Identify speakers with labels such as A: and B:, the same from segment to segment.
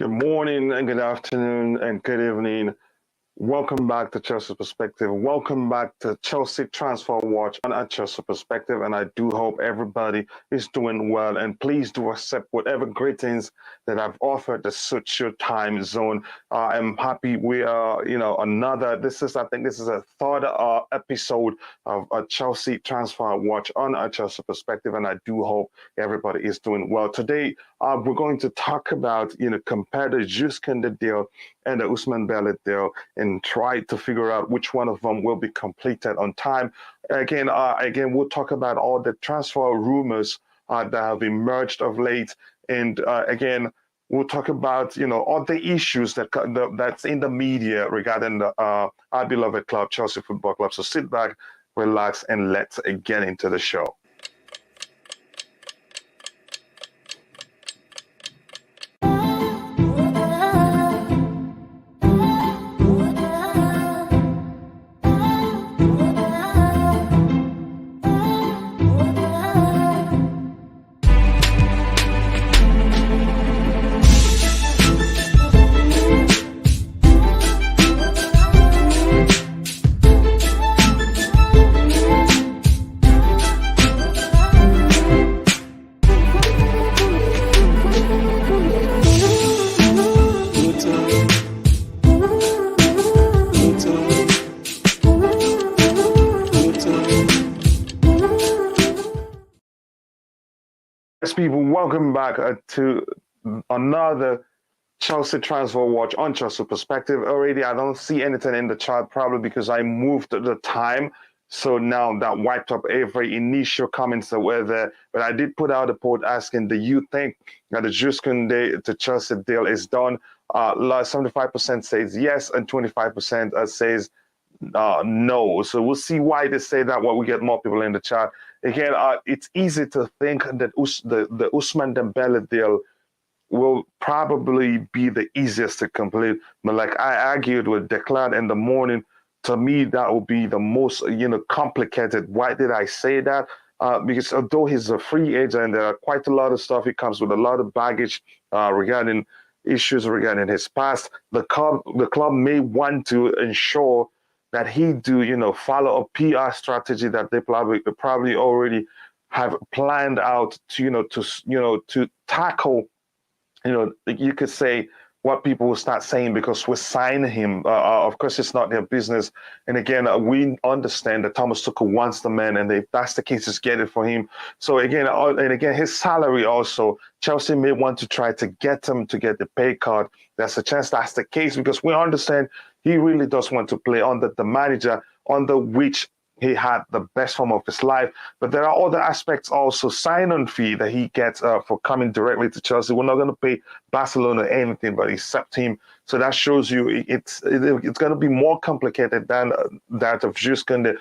A: Good morning and good afternoon and good evening. Welcome back to Chelsea Perspective. Welcome back to Chelsea Transfer Watch on a Chelsea Perspective. And I do hope everybody is doing well. And please do accept whatever greetings that I've offered to suit your time zone. I'm happy we are, I think this is a third episode of a Chelsea Transfer Watch on a Chelsea Perspective. And I do hope everybody is doing well. Today, we're going to talk about, compare the Jules Kounde deal and the Ousmane Dembele deal and try to figure out which one of them will be completed on time. Again, we'll talk about all the transfer rumors that have emerged of late, and again, we'll talk about all the issues that's in the media regarding our beloved club, Chelsea Football Club. So sit back, relax, and let's get into the show. Yes, people, welcome back to another Chelsea Transfer Watch on Chelsea Perspective. Already, I don't see anything in the chart, probably because I moved the time. So now that wiped up every initial comments that were there. But I did put out a poll asking, do you think that the Jules Kounde to Chelsea deal is done? 75% says yes, and 25% says no. So we'll see why they say that when we get more people in the chat. Again, it's easy to think that the Ousmane Dembele deal will probably be the easiest to complete. But like I argued with Declan in the morning, to me, that will be the most, complicated. Why did I say that? Because although he's a free agent, there are quite a lot of stuff. He comes with a lot of baggage regarding issues regarding his past. The club may want to ensure that he do, follow a PR strategy that they probably already have planned out to, to tackle, you could say what people will start saying because we sign him. Of course, it's not their business. And again, we understand that Thomas Tuchel wants the man, and if that's the case, just get it for him. So again, his salary also, Chelsea may want to try to get him to get the pay card. There's a chance that's the case because we understand he really does want to play under the manager under which he had the best form of his life. But there are other aspects also, sign-on fee that he gets for coming directly to Chelsea. We're not going to pay Barcelona anything but accept him. So that shows you it's going to be more complicated than that of Jules Kounde,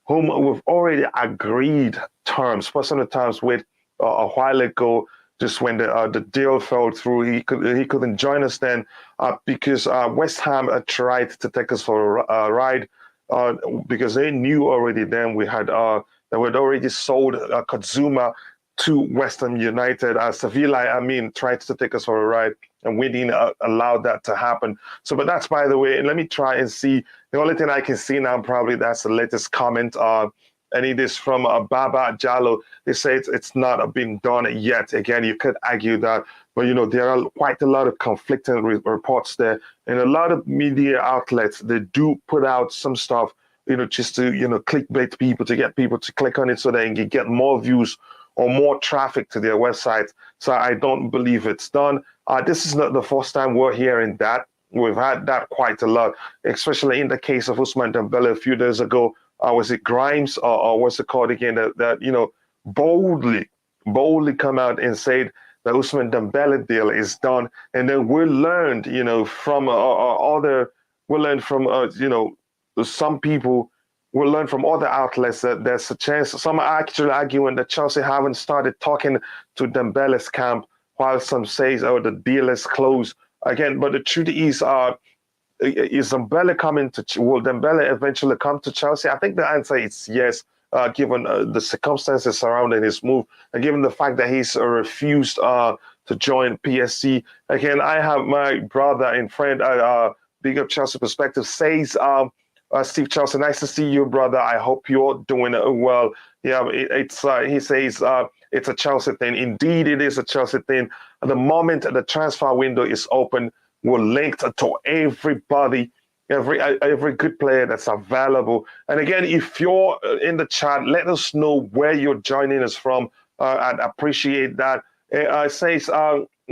A: whom we've already agreed terms, personal terms with a while ago. Just when the deal fell through, he couldn't join us then because West Ham tried to take us for a ride. Because they knew already then we had already sold Kazuma to West Ham United. Sevilla, tried to take us for a ride, and we didn't allow that to happen. So, but that's by the way. And let me try and see. The only thing I can see now, probably that's the latest comment. And it is from Baba Jallo. They say it's not been done yet. Again, you could argue that, but there are quite a lot of conflicting reports there, and a lot of media outlets, they do put out some stuff, just to clickbait people, to get people to click on it so they can get more views or more traffic to their website. So I don't believe it's done. This is not the first time we're hearing that. We've had that quite a lot, especially in the case of Ousmane Dembele a few days ago. Was it Grimes or what's it called again? That boldly come out and said the Ousmane Dembele deal is done, and then we learned, from some people. We learned from other outlets that there's a chance. Some are actually arguing that Chelsea haven't started talking to Dembele's camp, while some says, "Oh, the deal is closed." Again, but the truth is Dembele coming to? Will Dembele eventually come to Chelsea? I think the answer is yes, given the circumstances surrounding his move, and given the fact that he's refused to join PSC. Again, I have my brother and friend, Big Up Chelsea Perspective, says, Steve Chelsea, nice to see you, brother. I hope you're doing well. Yeah, he says it's a Chelsea thing. Indeed, it is a Chelsea thing. The moment the transfer window is open, we're linked to everybody, every good player that's available. And again, if you're in the chat, let us know where you're joining us from. I'd appreciate that. Says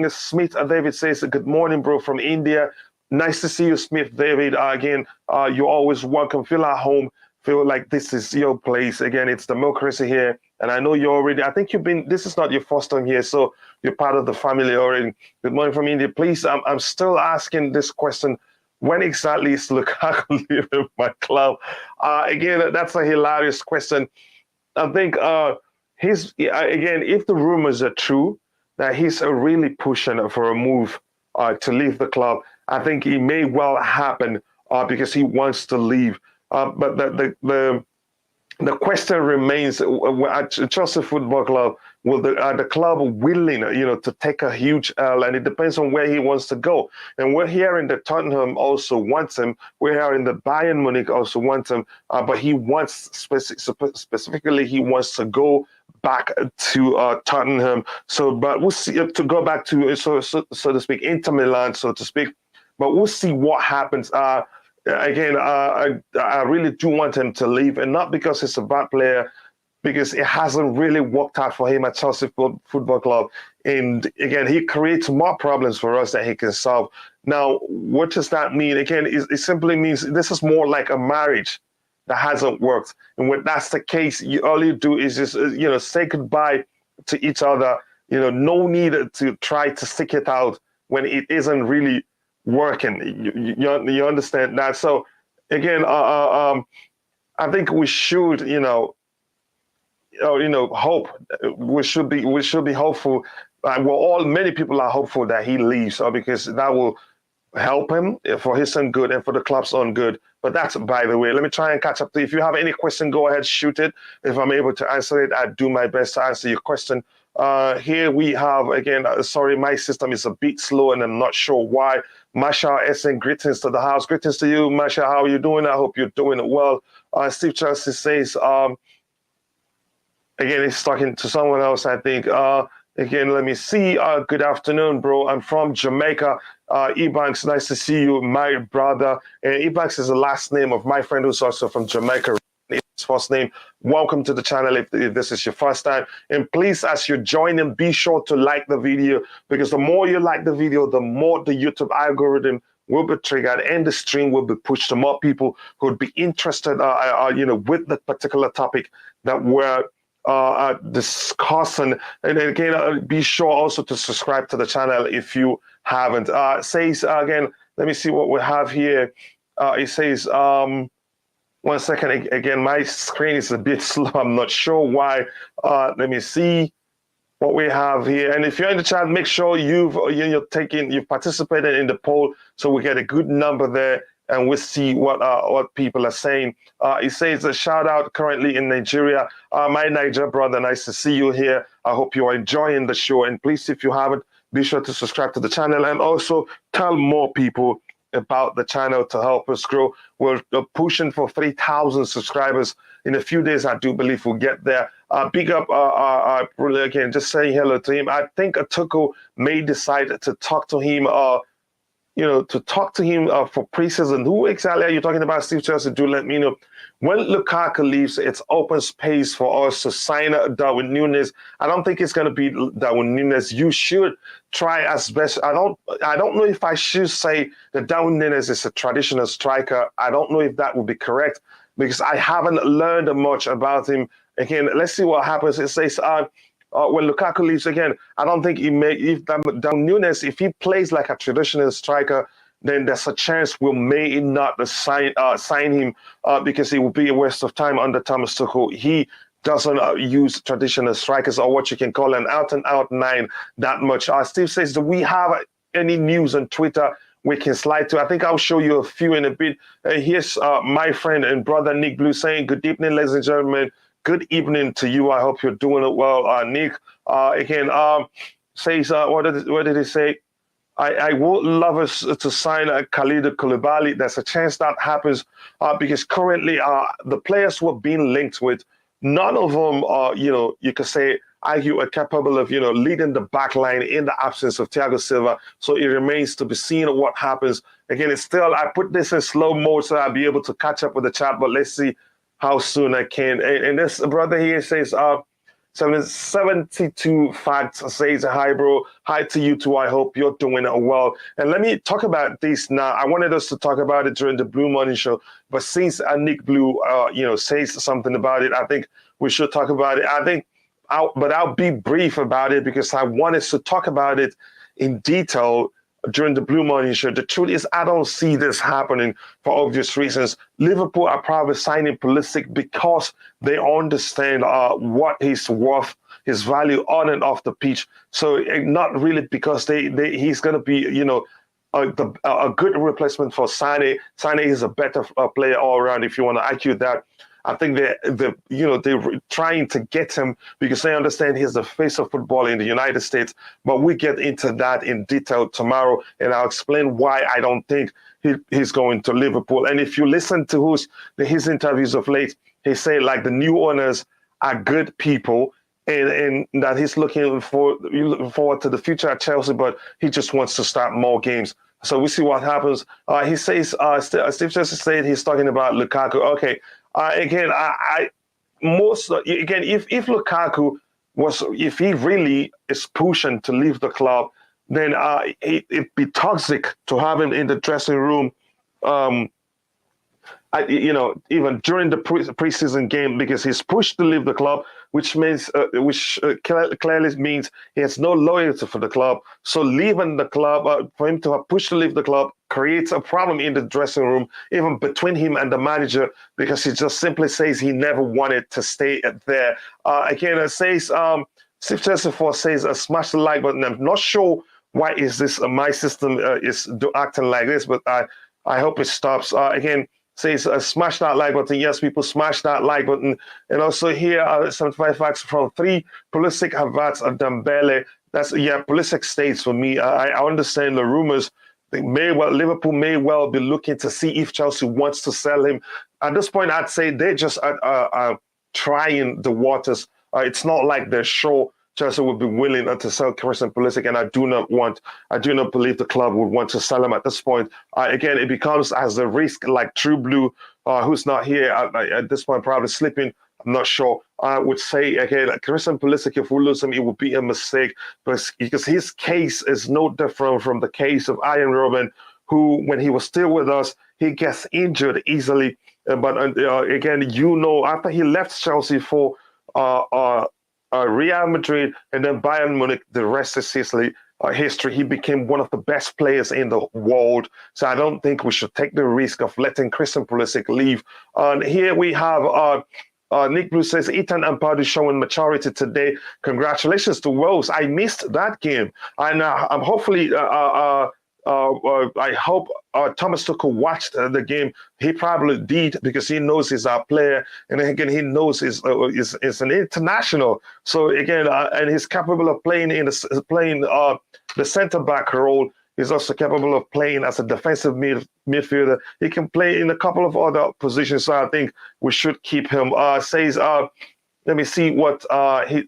A: Smith David says, good morning, bro, from India. Nice to see you, Smith David. Again, you're always welcome. Feel at home. Feel like this is your place. Again, it's democracy here. And I know you're already, I think this is not your first time here, so you're part of the family already. Good morning from India. Please, I'm still asking this question. When exactly is Lukaku leaving my club? Again, that's a hilarious question. I think again, if the rumors are true, that he's really pushing for a move to leave the club, I think it may well happen because he wants to leave. But the question remains: at Chelsea Football Club, will the club willing, to take a huge L? And it depends on where he wants to go. And we're hearing that Tottenham also wants him. We're hearing that Bayern Munich also wants him. But he wants specifically he wants to go back to Tottenham. So, but we'll see. To go back to so to speak, Inter Milan, so to speak. But we'll see what happens. Again, I really do want him to leave, and not because he's a bad player, because it hasn't really worked out for him at Chelsea Football Club. And again, he creates more problems for us that he can solve. Now, what does that mean? Again, it simply means this is more like a marriage that hasn't worked. And when that's the case, all you do is just, say goodbye to each other. No need to try to stick it out when it isn't really working. You understand that? So again, I think we should, hope. We should be hopeful. Many people are hopeful that he leaves, because that will help him for his own good and for the club's own good. But that's by the way. Let me try and catch up to you. If you have any question, go ahead, shoot it. If I'm able to answer it, I do my best to answer your question. Here we have, again, sorry, my system is a bit slow and I'm not sure why. Masha Essen, greetings to the house. Greetings to you, Masha. How are you doing? I hope you're doing well. Steve Chelsea says, again, he's talking to someone else, I think. Again, let me see. Good afternoon, bro. I'm from Jamaica. Ebanks, nice to see you, my brother. And Ebanks is the last name of my friend who's also from Jamaica. His first name. Welcome to the channel if this is your first time. And please, as you're joining, be sure to like the video, because the more you like the video, the more the YouTube algorithm will be triggered and the stream will be pushed to more people who would be interested, with the particular topic that we're discussing. And again, be sure also to subscribe to the channel if you haven't. Says again, let me see what we have here. It says, 1 second, again, my screen is a bit slow. I'm not sure why. Let me see what we have here. And if you're in the chat, make sure you've participated in the poll, so we get a good number there, and we'll see what people are saying. It says a shout out currently in Nigeria. My Niger brother, nice to see you here. I hope you are enjoying the show. And please, if you haven't, be sure to subscribe to the channel and also tell more people about the channel to help us grow. We're pushing for 3,000 subscribers. In a few days, I do believe we'll get there. Big up, again, just saying hello to him. I think Tuchel may decide to talk to him, for preseason. Who exactly are you talking about, Steve Chelsea? Do let me know. When Lukaku leaves, it's open space for us to sign Darwin Núñez. I don't think it's going to be Darwin Núñez. You should try as best. I don't know if I should say that Darwin Núñez is a traditional striker. I don't know if that would be correct, because I haven't learned much about him. Again, let's see what happens. It says when Lukaku leaves, again, I don't think if Darwin Núñez, if he plays like a traditional striker, then there's a chance we may not sign him because it will be a waste of time under Thomas Tuchel. He doesn't use traditional strikers, or what you can call an out-and-out nine, that much. Steve says, do we have any news on Twitter we can slide to? I think I'll show you a few in a bit. Here's my friend and brother Nick Blue saying, good evening, ladies and gentlemen. Good evening to you. I hope you're doing it well, Nick. Again, says, what did he say? I would love us to sign Khalid Koulibaly. There's a chance that happens because currently the players who are being linked with, none of them are, you could say, are capable of, leading the back line in the absence of Thiago Silva. So it remains to be seen what happens. Again, it's still, I put this in slow mode so I'll be able to catch up with the chat, but let's see how soon I can. And this brother here says, 72 Facts says, hi, bro. Hi to you too. I hope you're doing well. And let me talk about this now. I wanted us to talk about it during the Blue Morning Show, but since Nick Blue, says something about it, I think we should talk about it. I'll be brief about it because I wanted to talk about it in detail during the Blue Morning Show. The truth is, I don't see this happening for obvious reasons. Liverpool are probably signing Pulisic because they understand what he's worth, his value on and off the pitch. So not really because he's going to be, a good replacement for Sane. Sane is a better player all around, if you want to argue that. I think they're trying to get him because they understand he's the face of football in the United States. But we get into that in detail tomorrow, and I'll explain why I don't think he's going to Liverpool. And if you listen to his interviews of late, he said like the new owners are good people, and that he's looking forward to the future at Chelsea, but he just wants to start more games. So we see what happens. He says, Steve Chelsea said he's talking about Lukaku. Okay. If Lukaku if he really is pushing to leave the club, then it'd be toxic to have him in the dressing room. Even during the preseason game, because he's pushed to leave the club, which means, clearly means he has no loyalty for the club. So leaving the club, for him to have pushed to leave the club, creates a problem in the dressing room, even between him and the manager, because he just simply says he never wanted to stay there. It says, Steve Chelsea says, smash the like button. I'm not sure why is this my system is acting like this, but I hope it stops. Says smash that like button. Yes, people smash that like button. And also here 75 Facts from 3. Pulisic, Havertz, Dembele. Pulisic stays for me. I understand the rumors. Liverpool may well be looking to see if Chelsea wants to sell him. At this point, I'd say they just are trying the waters. It's not like they're sure Chelsea would be willing to sell Christian Pulisic, and I do not believe the club would want to sell him at this point. It becomes as a risk, like True Blue, who's not here at this point, probably sleeping. I'm not sure. I would say, Christian Pulisic, if we lose him, it would be a mistake because his case is no different from the case of Ian Robben, who, when he was still with us, he gets injured easily. But after he left Chelsea for Real Madrid and then Bayern Munich, the rest is history. He became one of the best players in the world. So I don't think we should take the risk of letting Christian Pulisic leave. And here we have Nick Blue says, Ethan and Pardy showing maturity today. Congratulations to Wolves. I missed that game. And I'm hopefully, I hope Thomas Tuchel watched the game. He probably did because he knows he's our player. And again, he knows he's an international. So again, and he's capable of playing the center-back role. He's also capable of playing as a defensive midfielder. He can play in a couple of other positions, so I think we should keep him. Let me see what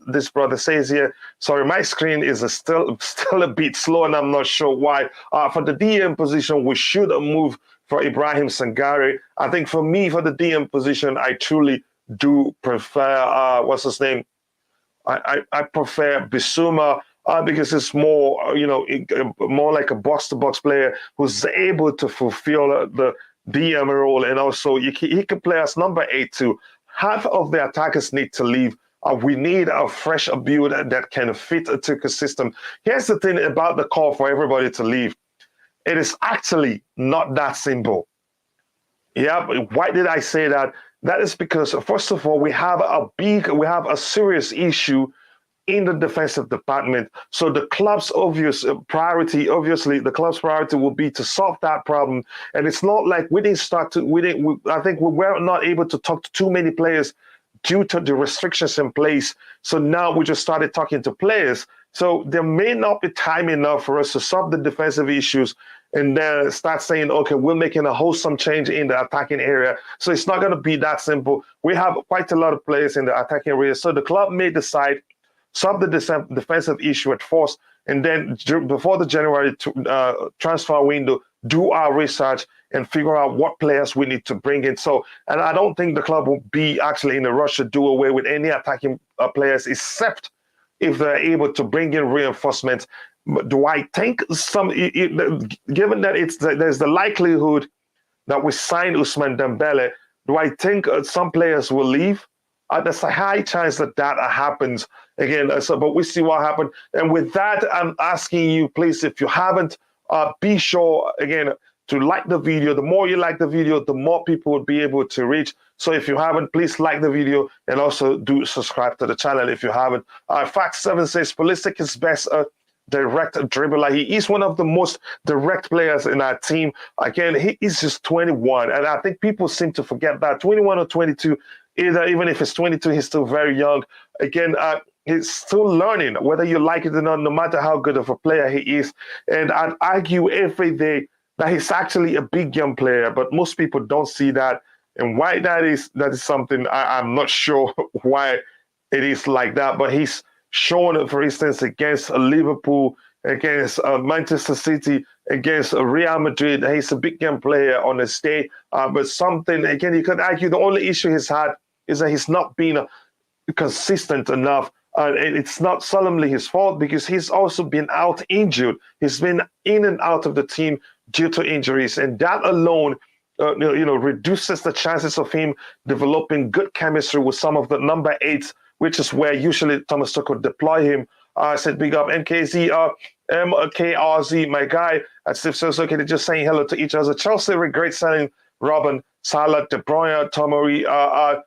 A: this brother says here. Sorry, my screen is still a bit slow, and I'm not sure why. For the DM position, we should move for Ibrahim Sangare. I think for me, for the DM position, I truly do prefer, what's his name? I prefer Bissouma. Because it's more, more like a box-to-box player who's able to fulfill the DM role, and also he can play as number 8 too. Half of the attackers need to leave. We need a fresh build that can fit a Tuchel system. Here's the thing about the call for everybody to leave. It is actually not that simple. Yeah, but why did I say that? That is because, first of all, we have a serious issue in the defensive department. So the club's priority will be to solve that problem. And it's not like I think we were not able to talk to too many players due to the restrictions in place. So now we just started talking to players. So there may not be time enough for us to solve the defensive issues and then start saying, okay, we're making a wholesome change in the attacking area. So it's not going to be that simple. We have quite a lot of players in the attacking area. So the club may decide, solve the defensive issue at first, and then before the January transfer window, do our research and figure out what players we need to bring in. So, and I don't think the club will be actually in a rush to do away with any attacking players, except if they're able to bring in reinforcements. Do I think given that there's the likelihood that we sign Ousmane Dembele, do I think some players will leave? There's a high chance that happens again. But we see what happened. And with that, I'm asking you, please, if you haven't, be sure again to like the video. The more you like the video, the more people will be able to reach. So if you haven't, please like the video and also do subscribe to the channel if you haven't. Fact 7 says Pulisic is best direct dribbler. He is one of the most direct players in our team. Again, he is just 21, and I think people seem to forget that 21 or 22. Even if it's 22, he's still very young. Again, he's still learning, whether you like it or not, no matter how good of a player he is. And I'd argue every day that he's actually a big young player, but most people don't see that. And why that is something I'm not sure why it is like that. But he's shown it, for instance, against Liverpool, against Manchester City, against Real Madrid. He's a big young player on his day. But something, again, you could argue the only issue he's had is that he's not been consistent enough. And it's not solemnly his fault because he's also been out injured. He's been in and out of the team due to injuries. And that alone reduces the chances of him developing good chemistry with some of the number 8s, which is where usually Thomas Tuchel deploy him. I said big up NKZ, MKRZ, my guy at Steve says, okay, they're just saying hello to each other. Chelsea regret selling Robin, Salah, De Bruyne, Tomori.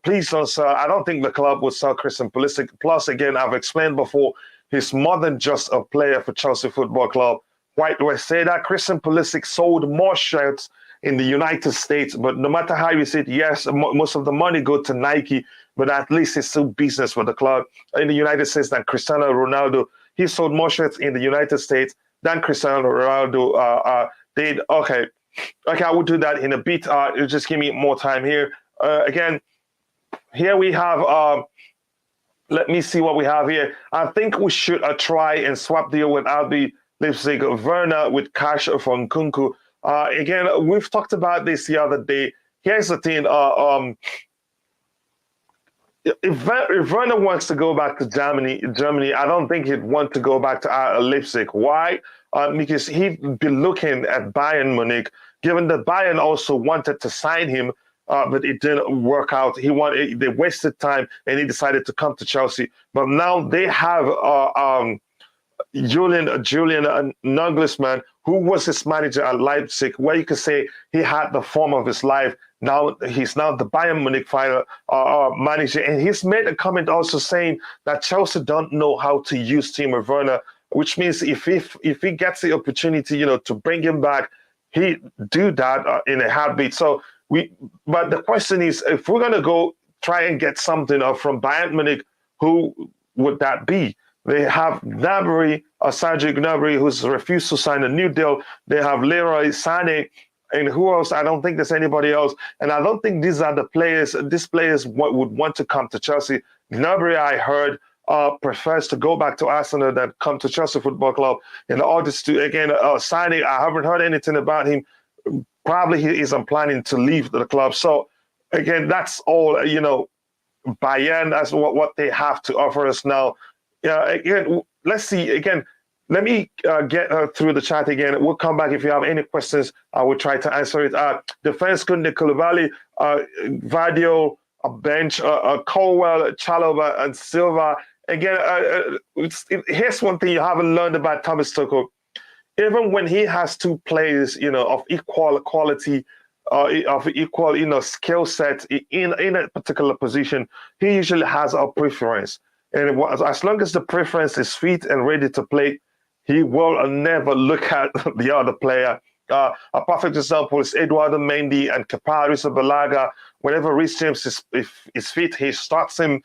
A: Please don't sell. I don't think the club would sell Christian Pulisic. Plus, again, I've explained before, he's more than just a player for Chelsea Football Club. Why do I say that? Christian Pulisic sold more shirts in the United States, but no matter how you say it, yes, most of the money go to Nike, but at least it's still business for the club in the United States than Cristiano Ronaldo. He sold more shirts in the United States than Cristiano Ronaldo did. Okay, I will do that in a bit. Just give me more time here. Again, here we have, let me see what we have here. I think we should try and swap deal with RB Leipzig, Werner with cash from Kunku. Again, we've talked about this the other day. Here's the thing. If Werner wants to go back to Germany, I don't think he'd want to go back to Leipzig. Why? Because he'd be looking at Bayern Munich, given that Bayern also wanted to sign him, but it didn't work out. They wasted time, and he decided to come to Chelsea. But now they have Julian Nagelsmann, who was his manager at Leipzig, where you could say he had the form of his life. Now he's the Bayern Munich final manager, and he's made a comment also saying that Chelsea don't know how to use Timo Werner, which means if he gets the opportunity, to bring him back, he do that in a heartbeat. So but the question is, if we're gonna go try and get something from Bayern Munich, who would that be? They have Sergio Gnabry, who's refused to sign a new deal. They have Leroy Sané, and who else? I don't think there's anybody else. And I don't think these are the players. These players would want to come to Chelsea. Gnabry, I heard, prefers to go back to Arsenal than come to Chelsea Football Club. In order to, again, Sané, I haven't heard anything about him. Probably he isn't planning to leave the club. So, again, that's all, Bayern, that's what they have to offer us now. Again, let's see. Again, let me get through the chat again. We'll come back if you have any questions. I will try to answer it. Defense, Kounde, Koulibaly, Vadio, Bench, Colwell, Chalobah, and Silva. Again, here's one thing you haven't learned about Thomas Tuchel. Even when he has two players, of equal quality, of equal, skill set in a particular position, he usually has a preference. And as long as the preference is fit and ready to play, he will never look at the other player A perfect example is Eduardo Mendy and Kepa Arrizabalaga. Whenever Reece James is fit, he starts him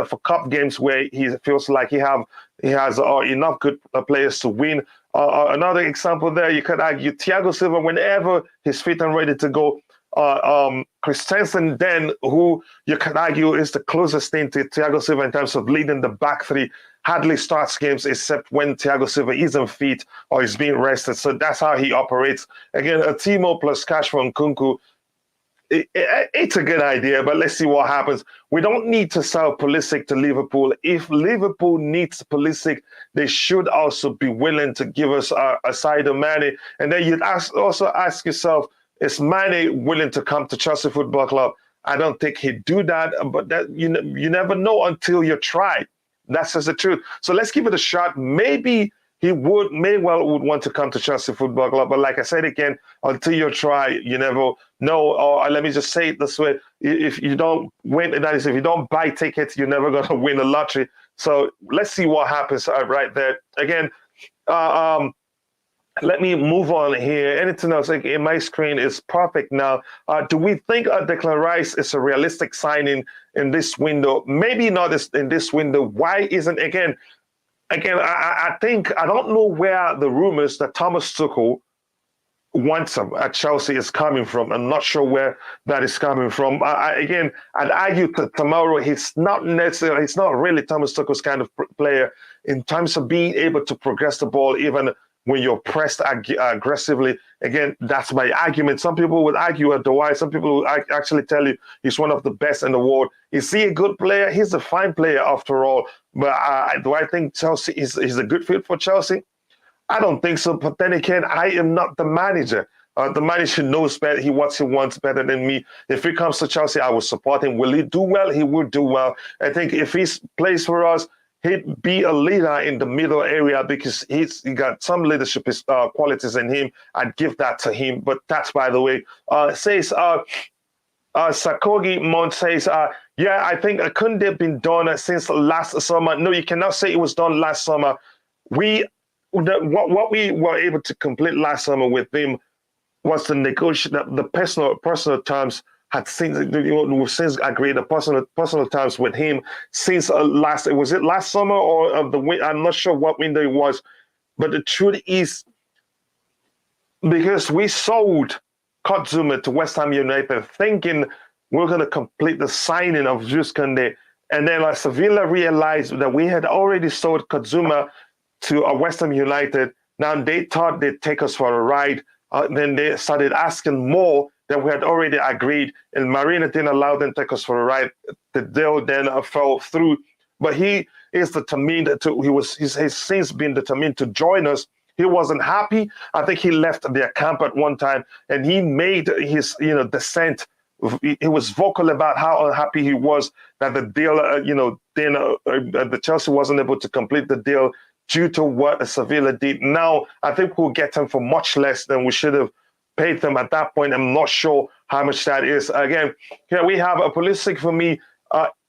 A: for cup games where he feels like he has enough good players to win. Another example there, you could argue Thiago Silva, whenever he's fit and ready to go. Christensen, then, who you can argue is the closest thing to Thiago Silva in terms of leading the back three, hardly starts games except when Thiago Silva isn't fit or is being rested. So that's how he operates. Again, a Timo plus cash from Nkunku. It's a good idea, but let's see what happens. We don't need to sell Pulisic to Liverpool. If Liverpool needs Pulisic, they should also be willing to give us a side of Mane. And then you'd also ask yourself, is Mane willing to come to Chelsea Football Club? I don't think he'd do that, but that you never know until you try. That's just the truth. So let's give it a shot. Maybe he may well want to come to Chelsea Football Club, but like I said again, until you try, you never know. Or let me just say it this way: if you don't win, that is, if you don't buy tickets, you're never going to win the lottery. So let's see what happens right there. Again, let me move on here. Anything else? Like, in my screen is perfect now. Do we think Declan Rice is a realistic signing in this window? Maybe not in this window. Why isn't, again, I think, I don't know where the rumors that Thomas Tuchel wants him at Chelsea is coming from. I'm not sure where that is coming from. Again, I'd argue that tomorrow he's not really Thomas Tuchel's kind of player in terms of being able to progress the ball even when you're pressed aggressively. Again, that's my argument. Some people would argue otherwise. Some people will actually tell you he's one of the best in the world. Is he a good player? He's a fine player after all. But do I think Chelsea is a good fit for Chelsea? I don't think so. But then again, I am not the manager. The manager knows better. What he wants better than me. If he comes to Chelsea, I will support him. Will he do well? He will do well. I think if he plays for us, he'd be a leader in the middle area because he got some leadership qualities in him. I'd give that to him. But that's, by the way, says Sakogi Mont says, yeah, I think it couldn't have been done since last summer. No, you cannot say it was done last summer. What we were able to complete last summer with him was the negotiation, the personal terms. Had since we've since agreed the personal terms with him since was it last summer or I'm not sure what window it was, but the truth is, because we sold Kotzuma to West Ham United thinking we're going to complete the signing of Jules Kounde, and then Sevilla realized that we had already sold Kotzuma to West Ham United. Now they thought they'd take us for a ride. Then they started asking more than we had already agreed, and Marina didn't allow them to take us for a ride. The deal then fell through. But he is determined he's since been determined to join us. He wasn't happy. I think he left their camp at one time, and he made his dissent. He was vocal about how unhappy he was that the deal, the Chelsea wasn't able to complete the deal due to what Sevilla did. Now, I think we'll get him for much less than we should have paid them at that point. I'm not sure how much that is. Again, here we have a Pulisic for me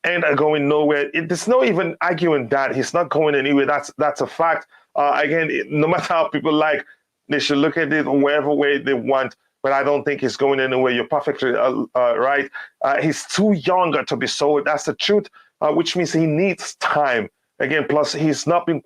A: and going nowhere. There's no even arguing that he's not going anywhere. That's a fact. Again, no matter how people like, they should look at it whatever way they want. But I don't think he's going anywhere. You're perfectly right. He's too young to be sold. That's the truth, which means he needs time. Again, plus he's not been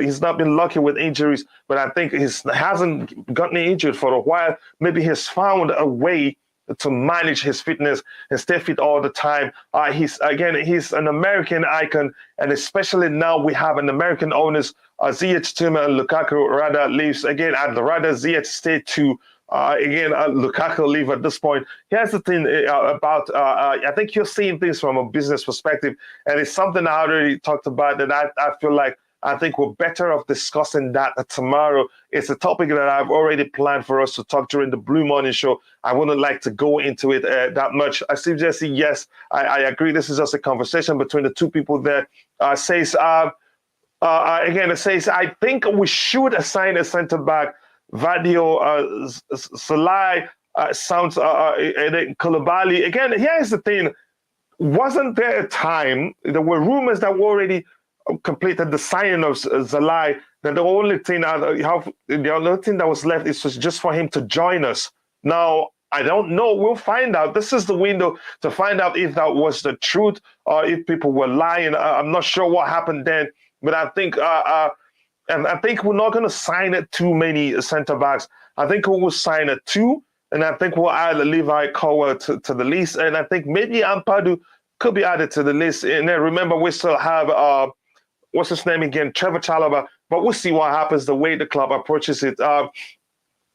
A: He's not been lucky with injuries, but I think he hasn't gotten injured for a while. Maybe he's found a way to manage his fitness and stay fit all the time. He's an American icon, and especially now we have an American owners. Ziyech, Timber, and Lukaku rather leaves. Again, I'd rather Ziyech stay to. Lukaku leave at this point. Here's the thing about, I think you're seeing things from a business perspective, and it's something I already talked about that I feel like I think we're better off discussing that tomorrow. It's a topic that I've already planned for us to talk during the Blue Morning Show. I wouldn't like to go into it that much. Steve Jesse, yes, I agree. This is just a conversation between the two people there. It says, I think we should assign a center-back. Vadio Salai sounds Koulibaly. Again, here's the thing. Wasn't there a time, there were rumors that we already completed the signing of Zalai, then the only thing that was left is just for him to join us. Now, I don't know. We'll find out. This is the window to find out if that was the truth or if people were lying. I'm not sure what happened then, but I think and I think we're not going to sign too many centre backs. I think we will sign 2, and I think we'll add Levi Colwill to the list, and I think maybe Ampadu could be added to the list. And then remember, we still have what's his name again, Trevor Chalobah. But we'll see what happens the way the club approaches it.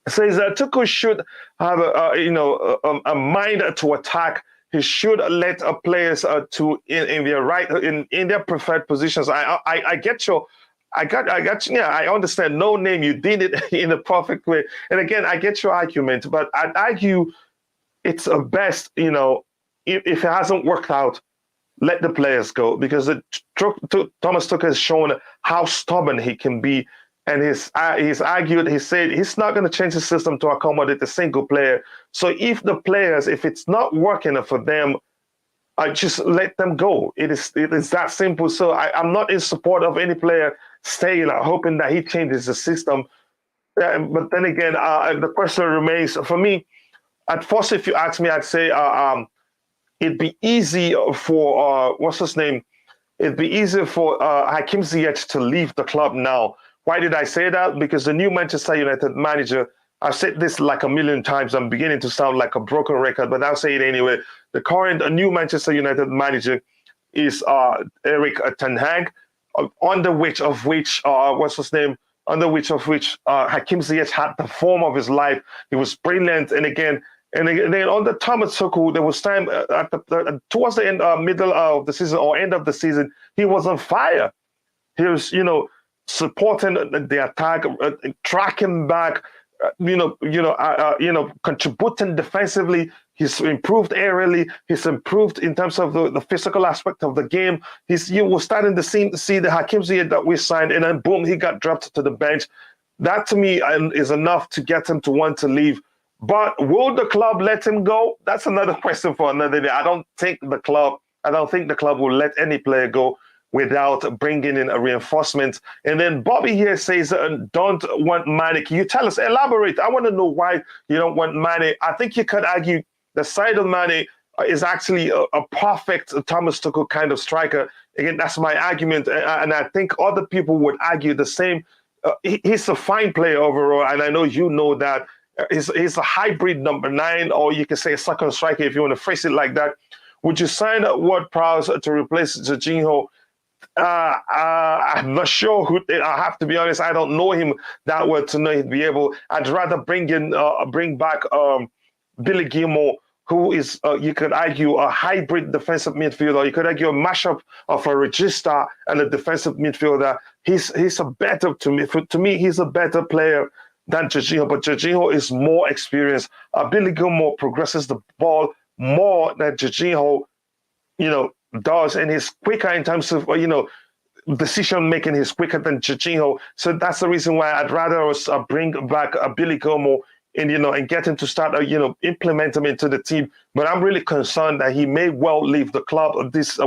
A: Says Tuchel should have a mind to attack. He should let players in their preferred positions. I get your. I understand. No name, you did it in a perfect way. And again, I get your argument, but I'd argue it's best, if it hasn't worked out, let the players go, because Thomas Tuchel has shown how stubborn he can be. And he's argued, he said he's not going to change the system to accommodate a single player. So if it's not working for them, just let them go. It is that simple. So I'm not in support of any player staying, hoping that he changes the system. But then again, the question remains, for me, at first, if you ask me, I'd say it'd be easy for, what's his name? It'd be easier for Hakim Ziyech to leave the club now. Why did I say that? Because the new Manchester United manager, I've said this like a million times, I'm beginning to sound like a broken record, but I'll say it anyway. The current new Manchester United manager is Erik ten Hag, under which Hakim Ziyech had the form of his life. He was brilliant. And then under Thomas Tuchel, there was time towards the end, middle of the season or end of the season, he was on fire. He was, supporting the attack, tracking back, contributing defensively. He's improved aerially. He's improved in terms of the physical aspect of the game. You were starting to see the Hakim Ziyech that we signed, and then boom, he got dropped to the bench. That to me is enough to get him to want to leave. But will the club let him go? That's another question for another day. I don't think the club will let any player go without bringing in a reinforcement. And then Bobby here says, don't want Mane. Can you tell us, elaborate? I want to know why you don't want Mane. I think you could argue the side of Mane is actually a perfect Thomas Tuchel kind of striker. Again, that's my argument. And I think other people would argue the same. He's a fine player overall, and I know you know that. He's a hybrid number 9, or you can say a second striker if you want to phrase it like that. Would you sign Ward-Prowse to replace Jorginho? I'm not sure who. I have to be honest. I don't know him that well to know he'd be able. I'd rather bring back Billy Gilmour, who is you could argue a hybrid defensive midfielder. You could argue a mashup of a regista and a defensive midfielder. He's a better to me. He's a better player than Jorginho, but Jorginho is more experienced. Billy Gilmour progresses the ball more than Jorginho, does, and he's quicker in terms of decision making. He's quicker than Jorginho, so that's the reason why I'd rather us bring back Billy Gilmour and get him to start implement him into the team. But I'm really concerned that he may well leave the club this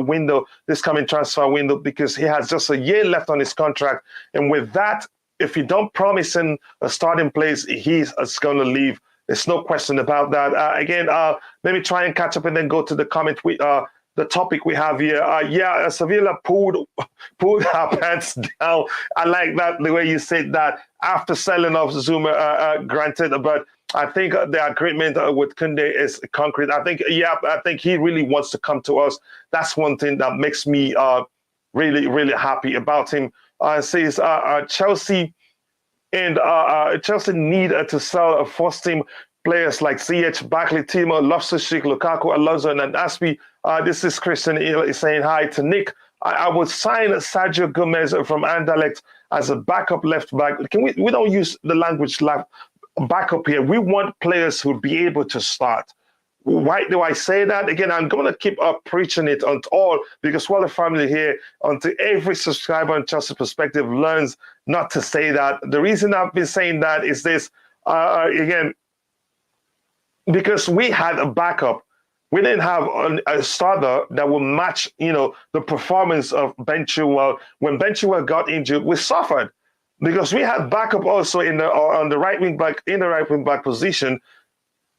A: coming transfer window, because he has just a year left on his contract, and with that, if you don't promise him a starting place, he's going to leave. There's no question about that. Again, let me try and catch up and then go to the comment with the topic we have here. Sevilla pulled our pants down. I like that, the way you said that, after selling off Zuma, granted, but I think the agreement with Kounde is concrete. I think he really wants to come to us. That's one thing that makes me really, really happy about him. Says Chelsea need to sell first-team players like Ziyech, Barkley, Timo, Loftus-Cheek, Lukaku, Alonso, and Aspi. This is Christian is saying hi to Nick. I would sign Sergio Gomez from Anderlecht as a backup left back. We don't use the language backup here. We want players who will be able to start. Why do I say that? Again, I'm going to keep preaching it on all, because while the family here, until every subscriber on Chelsea Perspective learns not to say that. The reason I've been saying that is this, again, because we had a backup. We didn't have a starter that would match, the performance of Ben Chilwell. When Ben Chilwell got injured, we suffered. because we had backup also in the on the right wing back in the right wing back position,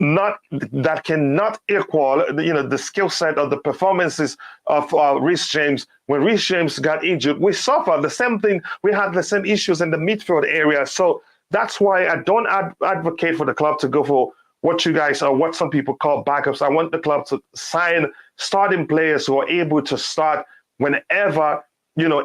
A: not that cannot equal the skill set of the performances of Reece James. When Reece James got injured, we suffered the same thing. We had the same issues in the midfield area. So that's why I don't advocate for the club to go for what you guys or what some people call backups. I want the club to sign starting players who are able to start whenever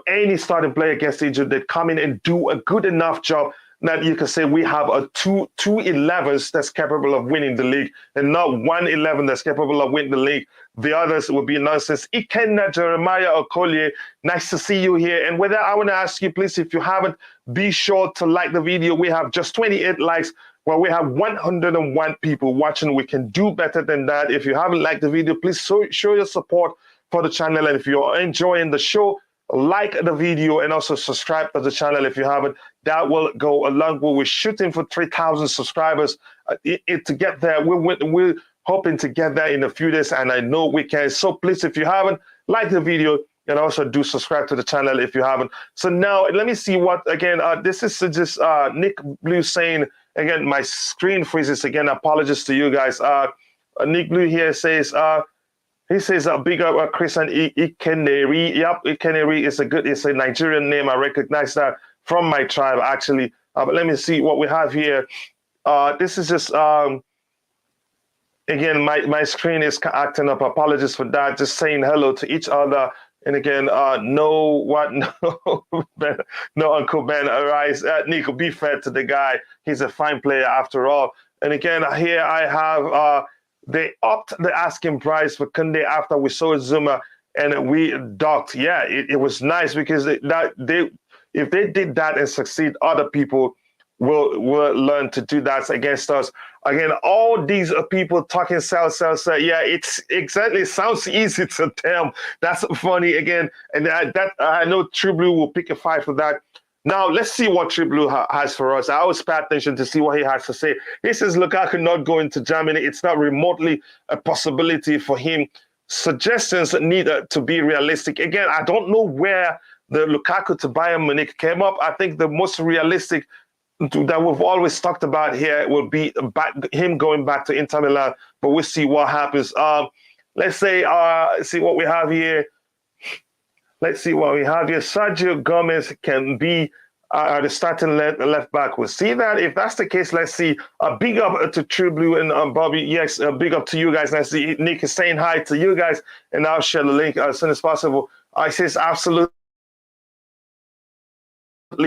A: any starting player gets injured. They come in and do a good enough job that you can say we have a two 11s that's capable of winning the league, and not 1 11 that's capable of winning the league. The others will be nonsense. Ikenna, Jeremiah Okolie, nice to see you here. And with that, I want to ask you, please, if you haven't, be sure to like the video. We have just 28 likes. Well, we have 101 people watching. We can do better than that. If you haven't liked the video, please show your support for the channel. And if you're enjoying the show, like the video and also subscribe to the channel if you haven't. That will go a long way. We're shooting for 3,000 subscribers to get there. We're hoping to get there in a few days, and I know we can. So please, if you haven't, like the video and also do subscribe to the channel if you haven't. So now let me see what, again, this is just Nick Blue saying, again, my screen freezes again. Apologies to you guys. Nick Blue here says, he says, big up Christian Ikeneri. Yep, Ikeneri is it's a Nigerian name. I recognize that from my tribe, actually. But let me see what we have here. This is just, again, my screen is acting up. Apologies for that. Just saying hello to each other. And again, no, Uncle Ben, arise. Nico, be fair to the guy. He's a fine player after all. And again, here I have... they upped the asking price for Kounde after we saw Zuma, and we docked. Yeah, it was nice because if they did that and succeed, other people will learn to do that against us. Again, all these people talking sell. Yeah, it's exactly. It sounds easy to them. That's funny again, and that I know True Blue will pick a fight for that. Now, let's see what True Blue has for us. I always pay attention to see what he has to say. He says Lukaku not going to Germany. It's not remotely a possibility for him. Suggestions need to be realistic. Again, I don't know where the Lukaku to Bayern Munich came up. I think the most realistic that we've always talked about here will be him going back to Inter Milan, but we'll see what happens. Let's say, see what we have here. Let's see what we have here. Sergio Gomez can be the starting left back. We'll see that. If that's the case, let's see. A big up to True Blue and Bobby. Yes, a big up to you guys. I see Nick is saying hi to you guys, and I'll share the link as soon as possible. I says absolutely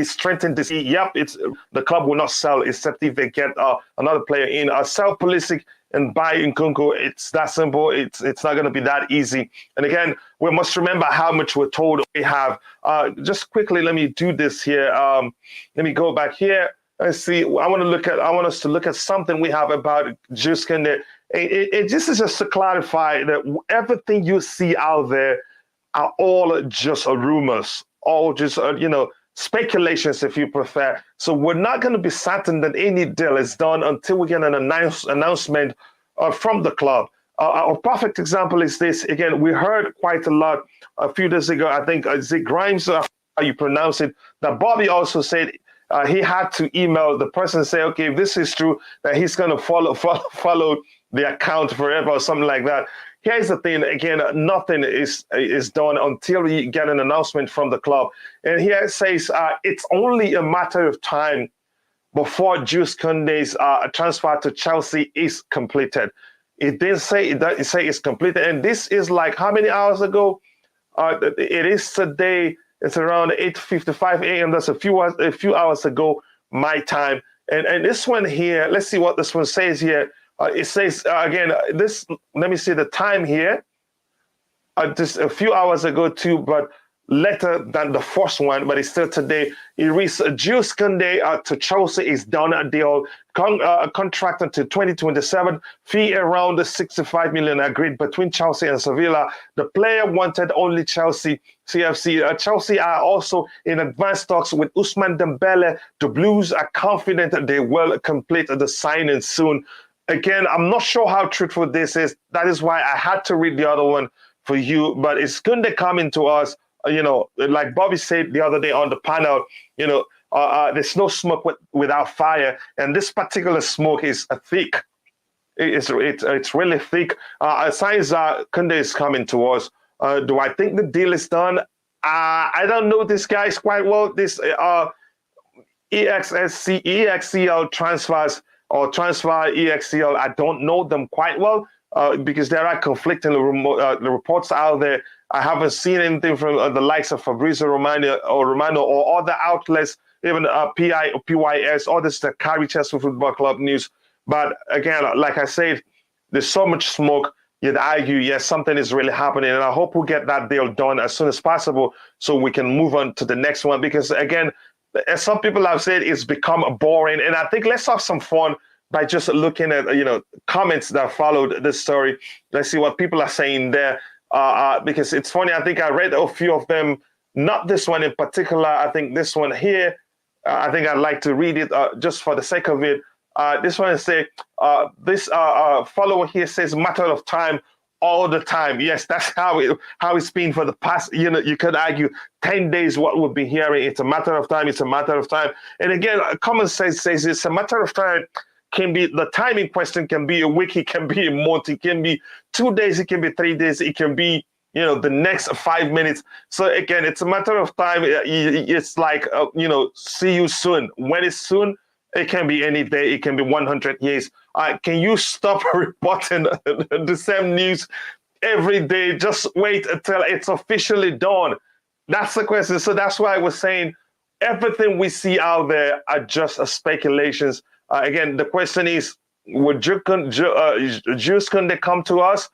A: strengthened this. Yep, it's the club will not sell except if they get another player in. Sell Pulisic and buy Nkunku. It's that simple. It's not going to be that easy. And again, we must remember how much we're told we have. Just quickly, let me do this here. Let me go back here and see. I want us to look at something we have about Jules Kounde. This is just to clarify that everything you see out there are all just rumors, all just speculations, if you prefer. So we're not going to be certain that any deal is done until we get an announcement from the club. A perfect example is this. Again, we heard quite a lot a few days ago. I think Zig Grimes, how you pronounce it, that Bobby also said he had to email the person and say, okay, if this is true, that he's going to follow the account forever or something like that. Here's the thing, again, nothing is done until we get an announcement from the club. And here it says it's only a matter of time before Jules Kounde's transfer to Chelsea is completed. It didn't say it's completed. And this is like how many hours ago? It is today. It's around 8:55 a.m. That's a few hours ago, my time. And this one here, let's see what this one says here. It says, again, let me see the time here. Just a few hours ago too, but later than the first one, but it's still today. It reads, Jules Kounde to Chelsea is done a deal. Contract until 2027. Fee around 65 million agreed between Chelsea and Sevilla. The player wanted only Chelsea. CFC. Chelsea are also in advanced talks with Ousmane Dembele. The Blues are confident that they will complete the signing soon. Again, I'm not sure how truthful this is. That is why I had to read the other one for you. But it's Kounde coming to us, like Bobby said the other day on the panel, there's no smoke without fire, and this particular smoke is thick. It's really thick. Signs Kounde is coming to us. Do I think the deal is done? I don't know these guys quite well. This EXCL transfers or transfer EXCL, I don't know them quite well because there are conflicting reports out there. I haven't seen anything from the likes of Fabrizio Romano or other outlets, even PYS, or this the carry Chelsea Football Club news. But again, like I said, there's so much smoke. You'd argue, yes, something is really happening, and I hope we'll get that deal done as soon as possible so we can move on to the next one. Because again, as some people have said, it's become boring, and I think let's have some fun by just looking at comments that followed this story. Let's see what people are saying there, because it's funny. I think I read a few of them, not this one in particular. I think this one here. I think I'd like to read it just for the sake of it. This one is say this follower here says matter of time all the time. Yes, that's how it's been for the past. You could argue 10 days. What we've been hearing, it's a matter of time. It's a matter of time. And again, common sense says it's a matter of time. Can be the timing question. Can be a week. It can be a month. It can be 2 days. It can be 3 days. It can be the next 5 minutes. So again, it's a matter of time. It's like see you soon. When it's soon. It can be any day. It can be 100 years. Can you stop reporting the same news every day? Just wait until it's officially done. That's the question. So that's why I was saying everything we see out there are just speculations. Again, the question is, would Jules Kounde come to us?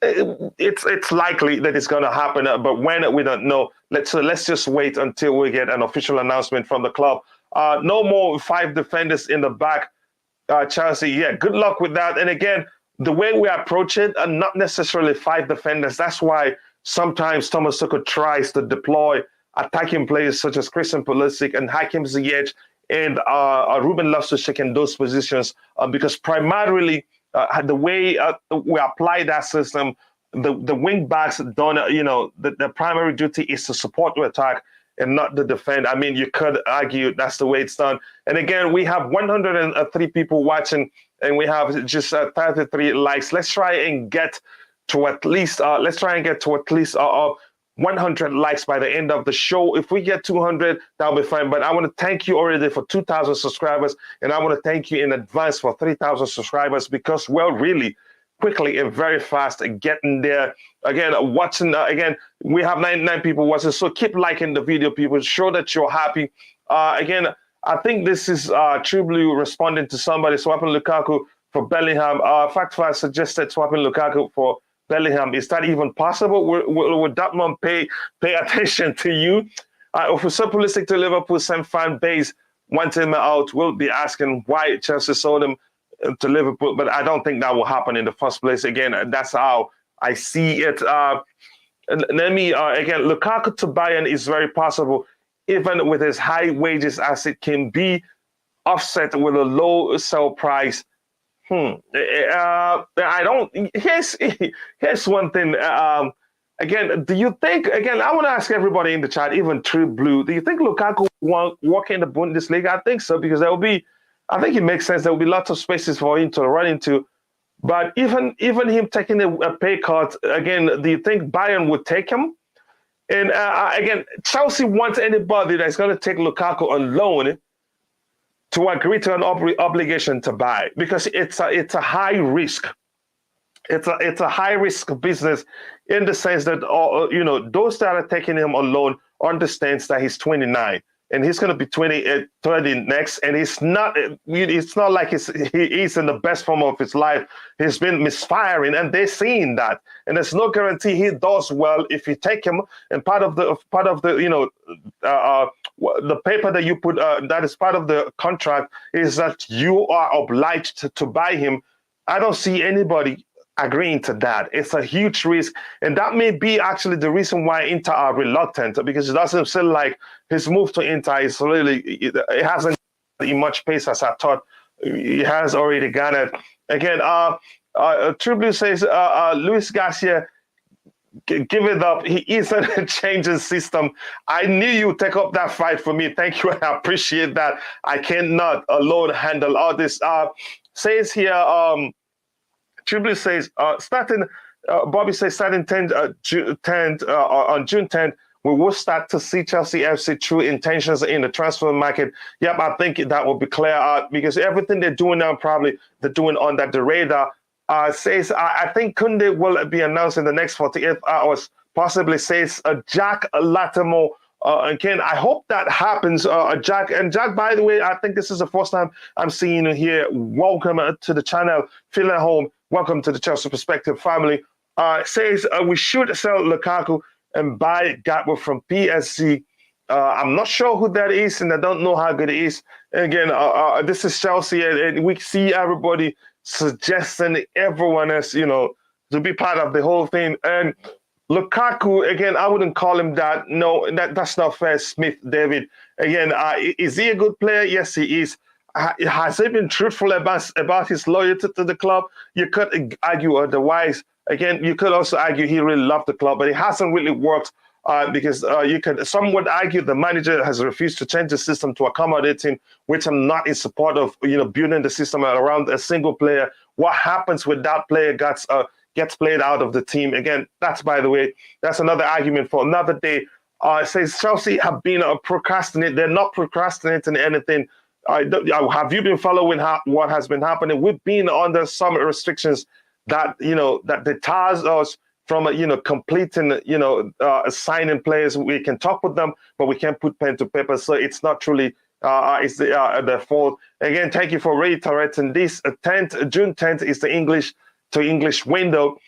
A: It's likely that it's going to happen, but when, we don't know. Let's just wait until we get an official announcement from the club. No more 5 defenders in the back, Chelsea. Yeah, good luck with that. And again, the way we approach it, not necessarily 5 defenders. That's why sometimes Thomas Tuchel tries to deploy attacking players such as Christian Pulisic and Hakim Ziyech and Ruben Loftus-Cheek in those positions, because primarily the way we apply that system, the wing backs don't. The primary duty is to support the attack and not the defend. I mean, you could argue that's the way it's done. And again, we have 103 people watching, and we have just 33 likes. Let's try and get to at least 100 likes by the end of the show. If we get 200, that'll be fine. But I want to thank you already for 2,000 subscribers, and I want to thank you in advance for 3,000 subscribers, because we're really quickly and very fast getting there. Again, watching, again, we have 99 people watching, so keep liking the video, people. Show that you're happy. Again, I think this is True Blue responding to somebody swapping Lukaku for Bellingham. Fact5 suggested swapping Lukaku for Bellingham. Is that even possible? Would Dortmund pay attention to you? If we sell Pulisic to Liverpool, same fan base want him out, we'll be asking why Chelsea sold him to Liverpool, but I don't think that will happen in the first place. Again, that's how I see it. Let me again, Lukaku to Bayern is very possible, even with as high wages as it can be, offset with a low sell price. I don't. Here's one thing. Again, do you think? Again, I want to ask everybody in the chat, even True Blue. Do you think Lukaku will walk in the Bundesliga? I think so, because there will be. I think it makes sense. There will be lots of spaces for him to run into. But even him taking a pay cut, again, do you think Bayern would take him? And again, Chelsea wants anybody that's going to take Lukaku on loan to agree to an obligation to buy, because it's a high risk. It's a high risk business, in the sense that those that are taking him on loan understands that he's 29. And he's going to be 30 next, and it's not like he's in the best form of his life. He's been misfiring, and they're seeing that. And there's no guarantee he does well if you take him. And part of the the paper that you put that is part of the contract is that you are obliged to buy him. I don't see anybody agreeing to that. It's a huge risk, and that may be actually the reason why Inter are reluctant, because it doesn't feel like his move to Inter is really, it hasn't in much pace as I thought he has already garnered. Again, True Blue says Luis Garcia give it up. He isn't changing system. I knew you would take up that fight for me. Thank you. I appreciate that. I cannot alone handle all this. Says here, Tribly says, Bobby says, starting 10th, on June 10th, we will start to see Chelsea FC true intentions in the transfer market. Yep, I think that will be clear because everything they're doing now, probably they're doing under the radar. Says, I think Kounde will be announced in the next 48 hours, possibly, says Jack Latimo. Again, I hope that happens, Jack. And Jack, by the way, I think this is the first time I'm seeing you here. Welcome to the channel. Feel at home. Welcome to the Chelsea Perspective family. Says we should sell Lukaku and buy Gilmour from PSG. I'm not sure who that is, and I don't know how good it is. Again, this is Chelsea, and we see everybody suggesting everyone else, to be part of the whole thing. And Lukaku, again, I wouldn't call him that. No, that's not fair, Smith David. Again, is he a good player? Yes, he is. Has he been truthful about his loyalty to the club? You could argue otherwise. Again, you could also argue he really loved the club, but it hasn't really worked because some would argue the manager has refused to change the system to accommodate him, which I'm not in support of, building the system around a single player. What happens with that player gets played out of the team. Again, by the way, that's another argument for another day. It says Chelsea have been procrastinating. They're not procrastinating anything. Have you been following what has been happening? We've been under some restrictions that that deters us from completing signing players. We can talk with them, but we can't put pen to paper. So it's not truly it's their fault. Again, thank you for reiterating this. June 10th is the English to English window.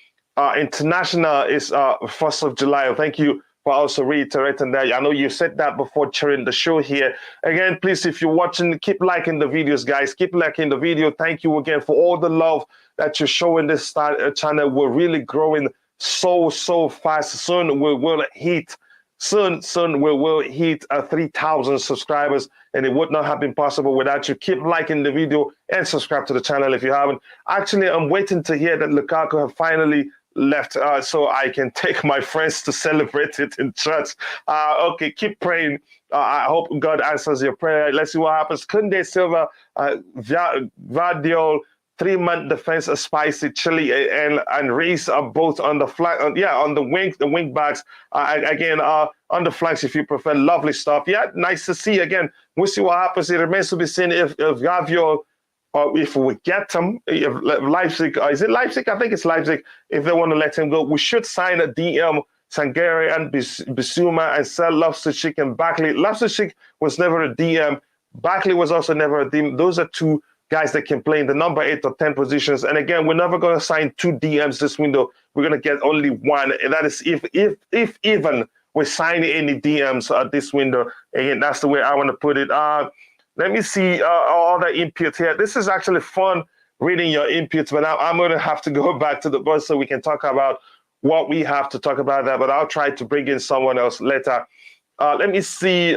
A: International is 1st of July. Thank you for also reiterating that. I know you said that before during the show here. Again, please, if you're watching, keep liking the videos, guys. Keep liking the video. Thank you again for all the love that you're showing this channel. We're really growing so fast. Soon we will hit 3,000 subscribers, and it would not have been possible without you. Keep liking the video and subscribe to the channel if you haven't. Actually, I'm waiting to hear that Lukaku have finally left so I can take my friends to celebrate it in church. Okay, keep praying. I hope God answers your prayer. Let's see what happens. Kounde, Silva, Vardiol, 3-man defense, Spicy, Chile, and Reese are both on the flank. On the wing backs. Again, on the flanks, if you prefer. Lovely stuff. Yeah, nice to see. Again, we'll see what happens. It remains to be seen if Gaviol, or if we get him, if Leipzig, is it Leipzig? I think it's Leipzig. If they want to let him go, we should sign a DM, Sangare and Bissouma, and sell Loftus-Cheek and Barkley. Loftus-Cheek was never a DM. Barkley was also never a DM. Those are two guys that can play in the number 8 or 10 positions. And again, we're never going to sign 2 DMs this window. We're going to get only one, and that is if even we sign any DMs this window. Again, that's the way I want to put it. Let me see all the inputs here. This is actually fun reading your inputs, but I'm going to have to go back to the bus so we can talk about what we have to talk about there, but I'll try to bring in someone else later. Let me see.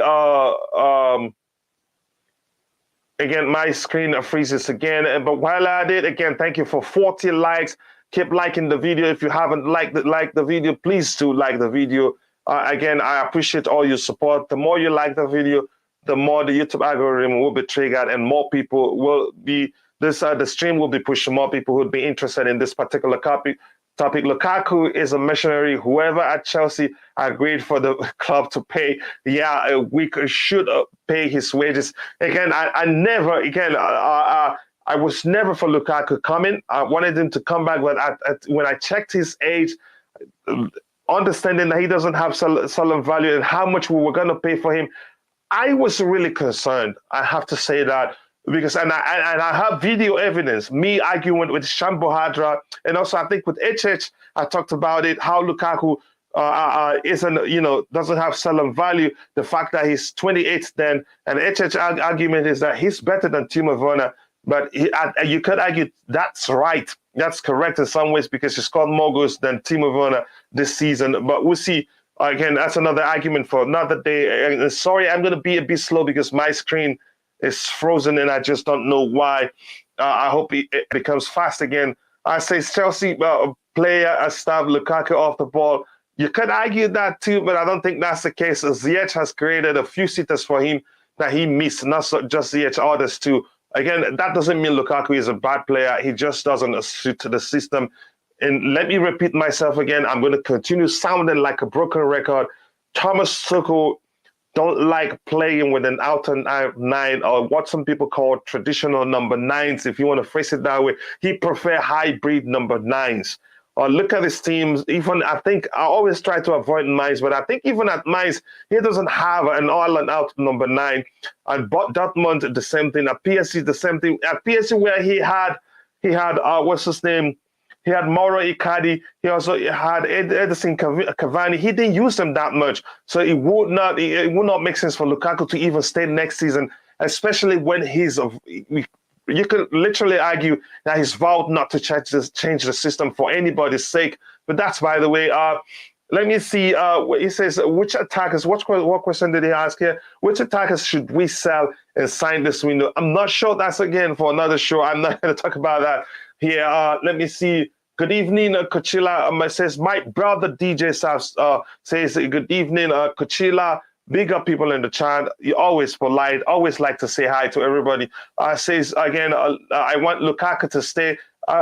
A: Again, my screen freezes again. But while I did, again, thank you for 40 likes. Keep liking the video. If you haven't liked the video, please do like the video. Again, I appreciate all your support. The more you like the video, the more the YouTube algorithm will be triggered, and more people will be. The stream will be pushed to more people who would be interested in this particular topic. Lukaku is a missionary. Whoever at Chelsea agreed for the club to pay, we should pay his wages. Again, I was never for Lukaku coming. I wanted him to come back, but when I checked his age, understanding that he doesn't have solid value and how much we were going to pay for him, I was really concerned. I have to say that. Because I have video evidence, me arguing with Shambo Hadra, and also I think with HH, I talked about it, how Lukaku doesn't have selling value. The fact that he's 28 then, and HH argument is that he's better than Timo Werner, but you could argue that's right, that's correct in some ways because he scored more goals than Timo Werner this season. But we'll see. Again, that's another argument for another day. And sorry, I'm going to be a bit slow because my screen is frozen and I just don't know why. I hope it becomes fast again. I say Chelsea player staff Lukaku off the ball. You could argue that too, but I don't think that's the case. Ziyech has created a few sitters for him that he missed, not so, just Ziyech, others too. Again, that doesn't mean Lukaku is a bad player. He just doesn't suit the system. And let me repeat myself again. I'm going to continue sounding like a broken record. Thomas Tuchel don't like playing with an outer nine, or what some people call traditional number nines, if you want to phrase it that way. He prefer hybrid number nines. Look at his teams. Even I think I always try to avoid Mainz, but I think even at Mainz, he doesn't have an all-and-out number 9. And Dortmund, the same thing. At PSG, the same thing. At PSG, where he had what's his name? He had Mauro Icardi. He also had Edison Cavani. He didn't use them that much, so it would not make sense for Lukaku to even stay next season, especially when he's. You could literally argue that he's vowed not to change the system for anybody's sake. But that's by the way. Let me see. He says, which attackers? What question did he ask here? Which attackers should we sell and sign this window? I'm not sure. That's again for another show. I'm not going to talk about that here. Let me see. Good evening, Kuchila. Says my brother DJ says good evening, Kuchila. Big up people in the chat. You're always polite, always like to say hi to everybody. Says again, I want Lukaku to stay.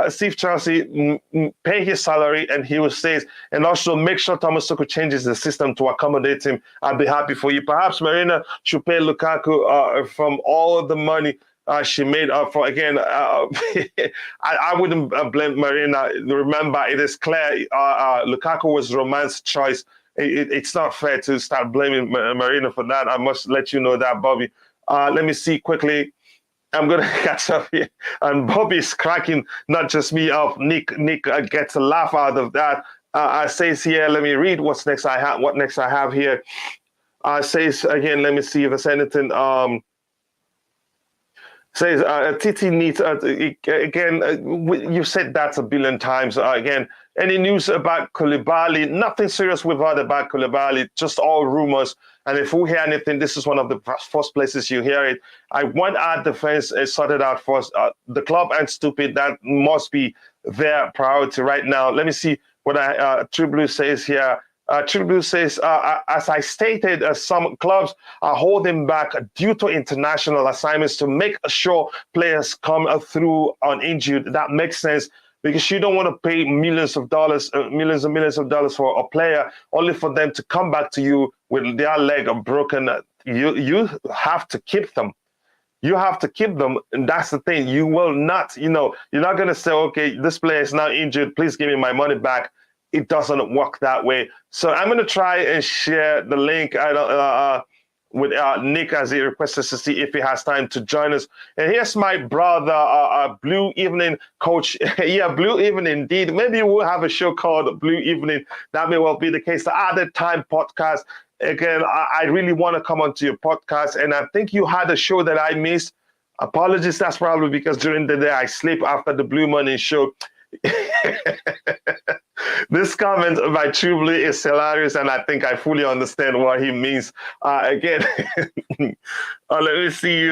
A: Steve Chelsea, pay his salary, and he will stay. And also make sure Thomas Tuchel changes the system to accommodate him. I'll be happy for you. Perhaps Marina should pay Lukaku from all the money she made up for. Again, I wouldn't blame Marina. Remember, it is clear Lukaku was Roman's choice. It's not fair to start blaming Marina for that. I must let you know that, Bobby. Let me see quickly. I'm going to catch up here. And Bobby's cracking not just me up. Nick gets a laugh out of that. Says here, let me read what next I have here. Says again, let me see if there's anything. Says Titi needs again. You said that a billion times. Again, any news about Koulibaly? Nothing serious we've heard about Koulibaly. Just all rumors. And if we hear anything, this is one of the first places you hear it. I want our defense sorted out first. The club ain't stupid. That must be their priority right now. Let me see what True Blue says here. True Blue says, as I stated, some clubs are holding back due to international assignments to make sure players come through uninjured. That makes sense, because you don't want to pay millions and millions of dollars for a player only for them to come back to you with their leg broken. You have to keep them. You have to keep them, and that's the thing. You will not, you're not going to say, okay, this player is now injured, please give me my money back. It doesn't work that way. So I'm going to try and share the link with Nick as he requests us to see if he has time to join us. And here's my brother, Blue Evening Coach. Yeah, Blue Evening indeed. Maybe we'll have a show called Blue Evening. That may well be the case. The Other Time podcast. Again, I really want to come onto your podcast, and I think you had a show that I missed. Apologies, that's probably because during the day I sleep after the Blue Money show. This comment by Trubly is hilarious, and I think I fully understand what he means. Again, let me see.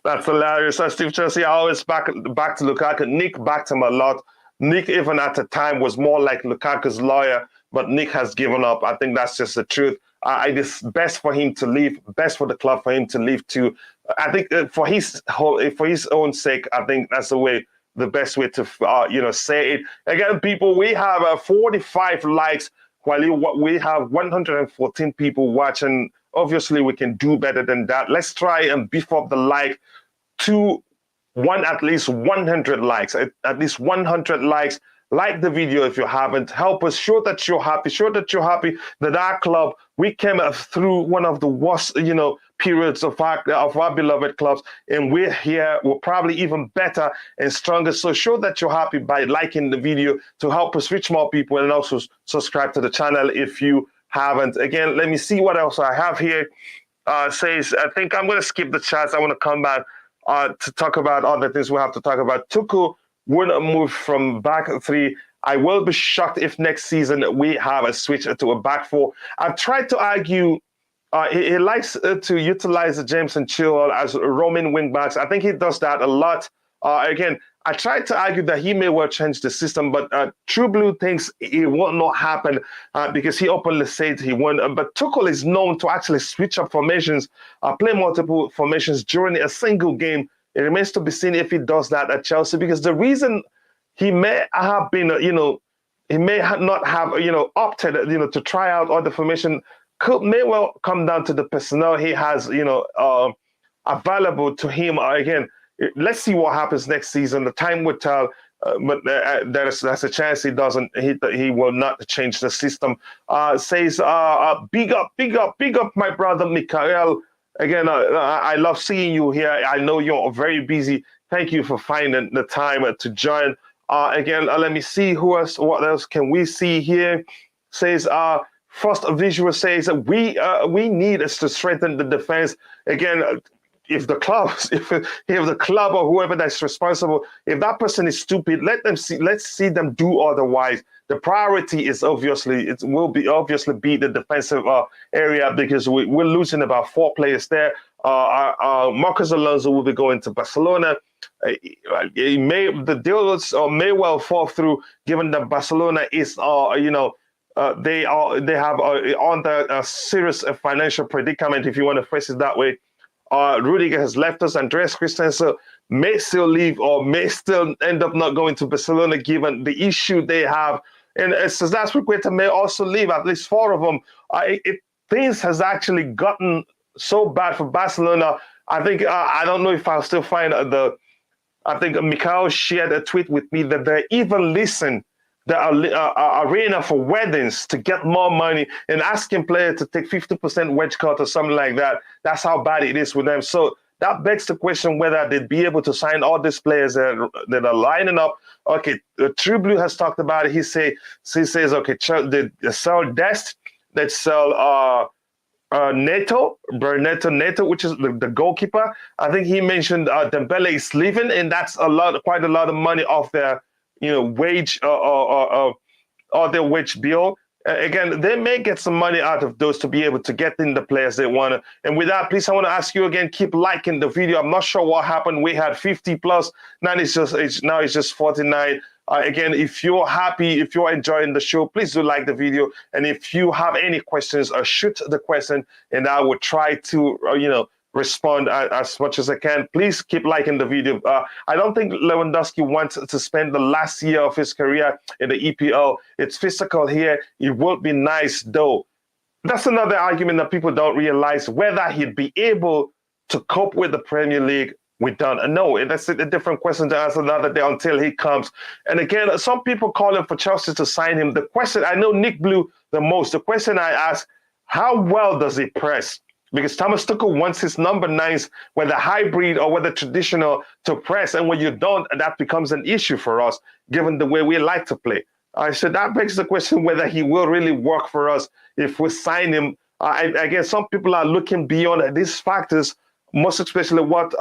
A: That's hilarious. Steve Chelsea, I always back to Lukaku. Nick backed him a lot. Nick, even at the time, was more like Lukaku's lawyer, but Nick has given up. I think that's just the truth. It is best for him to leave, best for the club for him to leave too. I think for his own sake, I think that's the best way to say it. Again, people, we have 45 likes while we have 114 people watching. Obviously, we can do better than that. Let's try and beef up the like to at least 100 likes. At least 100 likes. Like the video if you haven't. Help us. Show that you're happy. Show that you're happy that our club, we came through one of the worst, periods of our beloved clubs, and we're here. We're probably even better and stronger. So show that you're happy by liking the video to help us reach more people, and also subscribe to the channel if you haven't. Again, let me see what else I have here. Says, I think I'm going to skip the chats. I want to come back to talk about other things we have to talk about. Tuchel would move from back three. I will be shocked if next season we have a switch to a back four. I've tried to argue he likes to utilize James and Chilwell as roaming wing backs. I think he does that a lot. Again, I tried to argue that he may well change the system, but True Blue thinks it will not happen because he openly said he won't. But Tuchel is known to actually switch up formations, play multiple formations during a single game. It remains to be seen if he does that at Chelsea, because the reason he may have been, he may not have, opted, to try out other formation may well come down to the personnel he has, available to him. Again, let's see what happens next season. The time will tell. But there's a chance he doesn't. He will not change the system. Says, big up, my brother Mikael. Again, I love seeing you here. I know you're very busy. Thank you for finding the time to join. Again, let me see who else. What else can we see here? Says, first visual says we need us to strengthen the defense. Again, if the club or whoever that's responsible, if that person is stupid, let's see them do otherwise. The priority is obviously will be the defensive area, because we're losing about 4 players there. Marcos Alonso will be going to Barcelona. The deals may well fall through, given that Barcelona is they have under a serious financial predicament, if you want to phrase it that way. Rudiger has left us. Andreas Christensen may still leave, or may still end up not going to Barcelona, given the issue they have. And Cesar Azpilicueta may also leave, at least 4 of them. Things has actually gotten so bad for Barcelona. I think, I don't know if I'll still find I think Mikhail shared a tweet with me that they even listen the arena for weddings to get more money, and asking players to take 50% wedge cut or something like that. That's how bad it is with them. So that begs the question whether they'd be able to sign all these players that are lining up. Okay, True Blue has talked about it. He says, okay, they sell Dest, they sell Neto, which is the goalkeeper. I think he mentioned Dembele is leaving, and that's quite a lot of money off their wage or their wage bill. Again, they may get some money out of those to be able to get in the players they want. And with that, please, I want to ask you again, keep liking the video. I'm not sure what happened. We had 50 plus. Now it's just 49. Again, if you're happy, if you're enjoying the show, please do like the video. And if you have any questions, shoot the question, and I will try to, respond as much as I can. Please keep liking the video. I don't think Lewandowski wants to spend the last year of his career in the EPL. It's physical here. It would be nice, though. That's another argument that people don't realize, whether he'd be able to cope with the Premier League. We don't know. That's a different question to answer another day until he comes. And again, some people calling for Chelsea to sign him. The question, I know Nick Blue the most. The question I ask, how well does he press? Because Thomas Tuchel wants his number 9s, whether hybrid or whether traditional, to press. And when you don't, that becomes an issue for us, given the way we like to play. So that begs the question whether he will really work for us if we sign him. Again, some people are looking beyond these factors, most especially what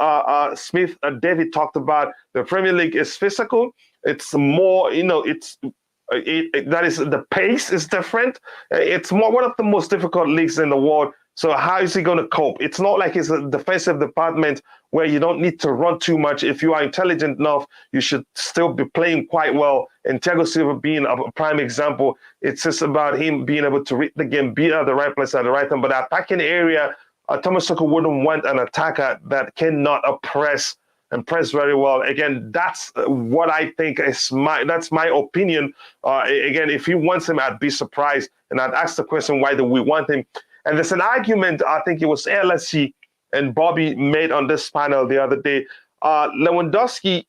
A: Smith David talked about. The Premier League is physical. It's more, that is, the pace is different. It's one of the most difficult leagues in the world. So how is he going to cope? It's not like it's a defensive department where you don't need to run too much. If you are intelligent enough, you should still be playing quite well. And Thiago Silva being a prime example, it's just about him being able to read the game, be at the right place at the right time. But the attacking area, Thomas Tuchel wouldn't want an attacker that cannot press and press very well. Again, that's what I think is that's my opinion. Again, if he wants him, I'd be surprised. And I'd ask the question, why do we want him? And there's an argument, I think it was LSC and Bobby made on this panel the other day. Lewandowski,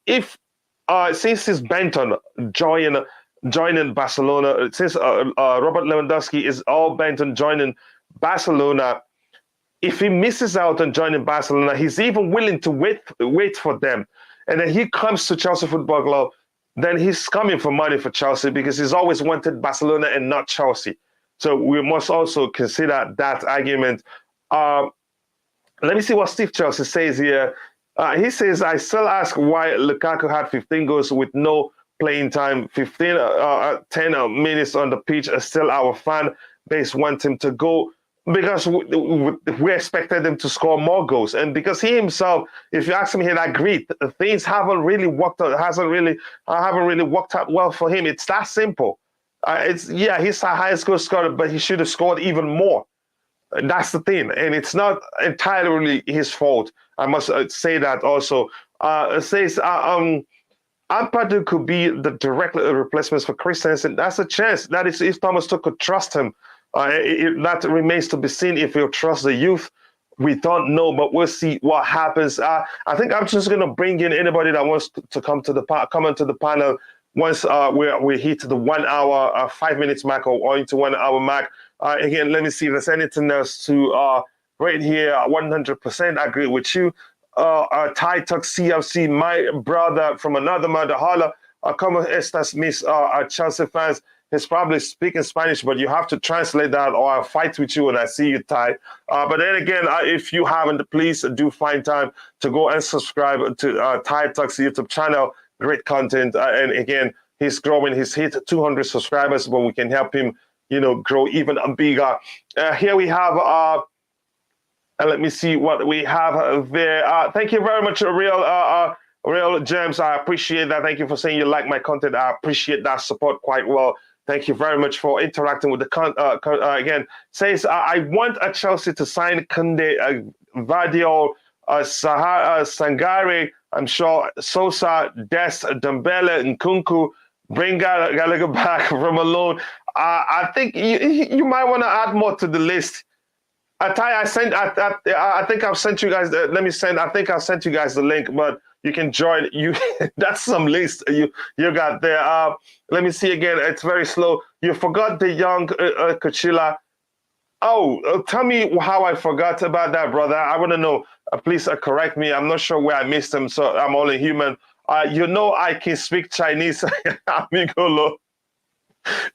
A: since he's bent on joining Barcelona, since Robert Lewandowski is all bent on joining Barcelona, if he misses out on joining Barcelona, he's even willing to wait for them. And then he comes to Chelsea Football Club, then he's coming for money for Chelsea, because he's always wanted Barcelona and not Chelsea. So we must also consider that argument. Let me see what Steve Chelsea says here. He says, I still ask why Lukaku had 15 goals with no playing time, 10 minutes on the pitch. Still our fan base want him to go. because we expected him to score more goals, and because he himself, if you ask him, he'd agree things haven't really worked out. Haven't really worked out well for him. It's that simple. He's the highest goal scorer, but he should have scored even more. That's the thing, and it's not entirely his fault. I must say that also. It says Ampadu could be the direct replacement for Christensen. That's a chance. That is, if Thomas Tuchel could trust him. That remains to be seen if he'll trust the youth. We don't know, but we'll see what happens. I think I'm just going to bring in anybody that wants to come onto the panel once we hit the 1 hour, 5 minutes mark or into 1 hour mark. Again, let me see if there's anything else to right here. 100% agree with you. Thai Talk CFC, my brother from another mother, holla. Como estas mis Chelsea fans? He's probably speaking Spanish, but you have to translate that or I'll fight with you when I see you, Thai. But then again, if you haven't, please do find time to go and subscribe to Thai Talk's YouTube channel. Great content. And again, he's growing. He's hit 200 subscribers, but we can help him, grow even bigger. Here we have, let me see what we have there. Thank you very much, Real Gems. I appreciate that. Thank you for saying you like my content. I appreciate that support quite well. Thank you very much for interacting with the again. Says I want a Chelsea to sign Kounde, Vardiol, Sangare. I'm sure Sosa, Dest, Dembele, and Nkunku. Bring Gallagher back from alone. I think you might want to add more to the list. I think I've sent you guys. I think I've sent you guys the link, but you can join. That's some list you got there. Let me see again. It's very slow. You forgot the young Cucurella. Oh, tell me how I forgot about that, brother. I want to know. Please correct me. I'm not sure where I missed him, so I'm only human. I can speak Chinese. Amigolo.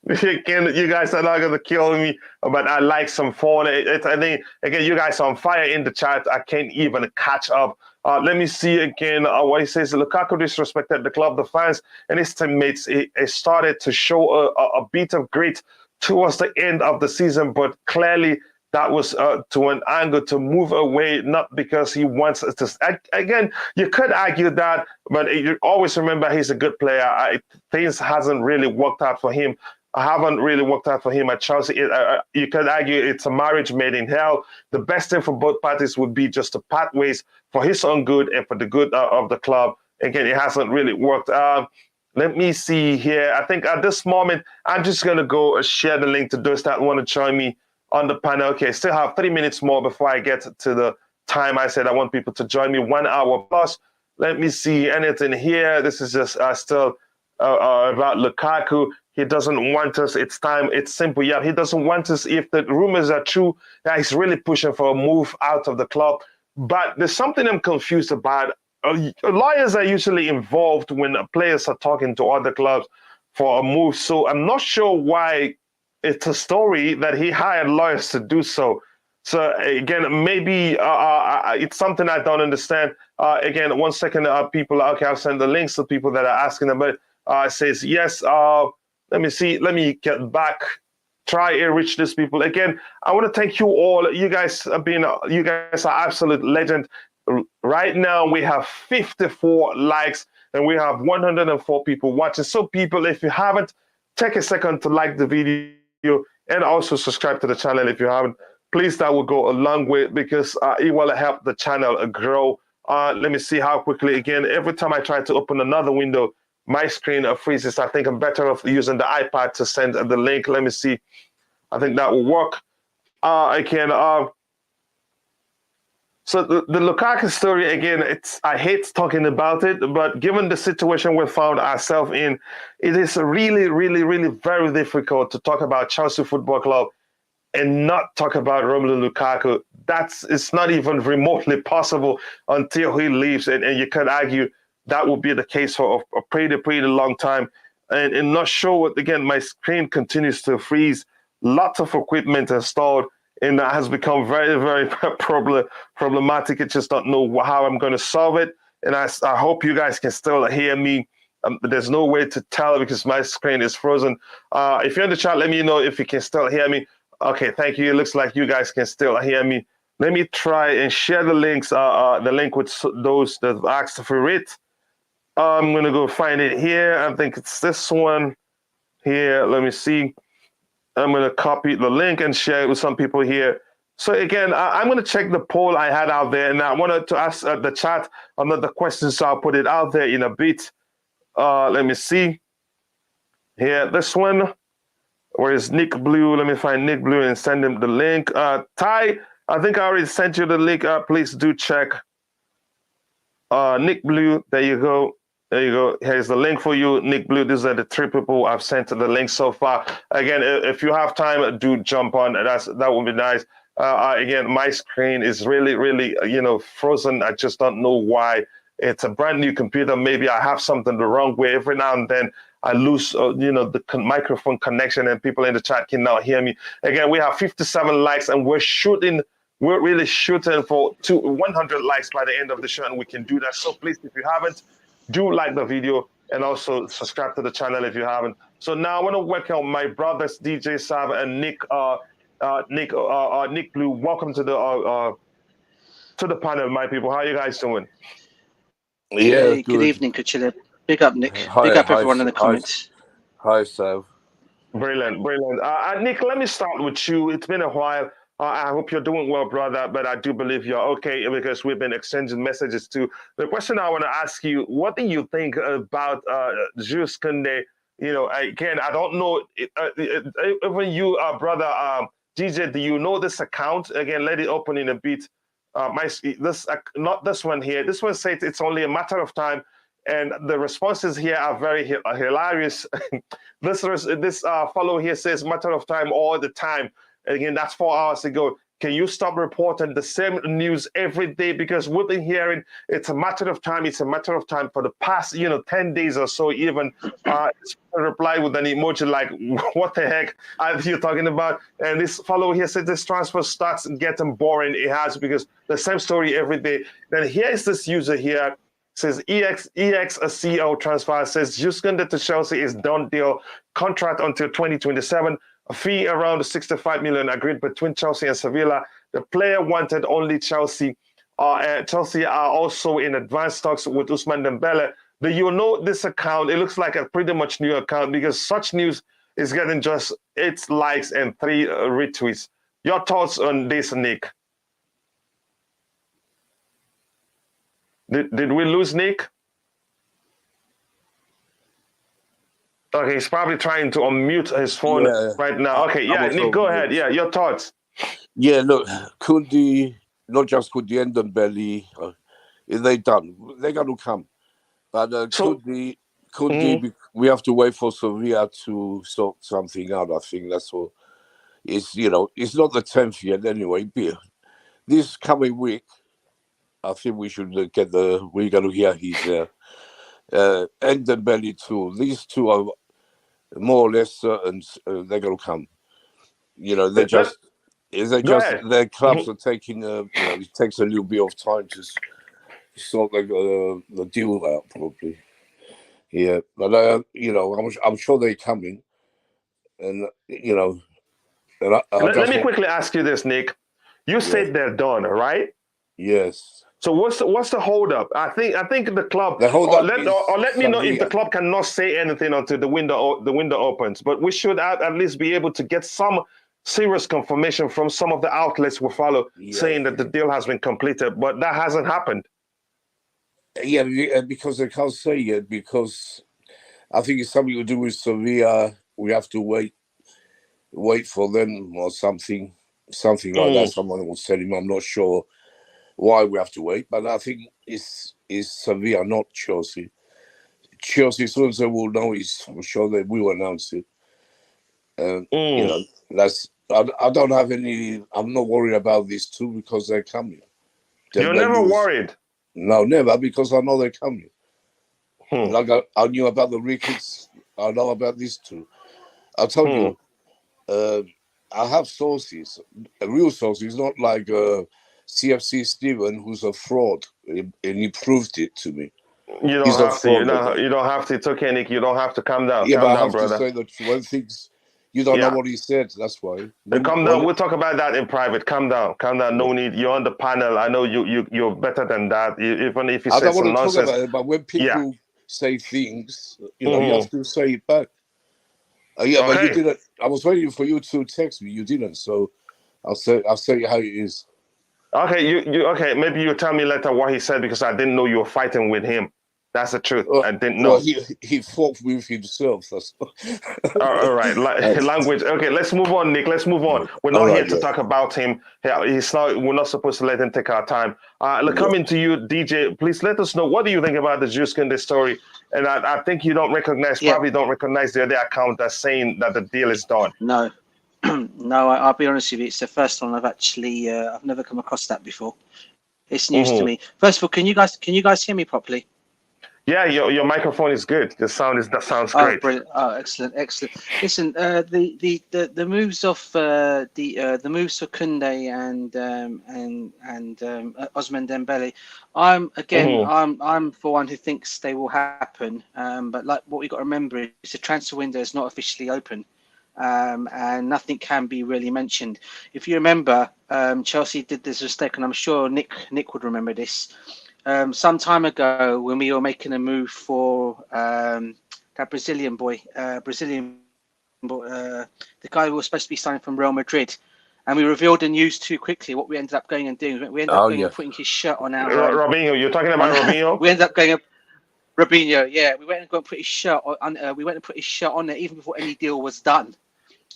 A: You guys are not going to kill me, but I like some phone. I think, again, you guys are on fire in the chat. I can't even catch up. Let me see again what he says. Lukaku disrespected the club, the fans, and his teammates. He started to show a bit of grit towards the end of the season, but clearly that was to an angle to move away, not because he wants to. Again, you could argue that, but you always remember he's a good player. Things hasn't really worked out for him. Haven't really worked out for him at Chelsea. You could argue it's a marriage made in hell. The best thing for both parties would be just to part ways for his own good and for the good of the club. Again, it hasn't really worked. Let me see here. I think at this moment, I'm just going to go share the link to those that want to join me on the panel. Okay, still have 3 minutes more before I get to the time I said I want people to join me, 1 hour plus. Let me see anything here. This is just still about Lukaku. He doesn't want us. It's time. It's simple. Yeah, he doesn't want us. If the rumors are true, that he's really pushing for a move out of the club. But there's something I'm confused about. Lawyers are usually involved when players are talking to other clubs for a move. So I'm not sure why it's a story that he hired lawyers to do so. So again, maybe it's something I don't understand. Again, 1 second, people. Okay, I'll send the links to people that are asking about. It says yes. Let me see. Let me get back. Try and reach these people again. I want to thank you all. You guys are absolute legend. Right now we have 54 likes and we have 104 people watching. So people, if you haven't, take a second to like the video and also subscribe to the channel if you haven't. Please, that will go a long way because it will help the channel grow. Let me see how quickly again. Every time I try to open another window, my screen freezes. I think I'm better off using the iPad to send the link. Let me see. I think that will work. So the Lukaku story, again, I hate talking about it, but given the situation we found ourselves in, it is really, really, really very difficult to talk about Chelsea Football Club and not talk about Romelu Lukaku. It's not even remotely possible until he leaves, and you could argue that will be the case for a pretty, pretty long time. And not sure, again, my screen continues to freeze. Lots of equipment installed, and that has become very, very problematic. I just don't know how I'm going to solve it. And I hope you guys can still hear me. There's no way to tell because my screen is frozen. If you're in the chat, let me know if you can still hear me. Okay, thank you. It looks like you guys can still hear me. Let me try and share the links. The link with those that asked for it. I'm gonna go find it here. I think it's this one here. Let me see. I'm gonna copy the link and share it with some people here. So again, I'm gonna check the poll I had out there, and I wanted to ask the chat another question, so I'll put it out there in a bit. Let me see here. This one. Where is Nick Blue? Let me find Nick Blue and send him the link. Ty, I think I already sent you the link. Please do check. Nick Blue, there you go. There you go. Here's the link for you, Nick Blue. These are the 3 people I've sent the link so far. Again, if you have time, do jump on. That would be nice. Again, my screen is really, really, frozen. I just don't know why. It's a brand new computer. Maybe I have something the wrong way. Every now and then I lose, the microphone connection, and people in the chat can now hear me. Again, we have 57 likes, and we're really shooting for 100 likes by the end of the show, and we can do that. So please, if you haven't, do like the video and also subscribe to the channel if you haven't. So now I want to welcome my brothers, DJ Sab and Nick Blue. Welcome to the panel, my people. How are you guys doing?
B: Yeah, hey, good evening, Cucurella. Big up, Nick. Big up everyone in the comments.
C: Hi, Sav.
A: Brilliant. Nick, let me start with you. It's been a while. I hope you're doing well, brother, but I do believe you're okay because we've been exchanging messages too. The question I want to ask you, what do you think about Jules Kounde? Again, I don't know, even you, brother DJ, do you know this account? Again, let it open in a bit. Not this one here. This one says it's only a matter of time, and the responses here are very hilarious. This follow here says matter of time all the time. Again, that's 4 hours ago. Can you stop reporting the same news every day? Because we've been hearing it's a matter of time. It's a matter of time for the past, 10 days or so. Even reply with an emoji like, "What the heck are you talking about?" And this follower here says this transfer starts getting boring. It has, because the same story every day. Then here is this user here. Says EX a CEO transfer, says Jules Kounde to Chelsea is done deal, contract until 2027, a fee around 65 million agreed between Chelsea and Sevilla. The player wanted only Chelsea. Chelsea are also in advanced talks with Ousmane Dembele. Do you know this account? It looks like a pretty much new account, because such news is getting just 8 likes and 3 retweets. Your thoughts on this, Nick? Did we lose Nick? Okay, he's probably trying to unmute his phone right now. Okay, Nick, go ahead. Yeah, your thoughts.
C: Yeah, look, Kounde, not just Kounde and Dembele, they're done. They're going to come. But Kounde, we have to wait for Sevilla to sort something out. I think that's all. It's not the 10th yet anyway. This coming week, I think we should we're going to hear he's there. And Dembele too. These two are more or less certain they're going to come. Their clubs are taking, it takes a little bit of time to sort the deal out, probably. Yeah, but, I'm sure they're coming. And,
A: let me quickly ask you this, Nick. You said they're done, right?
C: Yes.
A: So what's the holdup? I think the club. Let me know if the club cannot say anything until the window opens. But we should at least be able to get some serious confirmation from some of the outlets we follow, saying that the deal has been completed. But that hasn't happened.
C: Yeah, because they can't say yet. Because I think it's something to do with Sevilla. We have to wait for them or something like that. Someone was telling me. I'm not sure why we have to wait, but I think it's Sevilla, not Chelsea. Chelsea, as soon as they will know, I'm sure they will announce it. That's I don't have any. I'm not worried about these two because they're coming.
A: You're never worried?
C: No, never, because I know they're coming. Like I knew about the Ricketts. I know about these two. I told you, I have sources, real sources, not like CFC Steven, who's a fraud, and he proved it to me.
A: You don't have to. You don't have to. It's okay, Nick. You don't have to calm down.
C: Yeah,
A: calm
C: but
A: down,
C: I have
A: brother.
C: to say that when things You don't know what he said. That's why.
A: Calm down. We'll talk about that in private. Calm down. Calm down. No need. You're on the panel. I know you're better than that. Even if you say some nonsense. I don't want to talk about
C: it, but when people say things, you know, you have to say it back. But you didn't. I was waiting for you to text me. You didn't. So I'll say how it is.
A: Okay. Okay. Maybe you tell me later what he said because I didn't know you were fighting with him. That's the truth. I didn't know.
C: Well, he fought with himself. That's
A: all right. Language. Okay, let's move on, Nick. Let's move on. We're not here to talk about him. We're not supposed to let him take our time. Coming to you, DJ. Please let us know, what do you think about the Jules Kounde story? And I think you probably don't recognize the other account that's saying that the deal is done.
B: No, no. I'll be honest with you. It's the first time I've never come across that before. It's news to me. First of all, can you guys hear me properly?
A: Yeah, your microphone is good. That sounds great.
B: Brilliant. Oh, excellent. Listen, the moves of the moves for Kounde and Ousmane Dembele. I'm for one who thinks they will happen. But like what we got to remember is the transfer window is not officially open, and nothing can be really mentioned. If you remember, Chelsea did this mistake, and I'm sure Nick would remember this. Some time ago, when we were making a move for that Brazilian boy, the guy who was supposed to be signing from Real Madrid, and we revealed the news too quickly. What we ended up going and doing, we ended up going and putting his shirt on our.
A: Robinho, you're talking about Robinho?
B: We ended up going. Robinho, yeah, we went and put his shirt on. We went and put his shirt on there even before any deal was done.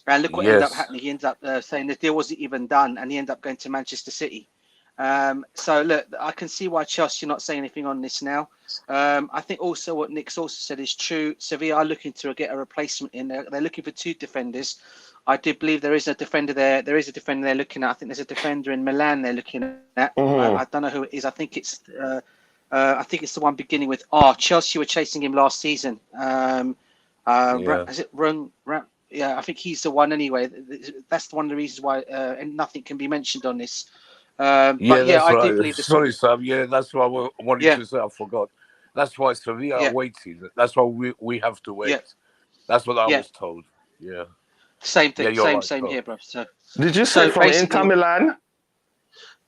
B: And look what ended up happening. He ended up saying the deal wasn't even done, and he ended up going to Manchester City. So look, I can see why Chelsea are not saying anything on this now. I think also what Nick's also said is true. Sevilla are looking to get a replacement in there. They're looking for 2 defenders. I do believe there is a defender there. There is a defender they're looking at. I think there's a defender in Milan they're looking at. I don't know who it is. I think it's the one beginning with R. Chelsea were chasing him last season. Is it Rung? Yeah, I think he's the one anyway. That's one of the reasons why nothing can be mentioned on this. I do believe this.
C: Sorry, Sam. Yeah, that's what I wanted to say. I forgot. That's why Sevilla are waiting. That's why we have to wait. That's what I was told. Yeah.
B: Same thing. Same here, bro. So
A: did you say from Inter Milan?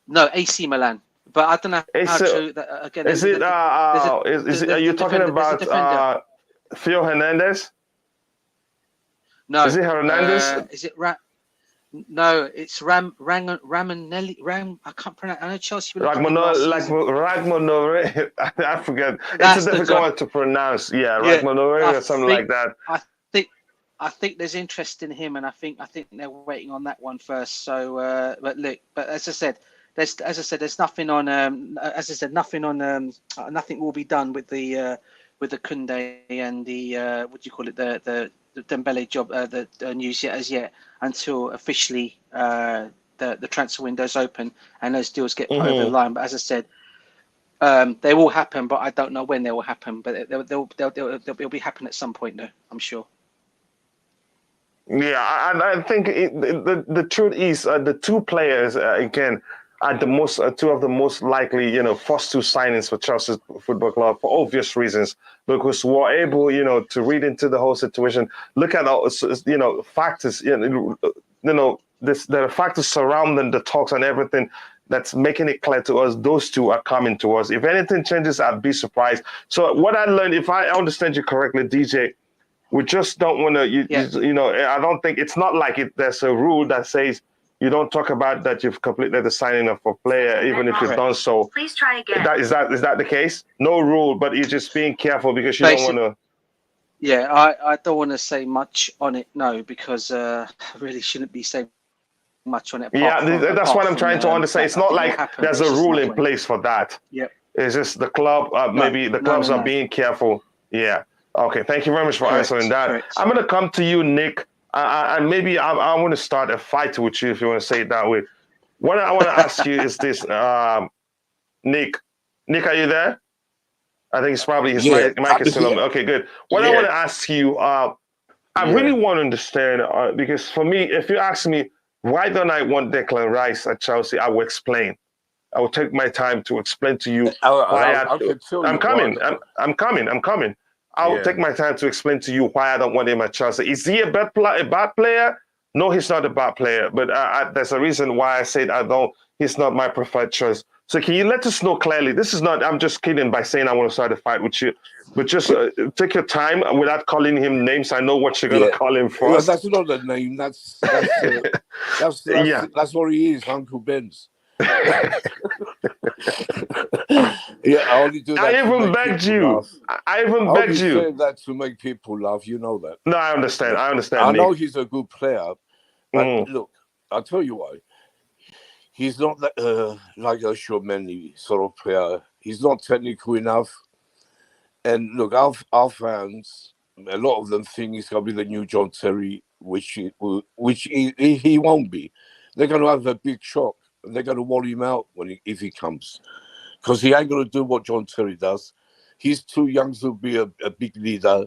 B: No, AC Milan. But I don't know how true that again.
A: Is it? Are you talking about Theo Hernandez?
B: No.
A: Is it Hernandez?
B: Is it No, it's Ramanelli. I can't pronounce. I know Chelsea.
A: Ragmonore. I forget. It's a difficult one to pronounce. Yeah, Ragmonore or something like that.
B: I think there's interest in him, and I think they're waiting on that one first. So, but as I said, there's nothing on. Nothing will be done with the Kounde and the what do you call it, the Dembele job, the news as yet, until officially the transfer window's open and those deals get put over the line. But as I said, they will happen, but I don't know when they will happen. But they'll be happening at some point, though, I'm sure.
A: Yeah, I think the truth is the 2 players again are the most 2 of the most likely first 2 signings for Chelsea Football Club for obvious reasons, because we're able to read into the whole situation, look at factors there are factors surrounding the talks and everything that's making it clear to us those 2 are coming to us. If anything changes, I'd be surprised. So what I learned, if I understand you correctly, DJ, we just don't want to, I don't think, it's not like there's a rule that says you don't talk about that you've completed the signing of a player, even if you've done so.
D: Please try again.
A: Is that the case? No rule, but you're just being careful because you don't want to.
B: Yeah, I don't want to say much on it, no, because I really shouldn't be saying much on it.
A: That's what I'm trying to understand. It's not like there's a rule in place for that.
B: Yep.
A: It's just the club, maybe the clubs are being careful. Yeah. Okay, thank you very much for answering that.
B: Correct.
A: I'm going to come to you, Nick, and maybe I want to start a fight with you, if you want to say it that way. What I want to ask you is this, Nick. Nick, are you there? I think it's probably his mic is still on. Okay, good. What I want to ask you, I really want to understand, because for me, if you ask me, why don't I want Declan Rice at Chelsea, I will explain. I will take my time to explain to you why I'm coming. I'll take my time to explain to you why I don't want him at Chelsea. Is he a bad player? No, he's not a bad player. But there's a reason why I said he's not my preferred choice. So can you let us know clearly? This is not, I'm just kidding by saying I want to start a fight with you. But just take your time without calling him names. I know what you're going to call him first.
C: That's not a name. That's what he is, Uncle Ben's. I only do that.
A: I even begged you. I even begged you.
C: Say that to make people laugh. You know that.
A: No, I understand.
C: I know he's a good player, but look, I'll tell you why. He's not like a Tchouameni sort of player. He's not technical enough. And look, our fans, a lot of them think he's going to be the new John Terry, which he won't be. They're going to have a big shock. They're going to wall him out if he comes. Because he ain't going to do what John Terry does. He's too young to be a big leader.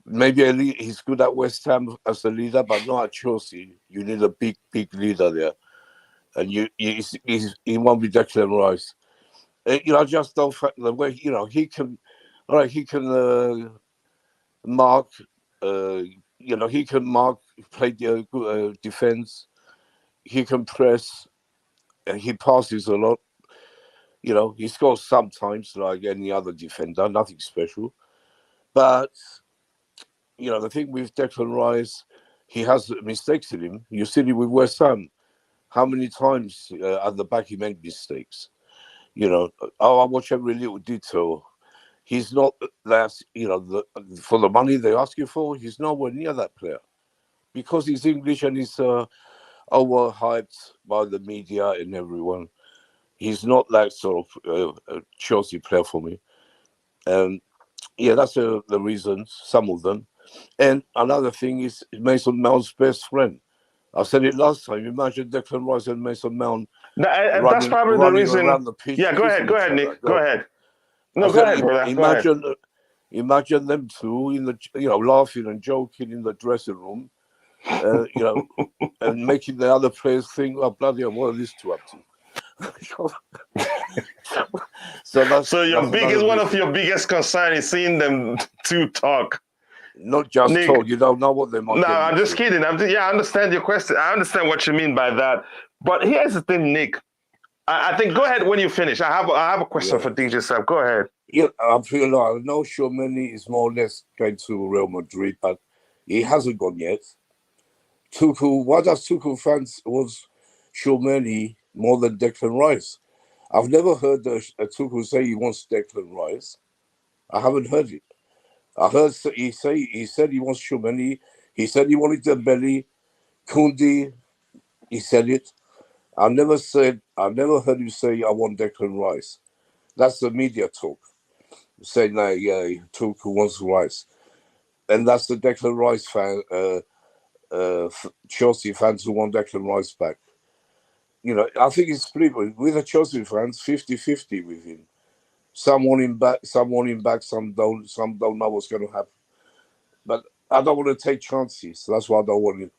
C: Maybe he's good at West Ham as a leader, but not at Chelsea. You need a big leader there. And he won't be Declan Rice. I just don't think the way, he can mark, he can mark, play the defense. He can press, and he passes a lot. He scores sometimes like any other defender, nothing special. But, the thing with Declan Rice, he has mistakes in him. You see it with West Ham. How many times at the back he made mistakes? I watch every little detail. He's not that, for the money they ask you for, he's nowhere near that player. Because he's English and he's overhyped by the media and everyone. He's not that sort of Chelsea player for me. That's the reasons, some of them. And another thing is Mason Mount's best friend. I said it last time. Imagine Declan Rice and Mason Mount.
A: That's probably the reason.
C: Around the pitch.
A: Yeah, go ahead, Nick. Go ahead. No, go ahead, brother.
C: Imagine them two in the, laughing and joking in the dressing room, and making the other players think, "Oh bloody hell, what are these two up to?"
A: One of your biggest concerns is seeing them two talk.
C: Not just
A: Nick,
C: talk. You don't know what they might.
A: No, I'm just kidding. I understand your question. I understand what you mean by that. But here's the thing, Nick. I think go ahead when you finish. I have a question for DJ Seb. Go ahead.
C: Yeah, I know Tchouameni is more or less going to Real Madrid, but he hasn't gone yet. Tuchel, why does Tuchel fans want Tchouameni more than Declan Rice? I've never heard Tuchel say he wants Declan Rice. I haven't heard it. I heard he said he wants Tchouameni. He said he wanted Dembele, Kounde. He said it. I've never heard him say I want Declan Rice. That's the media talk, saying that Tuchel wants Rice, and that's the Declan Rice fan, Chelsea fans who want Declan Rice back. I think it's split with the Chelsea fans, 50-50 with him. Some want him back, some don't know what's going to happen. But I don't want to take chances. That's why I don't want him.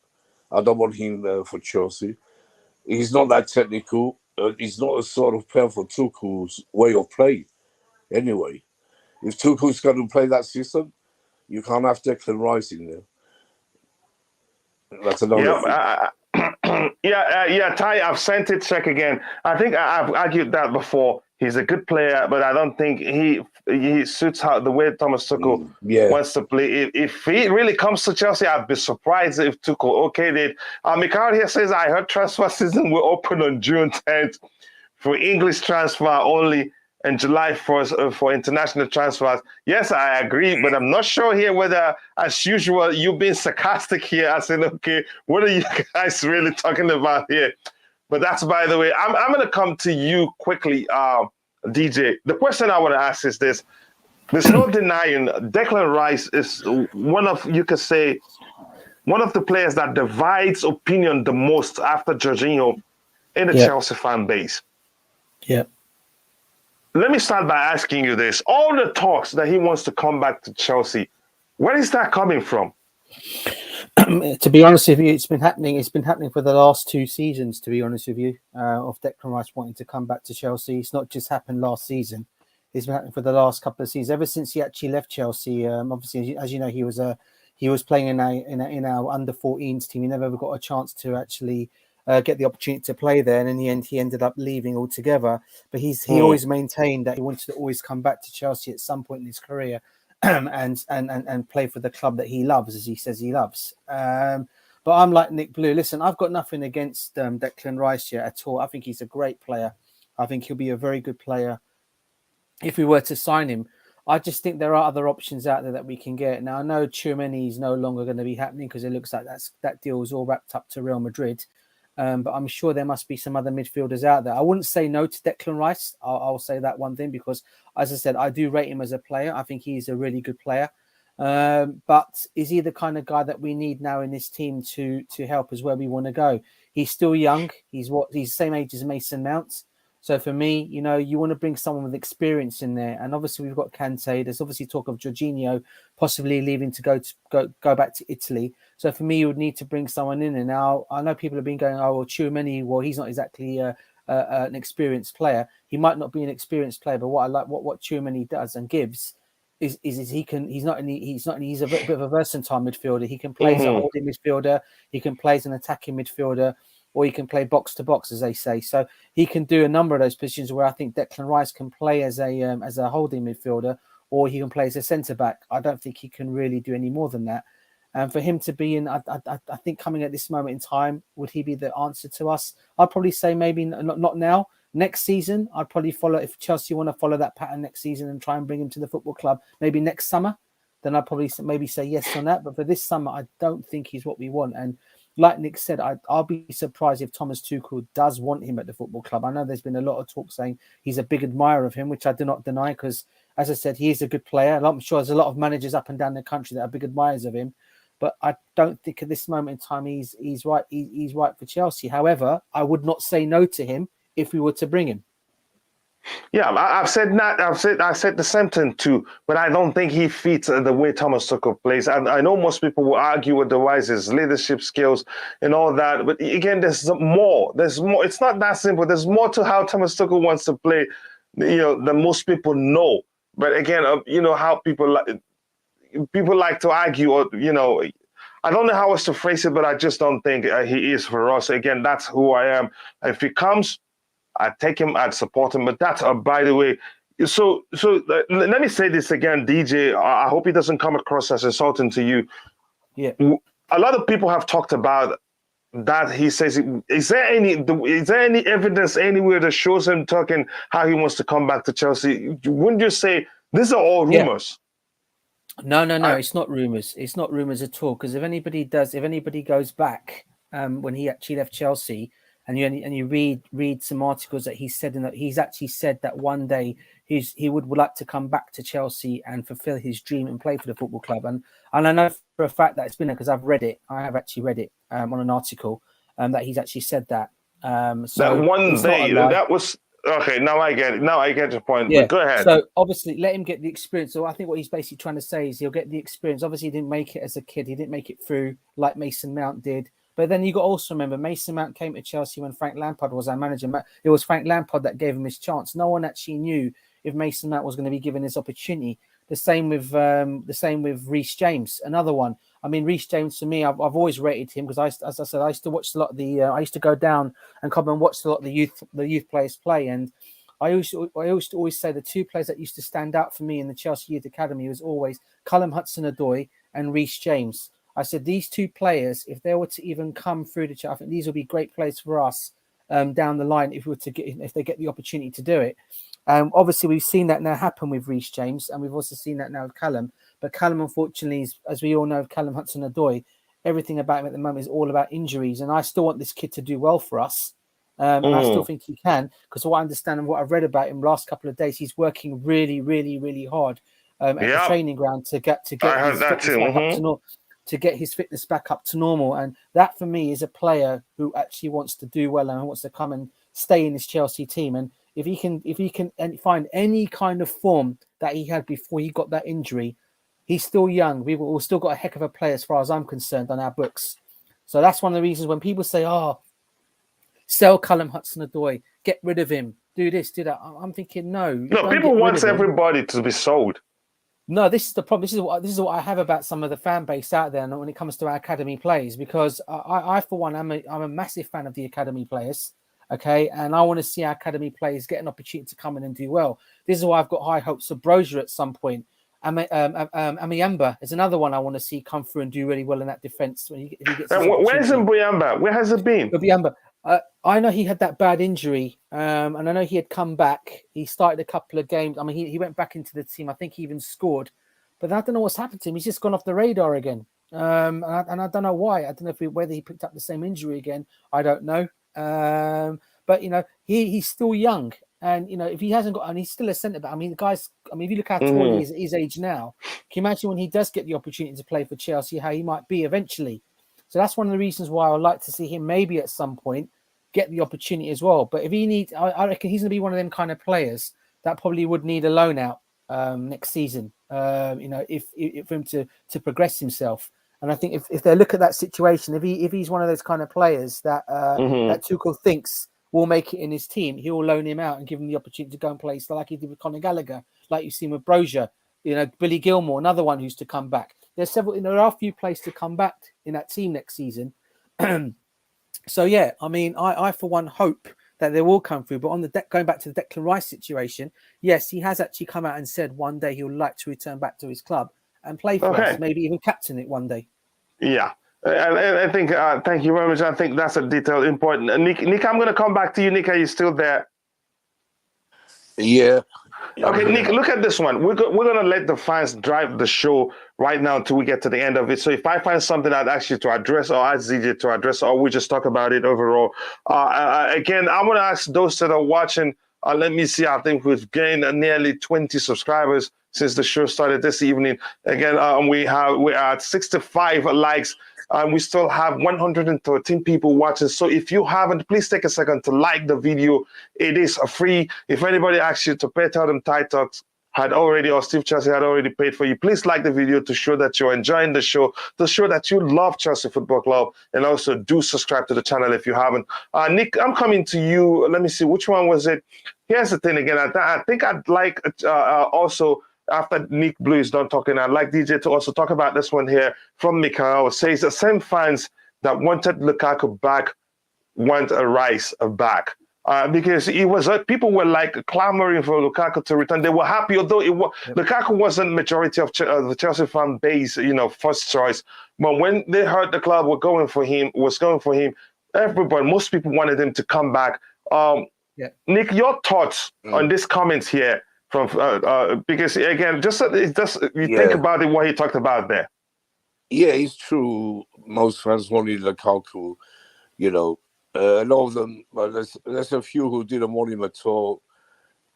C: I don't want him for Chelsea. He's not that technical. He's not a sort of player for Tuchel's way of play. Anyway, if Tuchel's going to play that system, you can't have Declan Rice in there. That's another thing.
A: Ty, I've sent it. Check again. I think I've argued that before. He's a good player, but I don't think he suits how the way Thomas Tuchel wants to play. If he really comes to Chelsea, I'd be surprised if Tuchel did. Mikhail here says, I heard transfer season will open on June 10th for English transfer only and July 1st for international transfers. Yes, I agree, but I'm not sure here whether, as usual, you being sarcastic here. I said, okay, what are you guys really talking about here? But that's, by the way, I'm going to come to you quickly, DJ. The question I want to ask is this. There's no denying Declan Rice is one of the players that divides opinion the most after Jorginho in the Chelsea fan base.
D: Yeah.
A: Let me start by asking you this. All the talks that he wants to come back to Chelsea, where is that coming from?
D: To be honest with you, it's been happening for the last 2 seasons, to be honest with you, of Declan Rice wanting to come back to Chelsea. It's not just happened last season. It's been happening for the last couple of seasons, ever since he actually left Chelsea. Obviously, as you know, he was playing in our under 14s team. He never ever got a chance to actually get the opportunity to play there, and in the end, he ended up leaving altogether. But he always maintained that he wanted to always come back to Chelsea at some point in his career, and play for the club that he loves, as he says he loves. But I'm like Nick Blue. Listen, I've got nothing against Declan Rice yet at all. I think he's a great player. I think he'll be a very good player if we were to sign him. I just think there are other options out there that we can get. Now, I know Tchouameni is no longer going to be happening because it looks like that deal is all wrapped up to Real Madrid. But I'm sure there must be some other midfielders out there. I wouldn't say no to Declan Rice. I'll say that one thing because, as I said, I do rate him as a player. I think he's a really good player. But is he the kind of guy that we need now in this team to help us where we want to go? He's still young. He's the same age as Mason Mount. So for me, you know, you want to bring someone with experience in there. And obviously we've got Kante. There's obviously talk of Jorginho possibly leaving to go back to Italy. So for me, you would need to bring someone in. And now I know people have been going, oh, well, Tchouameni, well, he's not exactly an experienced player. He might not be an experienced player, but what I like, what Tchouameni does and gives is he's a bit of a versatile midfielder. He can play as a holding midfielder. He can play as an attacking midfielder, or he can play box to box, as they say. So he can do a number of those positions where I think Declan Rice can play as a holding midfielder, or he can play as a centre back. I don't think he can really do any more than that. And for him to be in, I think coming at this moment in time, would he be the answer to us? I'd probably say maybe not now. Next season, I'd probably follow, if Chelsea want to follow that pattern next season and try and bring him to the football club, maybe next summer, then I'd probably maybe say yes on that. But for this summer, I don't think he's what we want. And like Nick said, I'll be surprised if Thomas Tuchel does want him at the football club. I know there's been a lot of talk saying he's a big admirer of him, which I do not deny because, as I said, he is a good player. I'm sure there's a lot of managers up and down the country that are big admirers of him. But I don't think at this moment in time he's right. He's right for Chelsea. However, I would not say no to him if we were to bring him.
A: Yeah, I've said that. I said the same thing too, but I don't think he fits the way Thomas Tuchel plays. And I know most people will argue otherwise, his leadership skills and all that. But again, there's more. There's more. It's not that simple. There's more to how Thomas Tuchel wants to play, you know, than most people know. But again, you know how people like to argue, or you know, I don't know how else to phrase it, but I just don't think he is for us. Again, that's who I am. If he comes, I'd take him, I'd support him. But that's, by the way, so let me say this again, DJ. I hope it doesn't come across as insulting to you.
D: Yeah.
A: A lot of people have talked about that. He says, is there any evidence anywhere that shows him talking how he wants to come back to Chelsea? Wouldn't you say these are all rumors?
D: No. It's not rumors. It's not rumors at all. Because if anybody goes back when he actually left Chelsea, and you read some articles that he said, that he's actually said that one day he would like to come back to Chelsea and fulfill his dream and play for the football club. And I know for a fact that it's been there because I've read it. I have actually read it on an article that he's actually said that. So
A: that one day, that was okay. Now I get it. Now I get your point. Yeah. But go ahead.
D: So obviously, let him get the experience. So I think what he's basically trying to say is he'll get the experience. Obviously, he didn't make it as a kid. He didn't make it through like Mason Mount did. But then you got to also remember, Mason Mount came to Chelsea when Frank Lampard was our manager. It was Frank Lampard that gave him his chance. No one actually knew if Mason Mount was going to be given his opportunity. The same with Reece James, another one. I mean, Reece James, for me, I've always rated him because as I said, I used to watch a lot of I used to go down and come and watch a lot of the youth players play. And I used to always say the two players that used to stand out for me in the Chelsea Youth Academy was always Callum Hudson-Odoi and Reece James. I said these two players, if they were to even come through the chat, I think these will be great players for us down the line if they get the opportunity to do it. Obviously, we've seen that now happen with Reece James, and we've also seen that now with Callum. But Callum, unfortunately, is, as we all know, Callum Hudson-Odoi, everything about him at the moment is all about injuries. And I still want this kid to do well for us. And I still think he can, because what I understand and what I've read about him last couple of days, he's working really, really, really hard at the training ground to get his fitness back up to normal. And that for me is a player who actually wants to do well and wants to come and stay in this Chelsea team. And if he can find any kind of form that he had before he got that injury, he's still young. We've still got a heck of a player as far as I'm concerned on our books. So that's one of the reasons when people say, sell Callum Hudson-Odoi, get rid of him. do this, do that. I'm thinking, no.
A: No, people want everybody to be sold.
D: No, this is the problem. This is what I have about some of the fan base out there, and when it comes to our academy players, because I for one, I'm a massive fan of the academy players. Okay, and I want to see our academy players get an opportunity to come in and do well. This is why I've got high hopes of Brozier at some point. Amiyamba is another one I want to see come through and do really well in that defense. When he gets
A: where's Mbuyamba? Where has it been?
D: Mbuyamba. I know he had that bad injury, and I know he had come back. He started a couple of games. I mean, he went back into the team. I think he even scored, but I don't know what's happened to him. He's just gone off the radar again, and I don't know why. I don't know whether he picked up the same injury again. I don't know. But you know, he's still young, and you know, if he hasn't got, and he's still a centre back. I mean, the guy's. I mean, if you look how tall he is at his age now, can you imagine when he does get the opportunity to play for Chelsea, how he might be eventually? So that's one of the reasons why I would like to see him maybe at some point get the opportunity as well. But if he needs, I reckon he's going to be one of them kind of players that probably would need a loan out next season. You know, if for him to progress himself. And I think if they look at that situation, if he's one of those kind of players that that Tuchel thinks will make it in his team, he will loan him out and give him the opportunity to go and play, like he did with Conor Gallagher, like you've seen with Brozier. You know, Billy Gilmour, another one who's to come back. There's several. You know, there are a few players to come back in that team next season. So yeah, I mean, I for one hope that they will come through. But on the going back to the Declan Rice situation, yes, he has actually come out and said one day he would like to return back to his club and play for us, maybe even captain it one day.
A: Yeah, I think. Thank you very much. I think that's a detail important. Nick, I'm going to come back to you. Nick, are you still there?
C: Yeah.
A: Okay, Nick, look at this one. We're going to let the fans drive the show right now until we get to the end of it. So if I find something I'd ask you to address or ask ZJ to address, or we just talk about it overall. Again, I want to ask those that are watching, let me see, I think we've gained nearly 20 subscribers since the show started this evening. Again, we are at 65 likes. We still have 113 people watching. So if you haven't, please take a second to like the video. It is free. If anybody asks you to pay, tell them Tide Talks had already, or Steve Chelsea had already paid for you. Please like the video to show that you're enjoying the show, to show that you love Chelsea Football Club, and also do subscribe to the channel if you haven't. Nick, I'm coming to you. Let me see, which one was it? Here's the thing again. I think I'd like also, after Nick Blue is done talking, I'd like DJ to also talk about this one here from Mikael. It says the same fans that wanted Lukaku back want a Rice back. Because it was people were like clamoring for Lukaku to return. They were happy, although Lukaku wasn't majority of the Chelsea fan base, you know, first choice. But when they heard the club was going for him, everybody, most people wanted him to come back. Nick, your thoughts on these comments here from because again, just think about it, what he talked about there.
C: Yeah, it's true. Most fans wanted Lukaku, you know. A lot of them, but there's a few who didn't want him at all.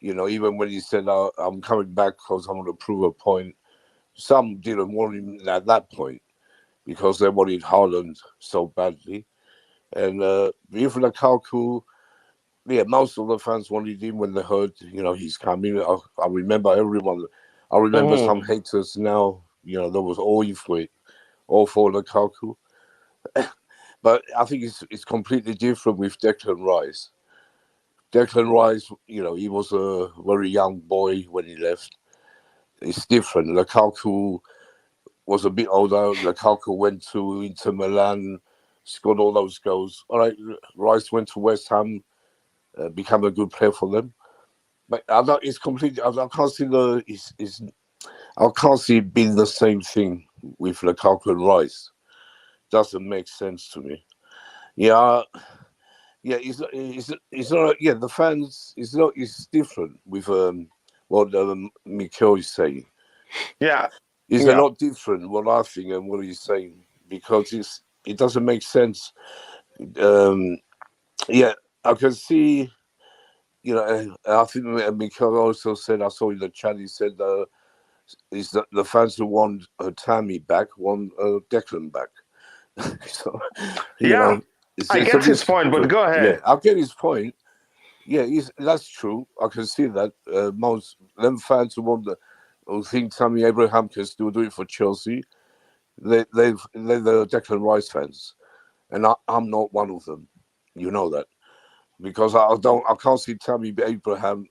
C: You know, even when he said, I'm coming back because I want to prove a point. Some didn't want him at that point because they wanted Haaland so badly. And with Lukaku, yeah, most of the fans wanted him when they heard, you know, he's coming. I remember everyone. I remember some haters now, you know, there was all for Lukaku. But I think it's completely different with Declan Rice. Declan Rice, you know, he was a very young boy when he left. It's different. Lukaku was a bit older. Lukaku went to Inter Milan, scored all those goals. All right, Rice went to West Ham, become a good player for them. But it's completely. I can't see I can't see it being the same thing with Lukaku and Rice. Doesn't make sense to me. Yeah, it's not. Yeah, the fans. It's different with what Mikel is saying.
A: Yeah,
C: it's a lot different what I think and what he's saying because it doesn't make sense. Yeah, I can see. You know, I think Mikel also said. I saw in the chat. He said is that the fans who want Tammy back want Declan back. So, you know,
A: I get his point, but go ahead.
C: Yeah, I get his point. Yeah, that's true. I can see that. Most them fans who think Tammy Abraham can still do it for Chelsea, they're the Declan Rice fans, and I'm not one of them. You know that. because I can't see Tammy Abraham,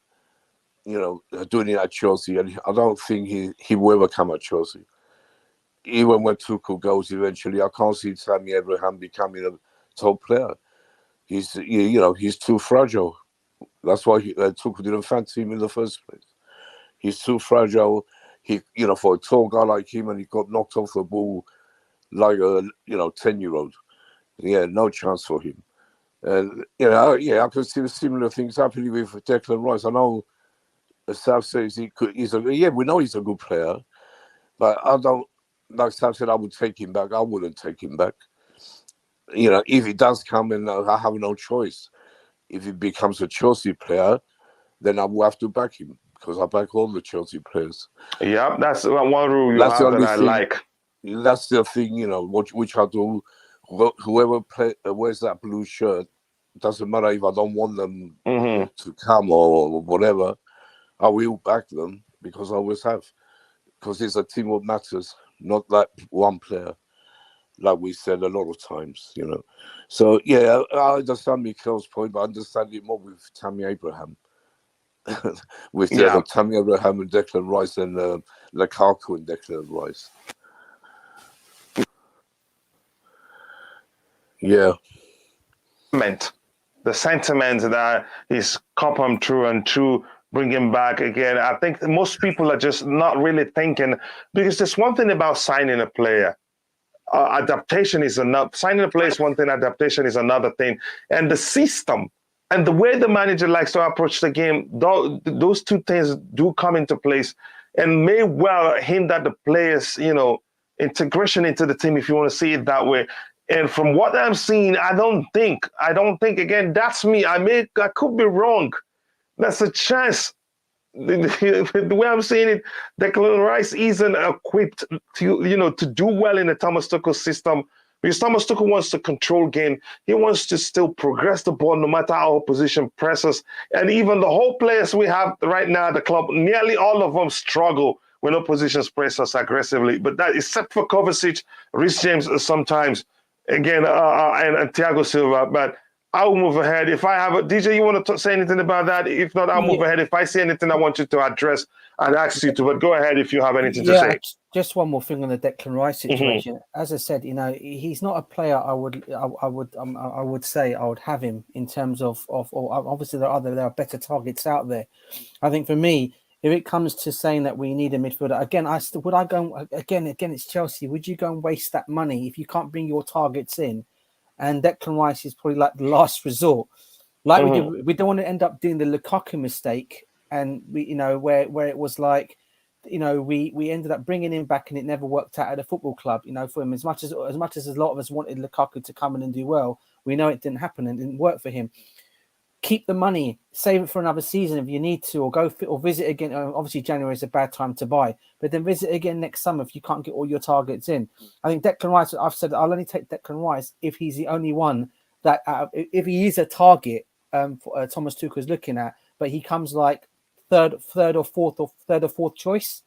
C: doing it at Chelsea, and I don't think he will ever come at Chelsea. Even when Tuchel goes eventually, I can't see Tammy Abraham becoming a top player. He's too fragile. That's why Tuchel didn't fancy him in the first place. He's too fragile. He, for a tall guy like him, and he got knocked off the ball like a 10-year-old. Yeah, no chance for him. And I could see similar things happening with Declan Rice. I know Sav says we know he's a good player, but I don't. Like Sav said, I would take him back. I wouldn't take him back. If he does come, and I have no choice. If he becomes a Chelsea player, then I will have to back him because I back all the Chelsea players.
A: Yeah, that's one rule you have that I like.
C: That's the thing, which I do. Whoever wears that blue shirt, doesn't matter if I don't want them to come or whatever, I will back them because I always have. Because it's a team what matters, not like one player, like we said a lot of times, So, yeah, I understand Mikel's point, but I understand it more with Tammy Abraham. With Tammy Abraham and Declan Rice and Lukaku and Declan Rice. Yeah.
A: The sentiment that is come true and true, bring him back again. I think most people are just not really thinking, because there's one thing about signing a player. Adaptation is enough. Signing a player is one thing, adaptation is another thing. And the system and the way the manager likes to approach the game, those two things do come into place and may well hinder the players, integration into the team, if you want to see it that way. And from what I'm seeing, I don't think, again, that's me. I could be wrong. That's a chance. The way I'm seeing it, Declan Rice isn't equipped to do well in the Thomas Tuchel system, because Thomas Tuchel wants to control game. He wants to still progress the ball no matter how opposition presses. And even the whole players we have right now at the club, nearly all of them struggle when opposition press us aggressively. But that, except for Kovacic, Reece James sometimes, again, and Thiago Silva. But I'll move ahead. If I have DJ, you want to say anything about that? If not, I'll move ahead. If I see anything I want you to address, I'd ask you to. But go ahead if you have anything to say.
D: Just one more thing on the Declan Rice situation. As I said, he's not a player I would say I would have him in terms of obviously there are better targets out there. I think for me, if it comes to saying that we need a midfielder, again, it's Chelsea. Would you go and waste that money if you can't bring your targets in? And Declan Rice is probably like the last resort. Like we don't want to end up doing the Lukaku mistake, and where it was like, we ended up bringing him back and it never worked out at a football club. For him, as much as a lot of us wanted Lukaku to come in and do well, we know it didn't happen and didn't work for him. Keep the money, save it for another season if you need to, or visit again. Obviously, January is a bad time to buy, but then visit again next summer if you can't get all your targets in. I think Declan Rice, I've said I'll only take Declan Rice if he's the only one that, if he is a target for, Thomas Tuchel is looking at, but he comes like third or fourth choice.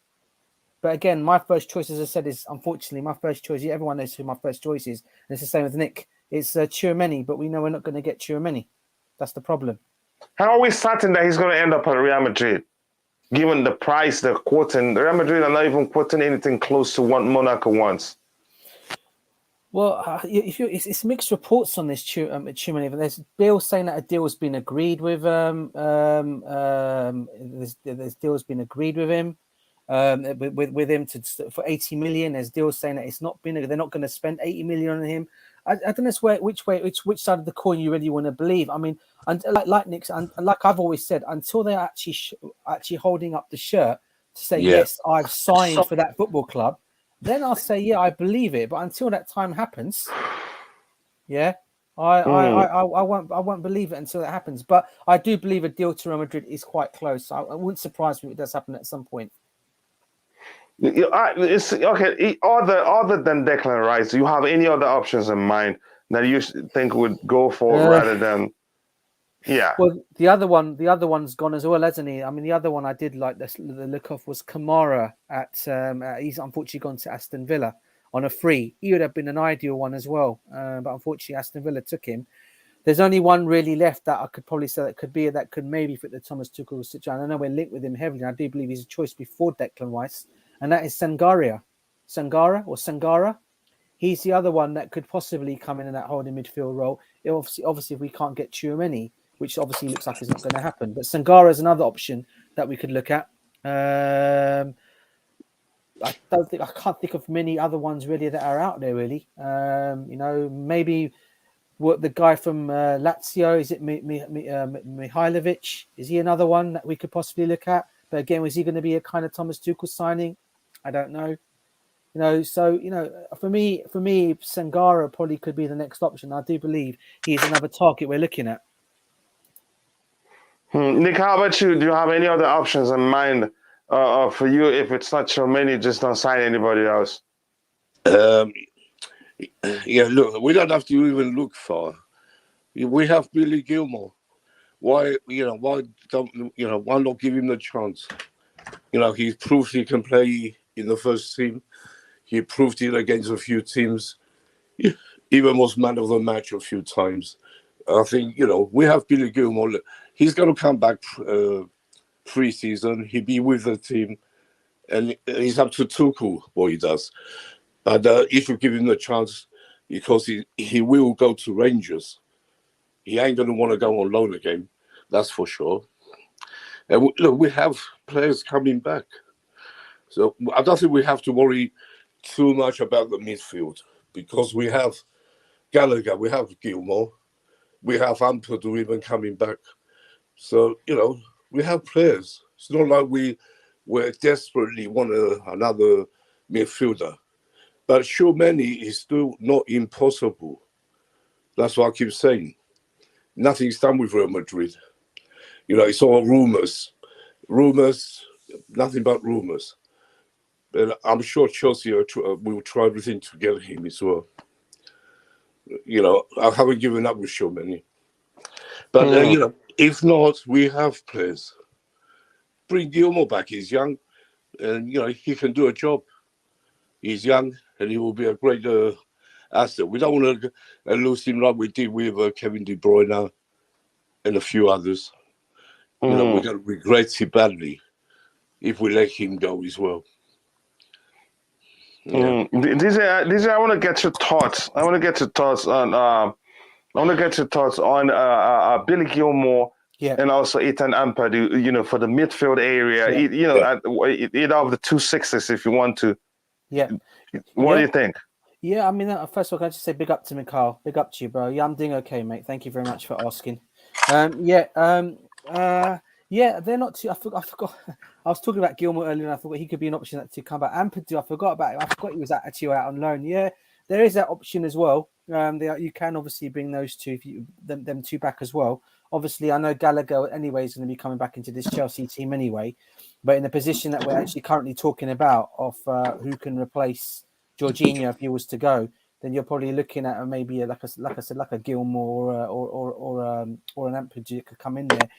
D: But again, my first choice, as I said, is unfortunately my first choice. Everyone knows who my first choice is, and it's the same with Nick. It's Tchouaméni, but we know we're not going to get Tchouaméni. That's the problem.
A: How are we certain that he's going to end up at Real Madrid? Given the price they're quoting, Real Madrid are not even quoting anything close to what Monaco wants.
D: Well, it's mixed reports on this Tchouaméni. There's deals saying that a deal has been agreed with. There's deals been agreed with him, with him for 80 million. There's deals saying that it's not been. They're not going to spend 80 million on him. I don't know which side of the coin you really want to believe. I mean, and like Nick, and like I've always said, until they're actually holding up the shirt to say yes, I've signed for that football club, then I'll say I believe it. But until that time happens, I won't believe it until that happens. But I do believe a deal to Real Madrid is quite close. I wouldn't surprise me if it does happen at some point.
A: It's okay. Other than Declan Rice, do you have any other options in mind that you think would go for rather than? Yeah.
D: Well, the other one's gone as well, hasn't he? I mean, the other one I did like the look of was Kamara he's unfortunately gone to Aston Villa on a free. He would have been an ideal one as well, but unfortunately Aston Villa took him. There's only one really left that I could probably say that could maybe fit the Thomas Tuchel situation. I know we're linked with him heavily. I do believe he's a choice before Declan Rice, and that is Sangara. He's the other one that could possibly come in that holding midfield role. Obviously, if we can't get Tchouaméni, which obviously looks like is not going to happen, but Sangara is another option that we could look at. I can't think of many other ones really that are out there. Really, maybe. What the guy from Lazio, is it Mihailovic? Is he another one that we could possibly look at? But again, was he going to be a kind of Thomas Tuchel signing? I don't know. For me, Sangara probably could be the next option. I do believe he's another target we're looking at.
A: Nick, how about you? Do you have any other options in mind for you? If it's not so many, just don't sign anybody else.
C: Yeah, look, we don't have to even look far. We have Billy Gilmour. Why not give him the chance? He proved he can play in the first team. He proved it against a few teams. He even was man of the match a few times. I think, we have Billy Gilmour. He's going to come back pre-season. He'll be with the team. And it's up to Tuchel what he does. But if you give him the chance, because he will go to Rangers, he ain't going to want to go on loan again. That's for sure. And look, we have players coming back. So I don't think we have to worry too much about the midfield, because we have Gallagher, we have Gilmour, we have Ampadu even coming back. So, we have players. It's not like we desperately want another midfielder. But Tchouaméni is still not impossible. That's what I keep saying. Nothing's done with Real Madrid. It's all rumours. Rumours, nothing but rumours. And I'm sure Chelsea will try everything to get him as well. I haven't given up with Tchouaméni. But, if not, we have players. Bring Gilmour back. He's young. And, he can do a job. He's young, and he will be a great asset. We don't want to lose him like we did with Kevin De Bruyne and a few others. We're going to regret it badly if we let him go as well. Yeah.
A: DJ, I want to get your thoughts. I want to get your thoughts on Billy Gilmour, and also Ethan Ampadu. For the midfield area. Either of the 2 6s, if you want to.
D: Yeah.
A: What do you think?
D: Yeah, I mean, first of all, can I just say big up to Mikhail. Big up to you, bro. Yeah, I'm doing okay, mate. Thank you very much for asking. They're not too. I forgot. I was talking about Gilmour earlier, and I thought he could be an option to come back. Ampadu, I forgot about him. I forgot he was actually out on loan. Yeah, there is that option as well. You can obviously bring those two, them two back as well. Obviously, I know Gallagher anyway is going to be coming back into this Chelsea team anyway. But in the position that we're actually currently talking about of who can replace Jorginho if he was to go, then you're probably looking at maybe like I said, like a Gilmour or an Ampadu could come in there.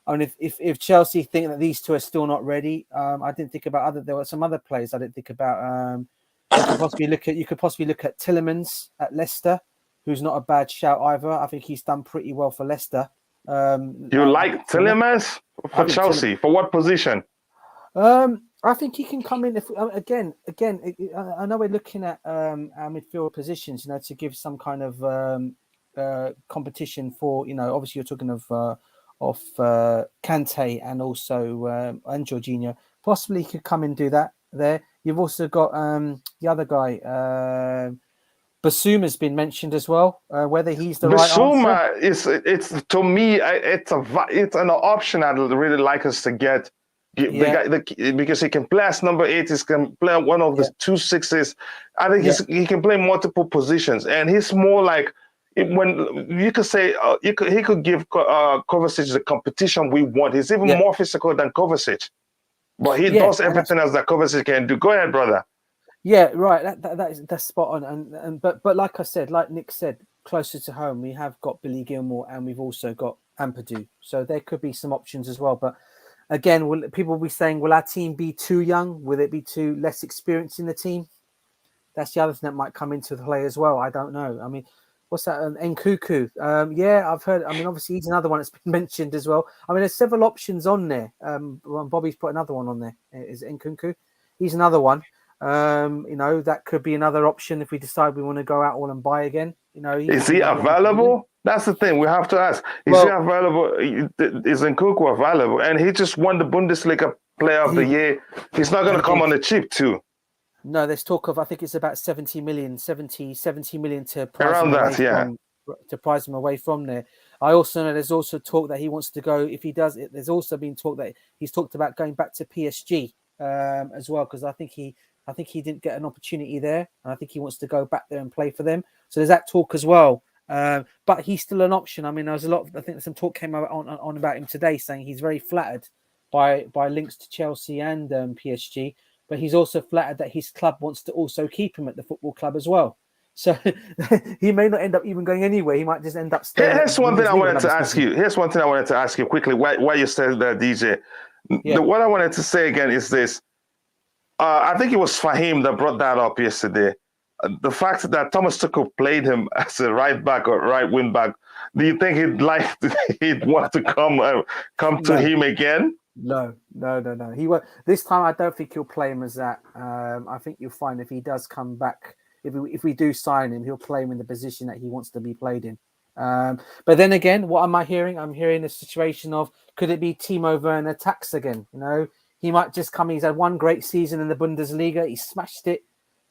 D: And if Chelsea think that these two are still not ready, I didn't think about there were some other players I didn't think about. You could possibly look at Tielemans at Leicester, who's not a bad shout either. I think he's done pretty well for Leicester.
A: You like Tielemans for Chelsea? For what position?
D: I think he can come in if again. I know we're looking at our midfield positions, to give some kind of competition for. Obviously you're talking of Kante and also and Jorginho. Possibly he could come and do that there. You've also got the other guy. Basuma's been mentioned as well. Whether he's the right answer.
A: It's to me, it's an option I'd really like us to get. Because he can play as number 8, he can play one of the 2 6s. I think he can play multiple positions, and he's more like when you could say he could give Kovacic the competition we want. He's even more physical than Kovacic, but he does everything else that Kovacic can do. Go ahead, brother.
D: Yeah, right. That's spot on. But like I said, like Nick said, closer to home, we have got Billy Gilmour and we've also got Ampadu. So there could be some options as well. But again, people will be saying, will our team be too young? Will it be too less experienced in the team? That's the other thing that might come into play as well. I don't know. I mean, what's that? Nkuku. Yeah, I've heard. I mean, obviously he's another one that's been mentioned as well. I mean, there's several options on there. Bobby's put another one on there. Is Nkuku? He's another one. That could be another option if we decide we want to go out all and buy again.
A: Is he available? That's the thing we have to ask. Is he available? Is Nkuku available? And he just won the Bundesliga Player of the Year. He's not going to come on the cheap too.
D: No, there's talk of, I think it's about 70 million to prize him away from there. I also know there's also talk that he wants to go, if he does it, there's also been talk that he's talked about going back to PSG as well, because I think he didn't get an opportunity there, and I think he wants to go back there and play for them. So there's that talk as well. But he's still an option. I mean, I think some talk came out on about him today, saying he's very flattered by links to Chelsea and PSG. But he's also flattered that his club wants to also keep him at the football club as well. So he may not end up even going anywhere. He might just end up staying.
A: Here's one thing I wanted to ask you quickly. Why you said that, DJ? Yeah. What I wanted to say again is this. I think it was Fahim that brought that up yesterday. The fact that Thomas Tuchel played him as a right back or right wing back. Do you think he'd want to come to him again?
D: No. He won't. This time, I don't think he'll play him as that. I think you'll find if he does come back, if we do sign him, he'll play him in the position that he wants to be played in. But then again, what am I hearing? I'm hearing a situation of, could it be Timo Werner tax again? He might just come. He's had one great season in the Bundesliga. He smashed it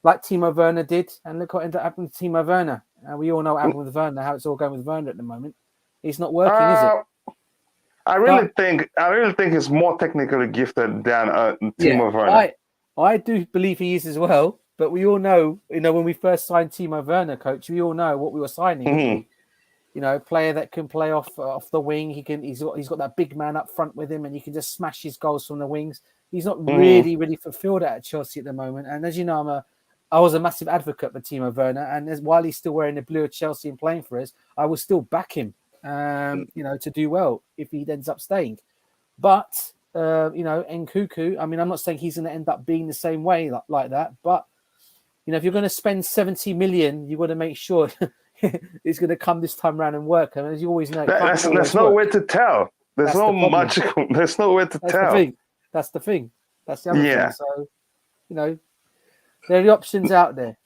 D: like Timo Werner did. And look what ended up happening to Timo Werner. We all know what happened with Werner, how it's all going with Werner at the moment. He's not working, is it?
A: I really think he's more technically gifted than Timo Werner.
D: I do believe he is as well. But we all know, when we first signed Timo Werner, coach, we all know what we were signing. Mm-hmm. Player that can play off the wing. He's got that big man up front with him, and he can just smash his goals from the wings. He's not really fulfilled at Chelsea at the moment. And as you know, I was a massive advocate for Timo Werner, and while he's still wearing the blue of Chelsea and playing for us, I will still back him. To do well if he ends up staying. But, Nkuku, I mean, I'm not saying he's going to end up being the same way like that. But, if you're going to spend 70 million, you've got to make sure it's going to come this time around and work. I mean, as you always know,
A: there's no way to tell. There's no magical. There's no way to tell.
D: That's the thing. That's the other thing. So, there are the options out there.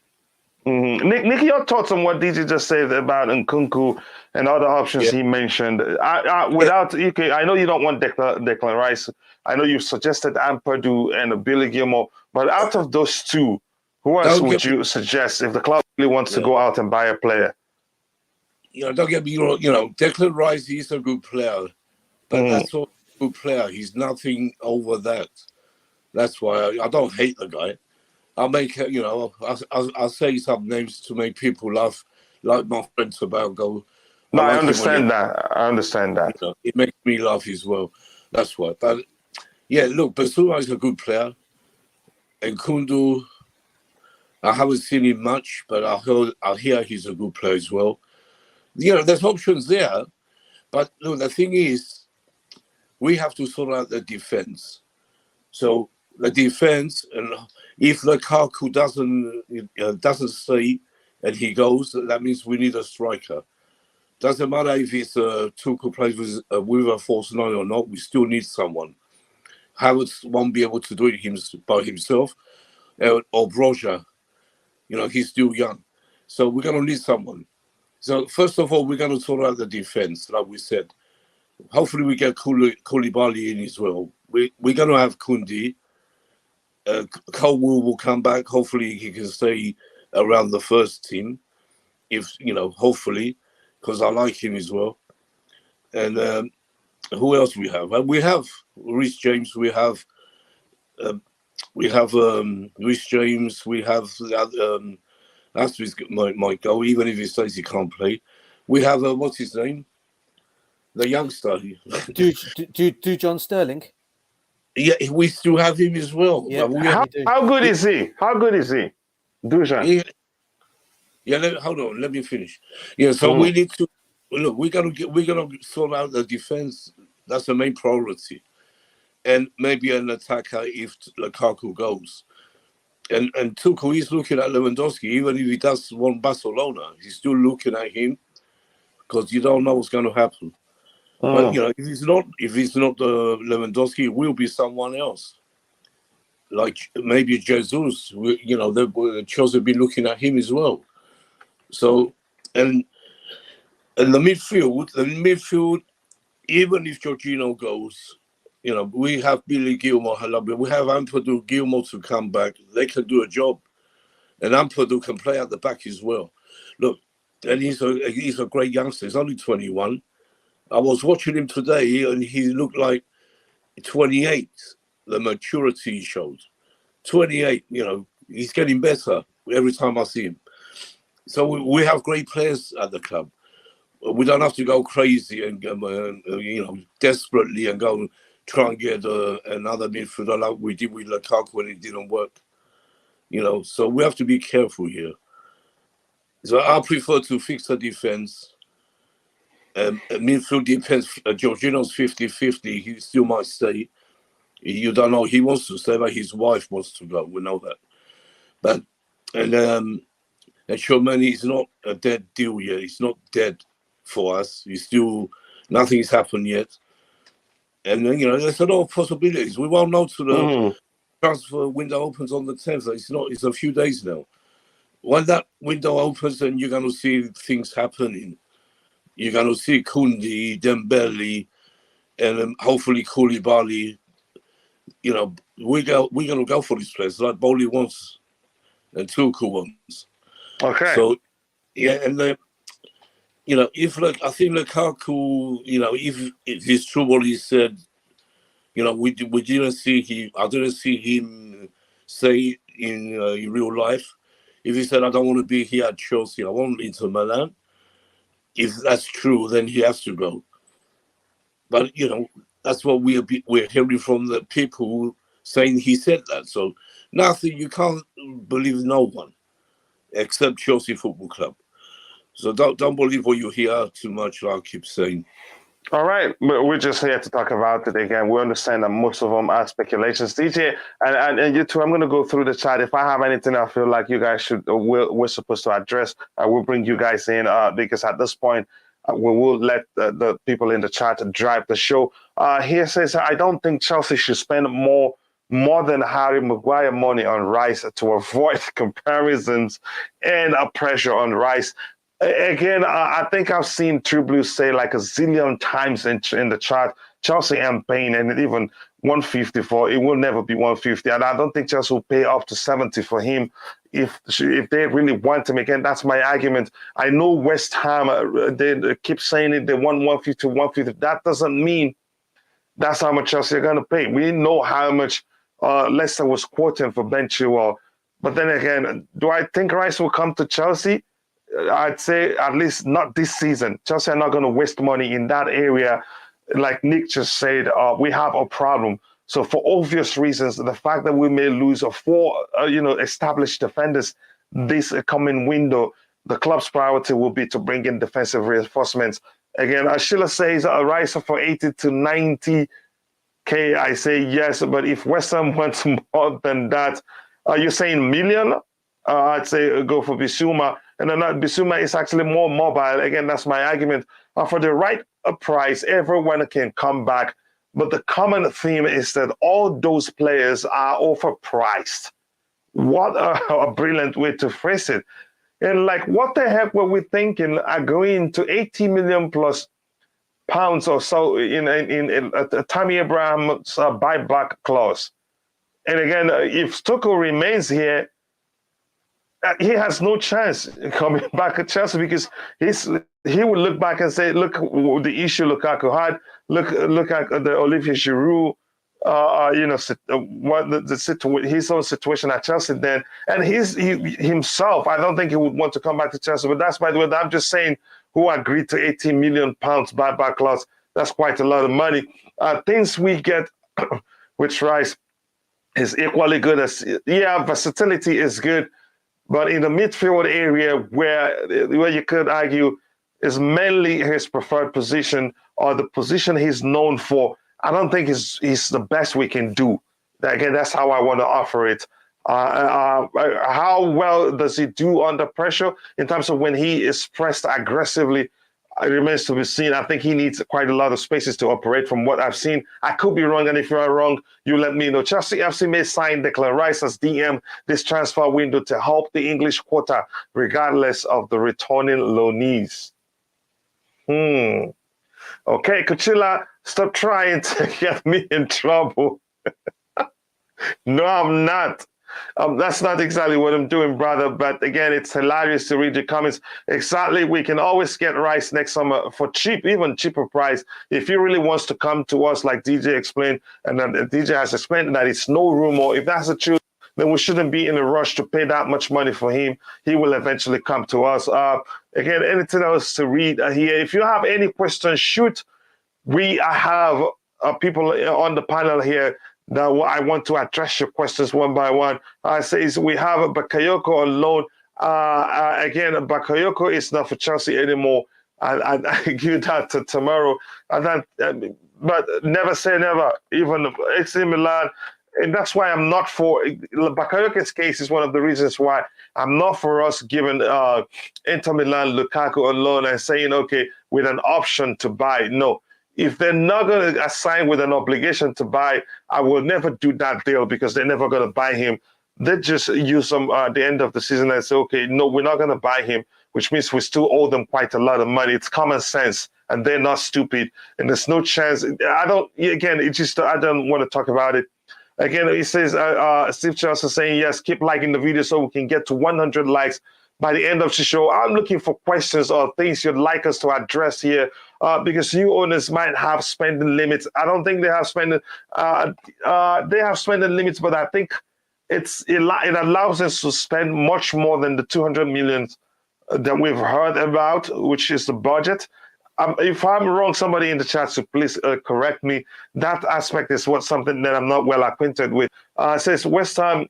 A: Mm-hmm. Nick, your thoughts on what DJ just said about Nkunku and other options he mentioned. I know you don't want Declan Rice. I know you suggested Ampadu and Billy Gilmour, but out of those two, who else would you suggest if the club really wants to go out and buy a player?
C: Don't get me wrong. Declan Rice, he's a good player, but that's not a good player. He's nothing over that. That's why I don't hate the guy. I'll make I'll say some names to make people laugh, like my friend Tobago.
A: No, I understand that.
C: It makes me laugh as well. That's why. But look, Basuma is a good player, and Kounde, I haven't seen him much, but I hear he's a good player as well. There's options there, but look, the thing is, we have to sort out the defense. So the defense, and if Lukaku doesn't stay and he goes, that means we need a striker. Doesn't matter if it's Tuchel plays with a false nine or not. We still need someone. Havertz won't be able to do it by himself, or Broja. He's still young, so we're gonna need someone. So first of all, we're gonna sort out the defense, like we said. Hopefully, we get Koulibaly in as well. We're gonna have Kounde. Colwell will come back. Hopefully, he can stay around the first team. Hopefully, because I like him as well. And who else we have? We have Reece James. We have Reece James. We have Ashley might go, even if he says he can't play. We have what's his name? The youngster.
D: Do John Sterling.
C: Yeah, we still have him as well.
A: Yeah. How good is he? Dujan.
C: Hold on. Let me finish. Yeah, so we need to look. We're gonna sort out the defense. That's the main priority, and maybe an attacker if Lukaku goes. And Tuchel, he's looking at Lewandowski. Even if he does want Barcelona, he's still looking at him because you don't know what's going to happen. But you know, if he's not Lewandowski, it will be someone else. Like maybe Jesus. You know, Chelsea have been looking at him as well. So, and the midfield, even if Jorginho goes, you know, we have Billy Gilmour, we have Ampadu Gilmour to come back. They can do a job. And Ampadu can play at the back as well. Look, and he's a great youngster. He's only 21. I was watching him today, and he looked like 28, the maturity he showed. 28, you know, he's getting better every time I see him. So we have great players at the club. We don't have to go crazy and you know, desperately and go try and get another midfielder like we did with Lukaku when it didn't work. You know, so we have to be careful here. So I prefer to fix the defense. Midfield defense, Jorginho's 50-50. He still might stay. You don't know. He wants to stay, but his wife wants to go. We know that. But and Tchouameni is not a dead deal yet. It's not dead for us. He's still, nothing's happened yet. And you know, there's a lot of possibilities. We won't know till the transfer window opens on the 10th. It's a few days now. When that window opens, then you're going to see things happening. You're going to see Kounde, Dembele, and hopefully Koulibaly. You know, we're going to go for this place like Boehly wants and Tuchel wants.
A: Okay.
C: So, yeah, and you know, I think Lukaku, you know, if it's true what he said, you know, we didn't see him. I didn't see him say in real life. If he said, "I don't want to be here at Chelsea, I want Inter Milan," if that's true, then he has to go. But you know, that's what we're hearing from the people saying he said that. So nothing. You can't believe no one except Chelsea Football Club. So don't believe what you hear too much. Like I keep saying.
A: All right, but we're just here to talk about it again. We understand that most of them are speculations. DJ, and you two, I'm going to go through the chat. If I have anything I feel like you guys we're supposed to address, we'll bring you guys in because at this point, we will let the people in the chat drive the show. Here says, I don't think Chelsea should spend more than Harry Maguire money on Rice to avoid comparisons and pressure on Rice. Again, I think I've seen True Blue say like a zillion times in the chat, Chelsea ain't paying, and even 150 for it will never be 150. And I don't think Chelsea will pay up to 70 for him if they really want him. Again, that's my argument. I know West Ham, they keep saying it, they want 150, 150. That doesn't mean that's how much Chelsea are going to pay. We know how much Leicester was quoting for Ben Chilwell. But then again, do I think Rice will come to Chelsea? I'd say at least not this season. Chelsea are not going to waste money in that area. Like Nick just said, we have a problem. So for obvious reasons, the fact that we may lose four, established defenders this coming window, the club's priority will be to bring in defensive reinforcements. Again, Sheila says a Rice for 80 to 90K. I say yes, but if West Ham wants more than that, you're saying million? I'd say go for Bissouma. And then Bissouma is actually more mobile. Again, that's my argument. For the right price, everyone can come back. But the common theme is that all those players are overpriced. What a brilliant way to phrase it. And like, what the heck were we thinking agreeing to 80 million plus pounds or so in Tammy Abraham's buyback clause? And again, if Tuchel remains here, he has no chance coming back at Chelsea because he will look back and say, look, the issue Lukaku had, look at the Olivier Giroud, his own situation at Chelsea then. And himself, I don't think he would want to come back to Chelsea. But that's, by the way, I'm just saying who agreed to 18 million pounds buyback clause. That's quite a lot of money. Things we get with Rice is equally good as, versatility is good. But in the midfield area where you could argue is mainly his preferred position or the position he's known for, I don't think he's the best we can do. Again, that's how I want to offer it. How well does he do under pressure in terms of when he is pressed aggressively? It remains to be seen. I think he needs quite a lot of spaces to operate from what I've seen. I could be wrong, and if you are wrong, you let me know. Chelsea FC may sign Declan Rice as DM this transfer window to help the English quarter, regardless of the returning loanees. Okay, Cucurella, stop trying to get me in trouble. No, I'm not. That's not exactly what I'm doing, brother. But again, it's hilarious to read your comments. Exactly. We can always get Rice next summer for cheap, even cheaper price. If he really wants to come to us, like DJ explained, and then DJ has explained that it's no rumor. If that's the truth, then we shouldn't be in a rush to pay that much money for him. He will eventually come to us. Again, anything else to read here? If you have any questions, shoot. We have people on the panel here that I want to address your questions one by one. Says we have Bakayoko on loan. Again, Bakayoko is not for Chelsea anymore. I give that to tomorrow. But never say never. Even AC Milan, and that's why I'm not for Bakayoko's case. Is one of the reasons why I'm not for us giving Inter Milan Lukaku on loan and saying, okay, with an option to buy. No. If they're not going to assign with an obligation to buy, I will never do that deal because they're never going to buy him. They just use them at the end of the season and say, okay, no, we're not going to buy him, which means we still owe them quite a lot of money. It's common sense, and they're not stupid. And there's no chance. I don't want to talk about it. Again, he says, Steve Chelsea saying, yes, keep liking the video so we can get to 100 likes by the end of the show. I'm looking for questions or things you'd like us to address here because you owners might have spending limits. I don't think they have spending. They have spending limits, but I think it allows us to spend much more than the 200 million that we've heard about, which is the budget. If I'm wrong, somebody in the chat, so please correct me. That aspect is something that I'm not well acquainted with. It says West Ham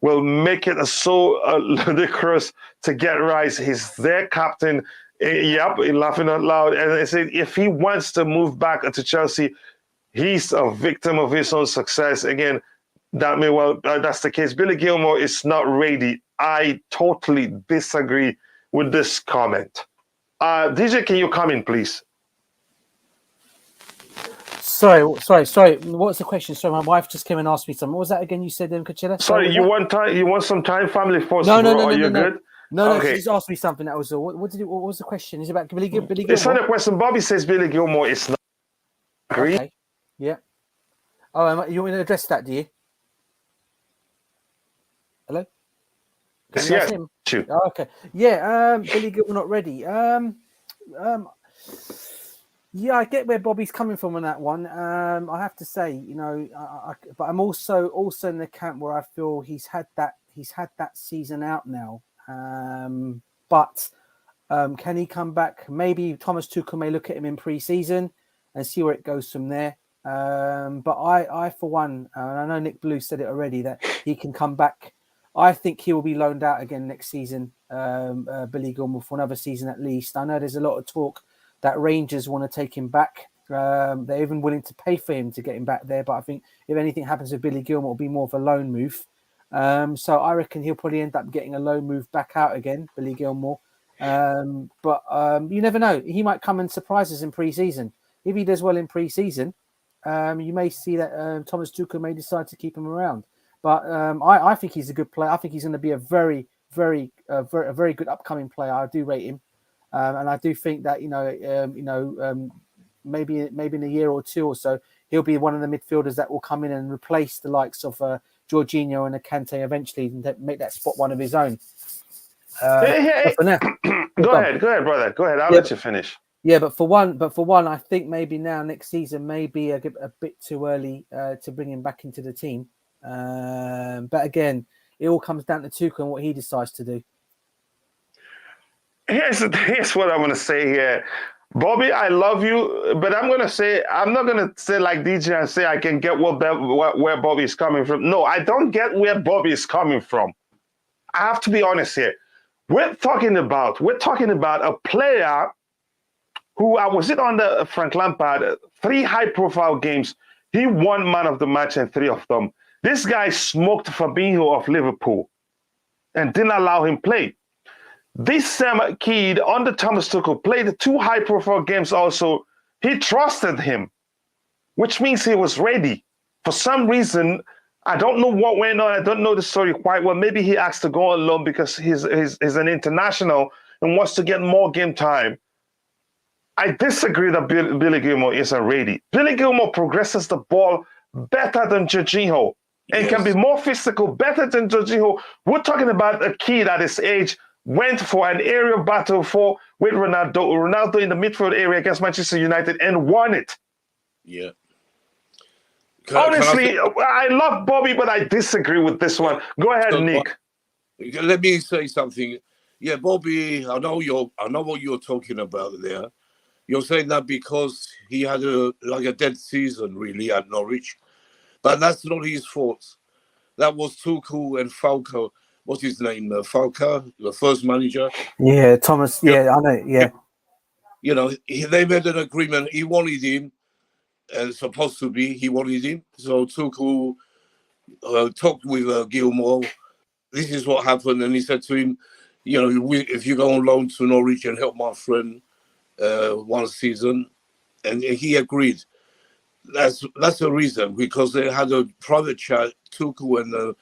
A: will make it so ludicrous to get Rice. He's their captain. Yep, laughing out loud. And I said, if he wants to move back to Chelsea, he's a victim of his own success. Again, that's the case. Billy Gilmour is not ready. I totally disagree with this comment. DJ, can you come in, please?
D: Sorry. What's the question? Sorry, my wife just came and asked me something. What was that again? You said, Cucurella?
A: Sorry, you want time? You want some time, family first?
D: No.
A: Are you good?
D: No, she just asked me something. That was all. What was the question? Is it about Billy Gilmour?
A: It's not a question. Bobby says Billy Gilmour is not. Agree?
D: Okay. Yeah. Oh, you want to address that? Do you? Hello.
A: Yes. Shoot.
D: Oh, okay. Yeah. Billy Gilmour not ready. Yeah, I get where Bobby's coming from on that one. I have to say, but I'm also in the camp where I feel he's had that season out now. But can he come back? Maybe Thomas Tuchel may look at him in pre-season and see where it goes from there. But I for one, and I know Nick Blue said it already, that he can come back. I think he will be loaned out again next season, Billy Gilmour, for another season at least. I know there's a lot of talk that Rangers want to take him back. They're even willing to pay for him to get him back there. But I think if anything happens with Billy Gilmour, it'll be more of a loan move. So I reckon he'll probably end up getting a loan move back out again, Billy Gilmour. But you never know. He might come and surprise us in pre-season. If he does well in pre-season, you may see that Thomas Tuchel may decide to keep him around. But I think he's a good player. I think he's going to be a very good upcoming player. I do rate him. And I do think that maybe in a year or two or so, he'll be one of the midfielders that will come in and replace the likes of Jorginho and Kante eventually, and make that spot one of his own.
A: Hey. Go ahead, brother. Go ahead. I'll let you finish.
D: Yeah, but for one, I think maybe now next season may be a bit too early to bring him back into the team. But again, it all comes down to Tuchel and what he decides to do.
A: Here's what I'm going to say here. Bobby, I love you, but I'm not going to say like DJ and say I can get where Bobby is coming from. No, I don't get where Bobby is coming from. I have to be honest here. We're talking about a player who was it under Frank Lampard, 3 high-profile games. He won man of the match in 3 of them. This guy smoked Fabinho of Liverpool and didn't allow him play. This same kid under Thomas Tuchel played 2 high-profile games also. He trusted him, which means he was ready. For some reason, I don't know what went on. I don't know the story quite well. Maybe he asked to go on loan because he's an international and wants to get more game time. I disagree that Billy Gilmour isn't ready. Billy Gilmour progresses the ball better than Jorginho and can be more physical, better than Jorginho. We're talking about a kid at his age went for an aerial battle with Ronaldo in the midfield area against Manchester United and won it.
C: Yeah.
A: Honestly, I love Bobby, but I disagree with this one. Go ahead, Nick.
C: Let me say something. Yeah, Bobby, I know what you're talking about there. You're saying that because he had a dead season, really, at Norwich. But that's not his fault. That was Tuchel and Falco. What's his name? Falco, the first manager.
D: Yeah, Thomas. Yeah, I know. Yeah.
C: You know, they made an agreement. He wanted him. Supposed to be, he wanted him. So Tuchel talked with Gilmour. This is what happened. And he said to him, you know, if you go on loan to Norwich and help my friend 1 season. And he agreed. That's the reason, because they had a private chat, Tuchel and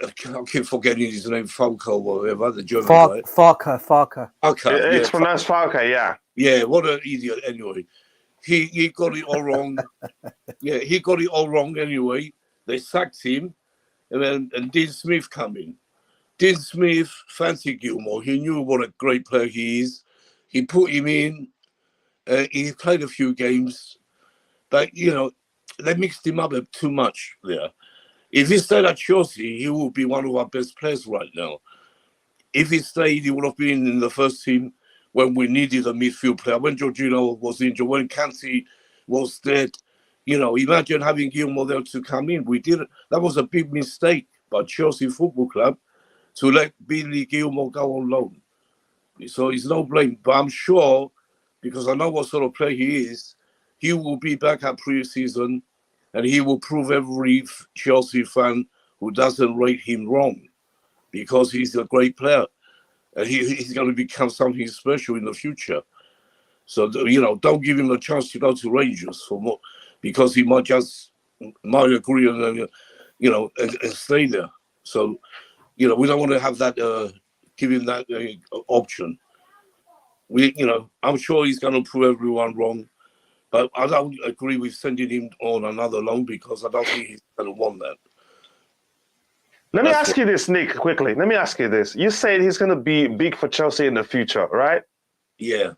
C: I keep forgetting his name, Falco or whatever, the German guy.
D: Farker.
A: Okay, it's pronounced Falco, yeah. Yeah,
C: what an idiot anyway. He got it all wrong. Yeah, he got it all wrong anyway. They sacked him, and Dean Smith come in. Dean Smith fancied Gilmour. He knew what a great player he is. He put him in. He played a few games. But, you know, they mixed him up too much there. If he stayed at Chelsea, he would be one of our best players right now. If he stayed, he would have been in the first team when we needed a midfield player. When Jorginho was injured, when Kante was dead, you know, imagine having Gilmour there to come in. We didn't. That was a big mistake by Chelsea Football Club to let Billy Gilmour go on loan. So it's no blame. But I'm sure, because I know what sort of player he is, he will be back at pre-season and he will prove every Chelsea fan who doesn't rate him wrong, because he's a great player. And he's going to become something special in the future. So, you know, don't give him a chance to go to Rangers for more, because he might agree and, you know, and stay there. So, you know, we don't want to have that, give him that option. You know, I'm sure he's going to prove everyone wrong. But I don't agree with sending him on another loan, because I don't think he's going to want that.
A: Let me ask you this, Nick, quickly. Let me ask you this. You said he's going to be big for Chelsea in the future, right?
C: Yeah.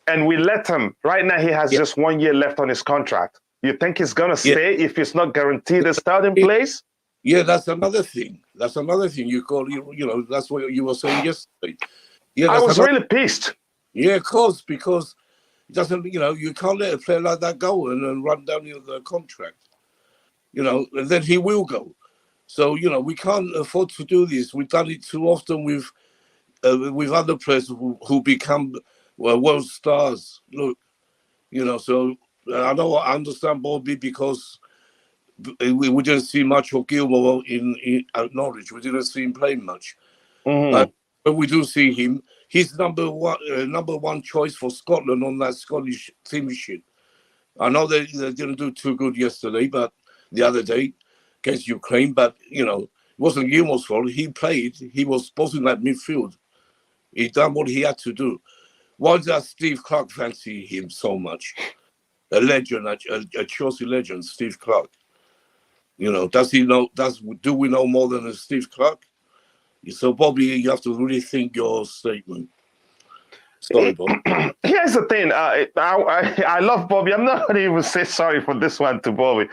A: And we let him. Right now, he has just 1 year left on his contract. You think he's going to stay if he's not guaranteed a starting place?
C: Yeah, that's another thing. That's another thing. You know, that's what you were saying yesterday. Yeah,
A: I was really pissed.
C: Yeah, of course, because it doesn't, you know, you can't let a player like that go and run down the contract. You know, and then he will go. So, you know, we can't afford to do this. We've done it too often with other players who become world stars. Look, you know, so I understand Bobby, because we didn't see much of Gilmour at Norwich. We didn't see him playing much.
A: Mm-hmm.
C: But when we do see him, he's number one choice for Scotland on that Scottish team sheet. I know they didn't do too good yesterday, but the other day against Ukraine, but, you know, it wasn't Gilmour's fault. He played. He was supposed in that midfield. He done what he had to do. Why does Steve Clark fancy him so much? A legend, a Chelsea legend, Steve Clark. You know, does he know? Do we know more than Steve Clark? So, Bobby, you have to really think your statement. Sorry, Bob.
A: Here's the thing. I love Bobby. I'm not going to even say sorry for this one to Bobby,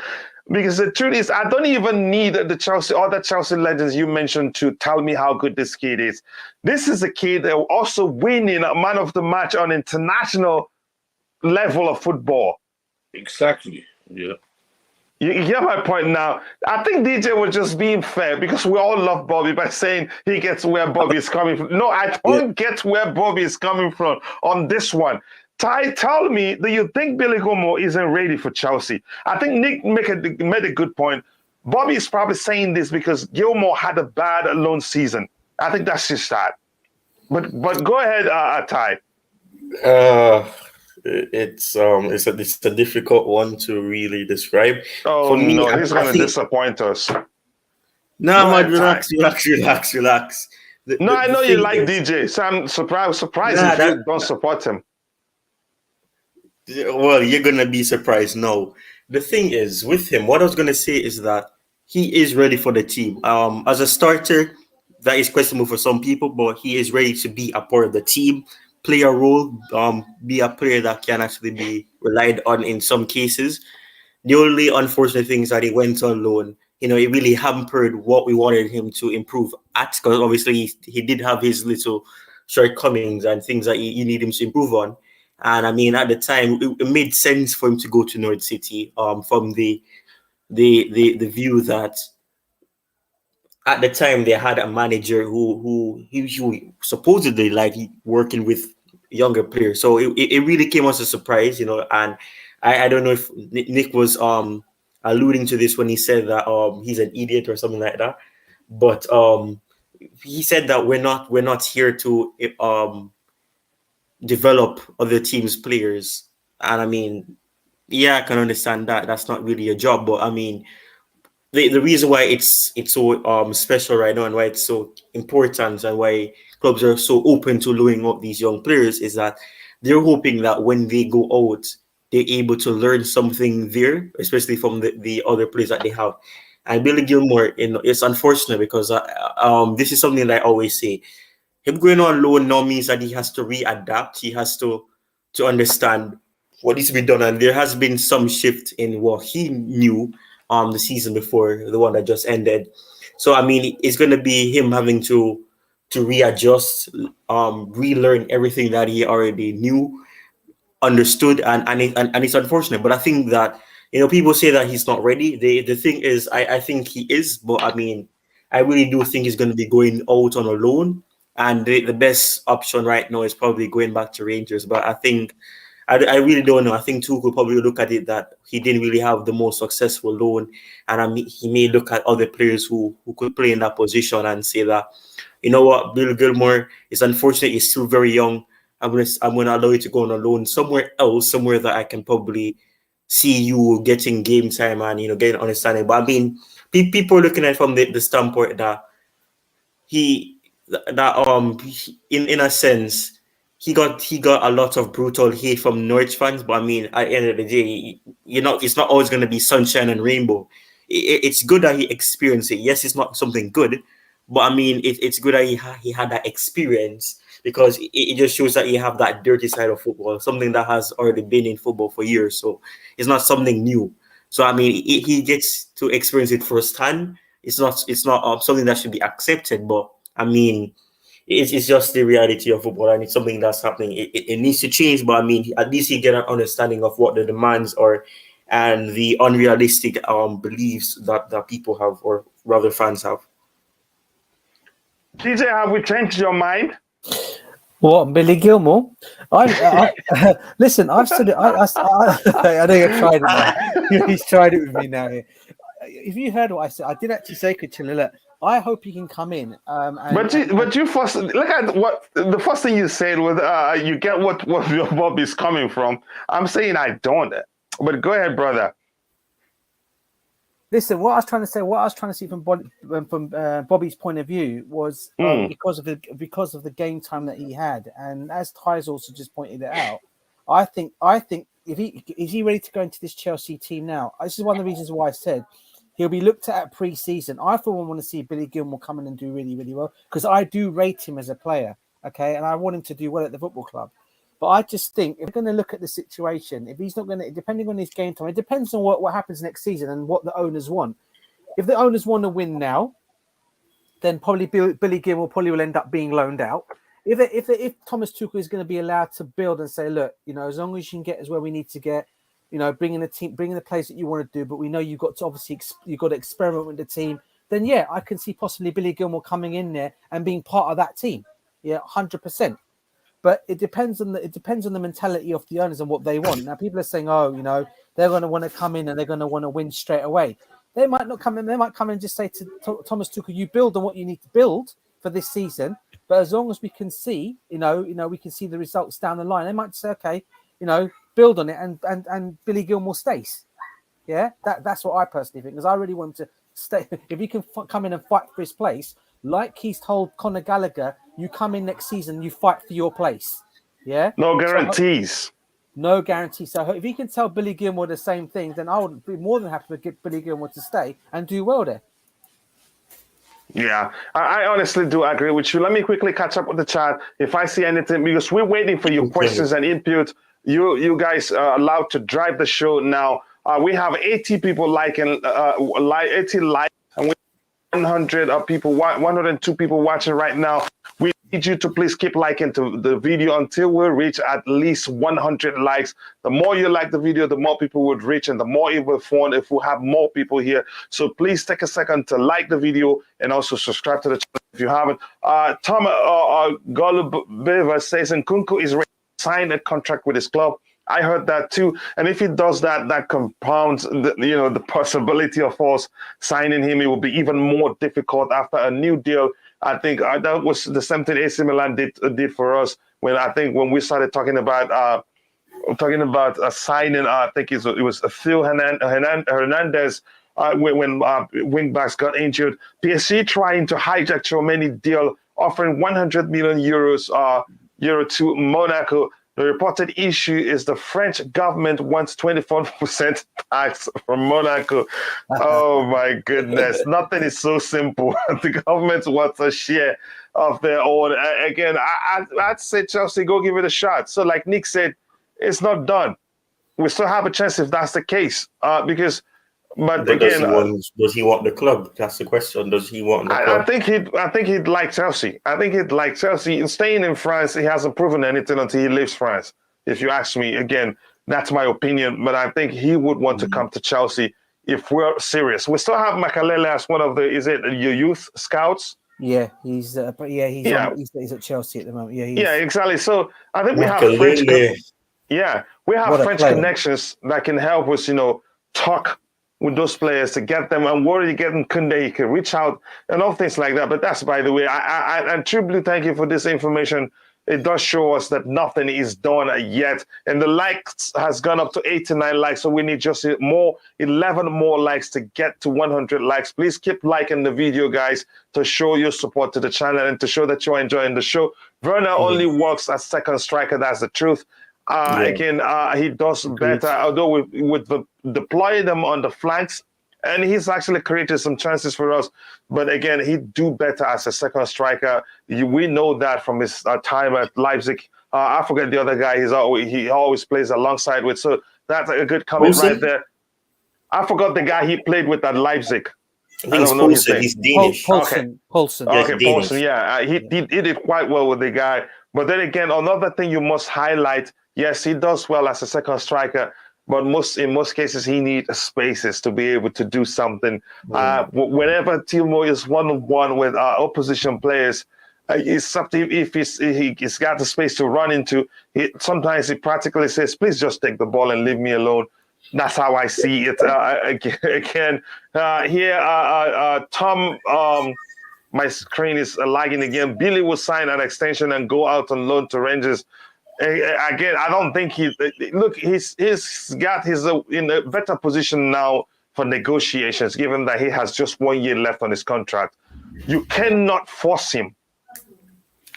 A: because the truth is, I don't even need the Chelsea legends you mentioned to tell me how good this kid is. This is a kid that also winning a man of the match on international level of football.
C: Exactly. Yeah.
A: You get my point now. I think DJ was just being fair, because we all love Bobby, by saying he gets where Bobby is coming from. No, I don't get where Bobby is coming from on this one. Ty, tell me, do you think Billy Gilmour isn't ready for Chelsea? I think Nick made a good point. Bobby is probably saying this because Gilmour had a bad loan season. I think that's just that. But go ahead, Ty.
E: It's a difficult one to really describe.
A: Oh
E: For me,
A: no,
E: I
A: he's going to
E: think,
A: disappoint us.
E: no,
A: Go
E: man,
A: ahead,
E: relax.
A: No, I know you
E: thing
A: like
E: is,
A: DJ, so I'm surprised
E: nah,
A: if you don't support him.
E: well, you're gonna be surprised. No, the thing is with him. What I was gonna say is that he is ready for the team. As a starter, that is questionable for some people, but he is ready to be a part of the team, play a role, be a player that can actually be relied on in some cases. The only unfortunate thing is that he went on loan. It really hampered what we wanted him to improve at, because obviously he did have his little shortcomings and things that you need him to improve on. And I mean, at the time, it made sense for him to go to Norwich City. From the view that at the time they had a manager who supposedly like working with younger players. So it really came as a surprise, and I don't know if Nick was alluding to this when he said that he's an idiot or something like that. But he said that we're not here to develop other teams' players. And I mean, yeah, I can understand that. That's not really a job, but I mean, the reason why it's so special right now and why it's so important and why clubs are so open to loaning up these young players is that they're hoping that when they go out, they're able to learn something there, especially from the other players that they have. And Billy Gilmour, it's unfortunate because this is something that I always say. Him going on loan now means that he has to readapt. He has to understand what needs to be done. And there has been some shift in what he knew the season before, the one that just ended. So I mean, it's going to be him having to readjust, relearn everything that he already knew, understood, and it's unfortunate. But I think that people say that he's not ready. The thing is, I think he is, but I mean, I really do think he's going to be going out on a loan, and the best option right now is probably going back to Rangers. But I think I really don't know. I think Tuchel probably look at it that he didn't really have the most successful loan, and I mean, he may look at other players who could play in that position and say that, you know what, Bill Gilmour is unfortunate. He's still very young. I'm gonna allow you to go on a loan somewhere else, somewhere that I can probably see you getting game time and getting understanding. But I mean, people are looking at it from the standpoint that in a sense, he got a lot of brutal hate from Norwich fans. But I mean, at the end of the day, it's not always going to be sunshine and rainbow. It's good that he experienced it. Yes, it's not something good, but I mean, it's good that he had that experience, because it just shows that you have that dirty side of football, something that has already been in football for years. So it's not something new. So I mean, he gets to experience it firsthand. It's not something that should be accepted, but I mean, it's just the reality of football, and it's something that's happening. It needs to change, but I mean, at least you get an understanding of what the demands are and the unrealistic beliefs that people have, or rather fans have.
A: DJ, have we changed your mind?
D: What, Billy Gilmour? Listen, I've said it. I know you've tried it now. He's tried it with me now. If you heard what I said, I did actually say, Cucurella, I hope he can come in.
A: But you first look at what the first thing you said was you get what your Bob is coming from. I'm saying I don't. But go ahead, brother.
D: Listen, what I was trying to see from Bobby's point of view was because of the game time that he had, and as Ty's also just pointed it out, I think if he ready to go into this Chelsea team now. This is one of the reasons why I said he'll be looked at pre-season. I for one want to see Billy Gilmour come in and do really, really well, because I do rate him as a player, okay, and I want him to do well at the football club. But I just think if we're going to look at the situation, if he's not going to, depending on his game time, it depends on what happens next season and what the owners want. If the owners want to win now, then probably Billy Gilmour probably will end up being loaned out. If Thomas Tuchel is going to be allowed to build and say, look, as long as you can get us where we need to get, bringing the players that you want to do, but we know you've got to experiment with the team, then yeah, I can see possibly Billy Gilmour coming in there and being part of that team. Yeah, 100%. But it depends on the mentality of the owners and what they want. Now, people are saying, they're going to want to come in and they're going to want to win straight away. They might not come in. They might come in and just say to Thomas Tuchel, "You build on what you need to build for this season." But as long as we can see, we can see the results down the line. They might say, "Okay, build on it," and Billy Gilmour stays. Yeah, that's what I personally think, because I really want him to stay. If he can come in and fight for his place, like he's told Conor Gallagher, you come in next season, you fight for your place. Yeah,
A: no guarantees.
D: No guarantee. So if he can tell Billy Gilmour the same thing, then I would be more than happy to get Billy Gilmour to stay and do well there.
A: Yeah, I honestly do agree with you. Let me quickly catch up with the chat. If I see anything, because we're waiting for your questions and input. You guys are allowed to drive the show now. We have 80 people liking, 80 likes, and we have 102 people watching right now. We need you to please keep liking to the video until we reach at least 100 likes. The more you like the video, the more people would reach, and the more it will fun if we have more people here. So please take a second to like the video and also subscribe to the channel if you haven't. Tom Golubeva says, and Nkunku is ready to sign a contract with his club. I heard that too, and if he does that, that compounds the possibility of us signing him. It will be even more difficult after a new deal. I think that was the same thing AC Milan did for us when we started talking about signing. I think it was Phil Hernandez when wingbacks got injured. PSG trying to hijack Tchouaméni deal, offering 100 million euro to Monaco. The reported issue is the French government wants 24% tax from Monaco. Oh my goodness. Nothing is so simple. The government wants a share of their own. Again, I'd say Chelsea, go give it a shot. So like Nick said, it's not done. We still have a chance if that's the case. But again,
E: does he want the club? That's the question. Does he want the club?
A: I think he'd like Chelsea. I think he'd like Chelsea. Staying in France, he hasn't proven anything until he leaves France. If you ask me, again, that's my opinion. But I think he would want to come to Chelsea if we're serious. We still have Makalele as one of your youth scouts?
D: Yeah, he's at Chelsea at the moment.
A: Yeah, exactly. So I think we have French. We have French connections that can help us, talk with those players to get them, and where you getting Kounde, he can reach out and all things like that. But that's, by the way, I truly thank you for this information. It does show us that nothing is done yet, and the likes has gone up to 89 likes. So we need just 11 more likes to get to 100 likes. Please keep liking the video, guys, to show your support to the channel and to show that you're enjoying the show. Werner only works as second striker. That's the truth. Again, he does better, although with deploying them on the flanks, and he's actually created some chances for us. But again, he'd do better as a second striker. We know that from his time at Leipzig. I forget the other guy he always plays alongside with. So that's a good comment right there. I forgot the guy he played with at Leipzig.
E: I think it's Poulsen. He's Danish.
D: Poulsen.
A: Okay, Poulsen. Yeah, he did quite well with the guy. But then again, another thing you must highlight. Yes, he does well as a second striker, but in most cases he needs spaces to be able to do something. Whenever Gilmour is one-on-one with opposition players, it's something if he's got the space to run into. Sometimes he practically says, "Please just take the ball and leave me alone." That's how I see it. Again, Tom. My screen is lagging again. Billy will sign an extension and go out on loan to Rangers. Again, I don't think he's got in a better position now for negotiations, given that he has just 1 year left on his contract. You cannot force him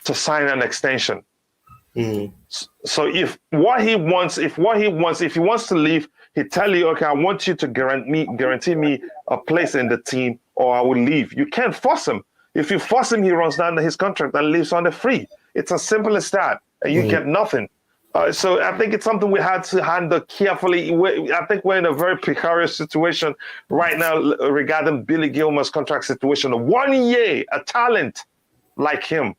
A: to sign an extension. So if he wants to leave, he tell you, okay, I want you to guarantee me a place in the team, or I will leave. You can't force him. If you force him, he runs down his contract and leaves on the free. It's as simple as that, and you get nothing. So I think it's something we had to handle carefully. I think we're in a very precarious situation right now regarding Billy Gilmour's contract situation. 1 year, a talent like him.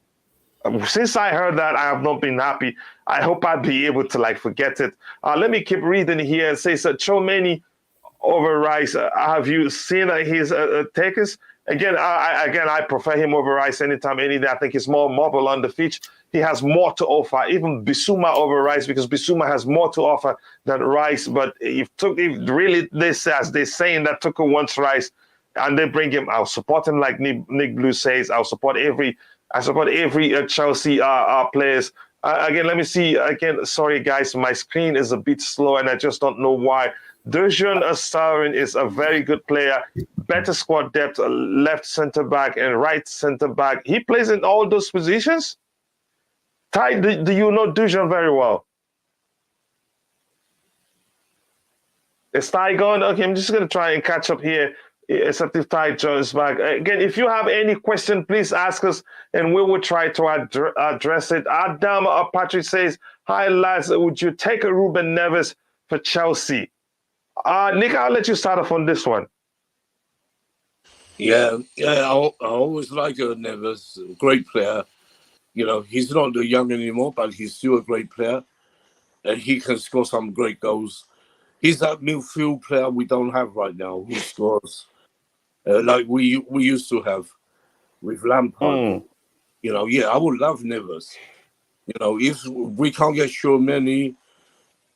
A: Since I heard that, I have not been happy. I hope I'll be able to forget it. Let me keep reading here. It says Tchouaméni over Rice. Have you seen his takers? Again, I prefer him over Rice anytime, any day. I think he's more mobile on the pitch. He has more to offer. Even Bissouma over Rice, because Bissouma has more to offer than Rice. But if really they're saying that Tuchel wants Rice, and they bring him, I'll support him like Nick Blue says. I support every Chelsea players. Again, let me see. Again, sorry guys, my screen is a bit slow, and I just don't know why. Dejan Astarin is a very good player. Better squad depth, left centre back and right centre back. He plays in all those positions. Ty, do you know Dejan very well? Is Ty gone? Okay, I'm just going to try and catch up here. Except if Ty joins back. Again, if you have any question, please ask us and we will try to address it. Adam Patrick says, hi lads, would you take a Ruben Neves for Chelsea? Nick, I'll let you start off on this one.
C: Yeah, I always like Neves, great player. You know, he's not young anymore, but he's still a great player. And he can score some great goals. He's that midfield player we don't have right now who scores like we used to have with Lampard. You know, I would love Neves. You know, if we can't get Tchouameni,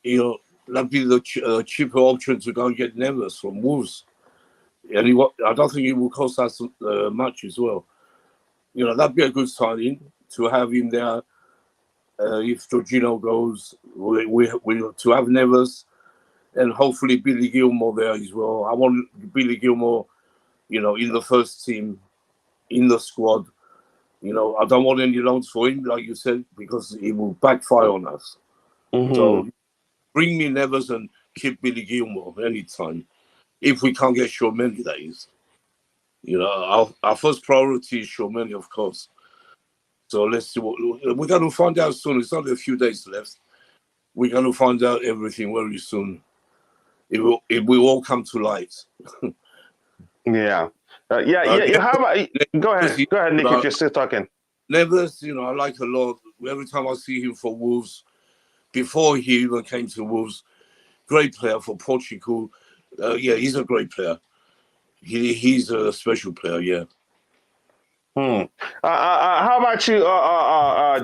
C: you know, that'd be the cheaper option to go and get Neves from Wolves. And I don't think it will cost us much as well. You know, that'd be a good signing to have him there. If Jorginho goes, we to have Neves and hopefully Billy Gilmour there as well. I want Billy Gilmour, you know, in the first team, in the squad. You know, I don't want any loans for him, like you said, because it will backfire on us. So bring me Neves and keep Billy Gilmour anytime. If we can't get Tchouameni, that is. You know, our first priority is Tchouameni, of course. So let's see what we're going to find out soon. It's only a few days left. We're going to find out everything very soon. It will all come to light.
A: Yeah. How about, go ahead, Nick, if you're still talking.
C: Neves, you know, I like a lot. Every time I see him for Wolves, before he even came to Wolves, great player for Portugal. He's a great player. He's a special player, yeah.
A: How about you,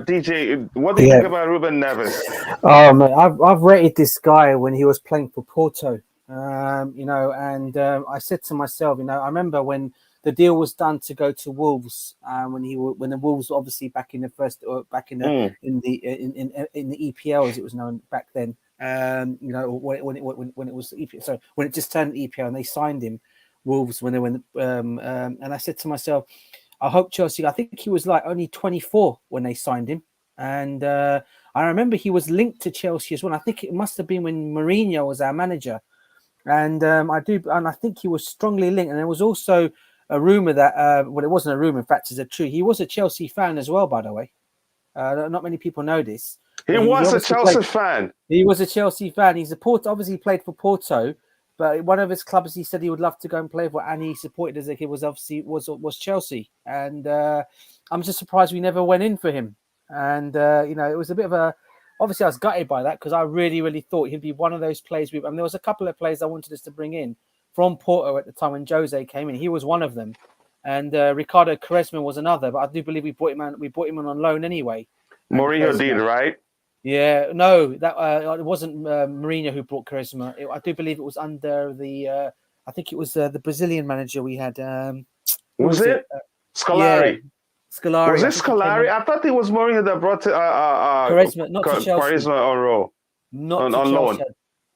A: DJ? What do you think about Ruben Neves?
D: Oh man, I've rated this guy when he was playing for Porto. You know, and I said to myself, you know, I remember when the deal was done to go to Wolves, when the Wolves were obviously back in the first, in the EPL as it was known back then. You know, when it was EPL, so when it just turned EPL and they signed him, Wolves when they went, and I said to myself, I hope Chelsea. I think he was like only 24 when they signed him, and I remember he was linked to Chelsea as well. I think it must have been when Mourinho was our manager, and I think he was strongly linked. And there was also a rumor that, well, it wasn't a rumor. In fact, it's true. He was a Chelsea fan as well, by the way. Not many people know this.
A: He was a Chelsea fan.
D: He was a Chelsea fan. He's a Porto. Obviously, he played for Porto, but one of his clubs he said he would love to go and play for, and he supported as a kid was Chelsea. And I'm just surprised we never went in for him. And you know, it was a bit of a. Obviously, I was gutted by that because I really, really thought he'd be one of those players. And there was a couple of players I wanted us to bring in from Porto at the time when Jose came in. He was one of them, and Ricardo Quaresma was another. But I do believe we brought him on loan anyway.
A: Mourinho did, right?
D: Yeah, no, that it wasn't Mourinho who brought Quaresma. I do believe it was under the. I think it was the Brazilian manager we had.
A: Was it Scolari?
D: Yeah, Scolari.
A: Was it Scolari? I thought it was Mourinho that brought
D: Quaresma, not to Chelsea.
A: Quaresma on roll.
D: Not to Chelsea. I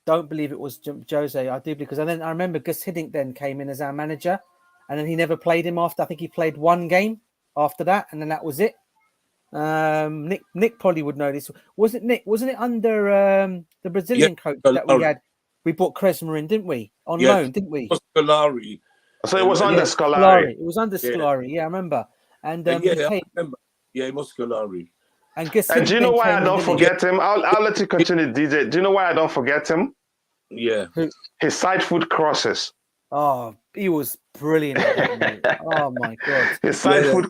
D: don't believe it was Jose. I do because and then I remember Gus Hiddink then came in as our manager, and then he never played him after. I think he played one game after that, and then that was it. Nick probably would know this. Wasn't it under the Brazilian coach that we had? We bought Quaresma in, didn't we? On loan, didn't we?
C: Scolari.
A: So it was under Scolari.
D: It was under Scolari. Yeah, I remember. And
C: I remember. Yeah, it was Scolari.
A: And do you know why I don't forget him? I'll let you continue, DJ. Do you know why I don't forget him?
C: Yeah.
A: His side foot crosses.
D: Oh, he was brilliant. Oh my God.
A: His side foot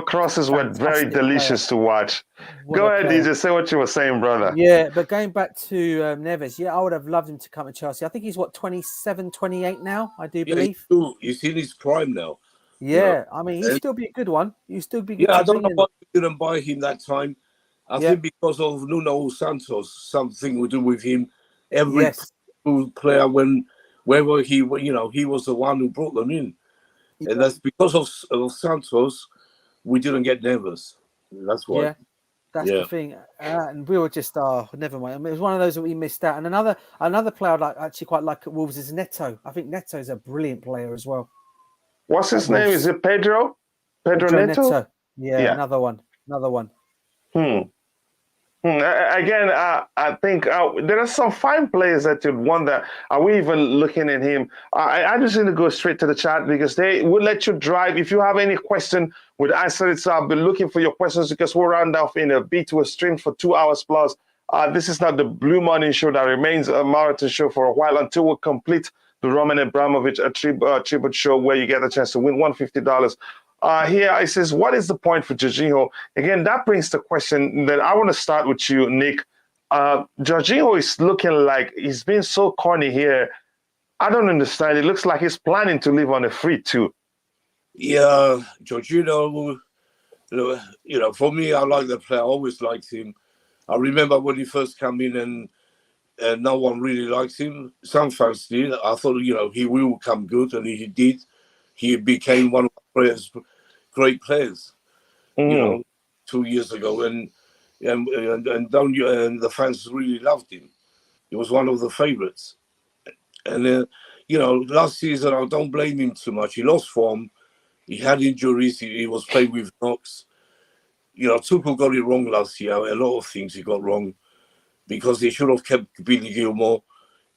A: crosses were very delicious to watch. Go ahead, DJ. Say what you were saying, brother.
D: Yeah, but going back to Neves, I would have loved him to come to Chelsea. I think he's 27, 28 now, I do believe.
C: He's in his prime now.
D: Yeah, I mean, he'd still be a good one. He'd still be good.
C: Yeah, I don't know why we didn't buy him that time. I think because of Nuno Santos, something to do with him. Every player, wherever he was the one who brought them in, and that's because of Santos. We didn't get nervous. That's why.
D: Yeah, that's the thing. And we were just, never mind. I mean, it was one of those that we missed out. And another player I actually quite like at Wolves is Neto. I think Neto is a brilliant player as well.
A: What's his name? Is it Pedro? Pedro Neto?
D: Yeah, another one.
A: Again, I think there are some fine players that you'd wonder, are we even looking at him? I just need to go straight to the chat because they will let you drive. If you have any question, we'll answer it. So I'll be looking for your questions because we'll round off in a beat to a stream for 2 hours plus. This is not the Blue Morning Show that remains a marathon show for a while until we complete the Roman Abramovich tribute show where you get a chance to win $150. Here it says, what is the point for Jorginho? Again, that brings the question that I want to start with you, Nick. Jorginho is looking like he's been so corny here. I don't understand. It looks like he's planning to live on a free too.
C: Yeah, Jorginho, for me, I like the player. I always liked him. I remember when he first came in and no one really liked him. Some fans did. I thought, he will come good, and he did. He became one of the great players, 2 years ago, and the fans really loved him. He was one of the favourites. And last season I don't blame him too much. He lost form. He had injuries. He was playing with knocks. Tuchel got it wrong last year. A lot of things he got wrong because he should have kept Billy Gilmour.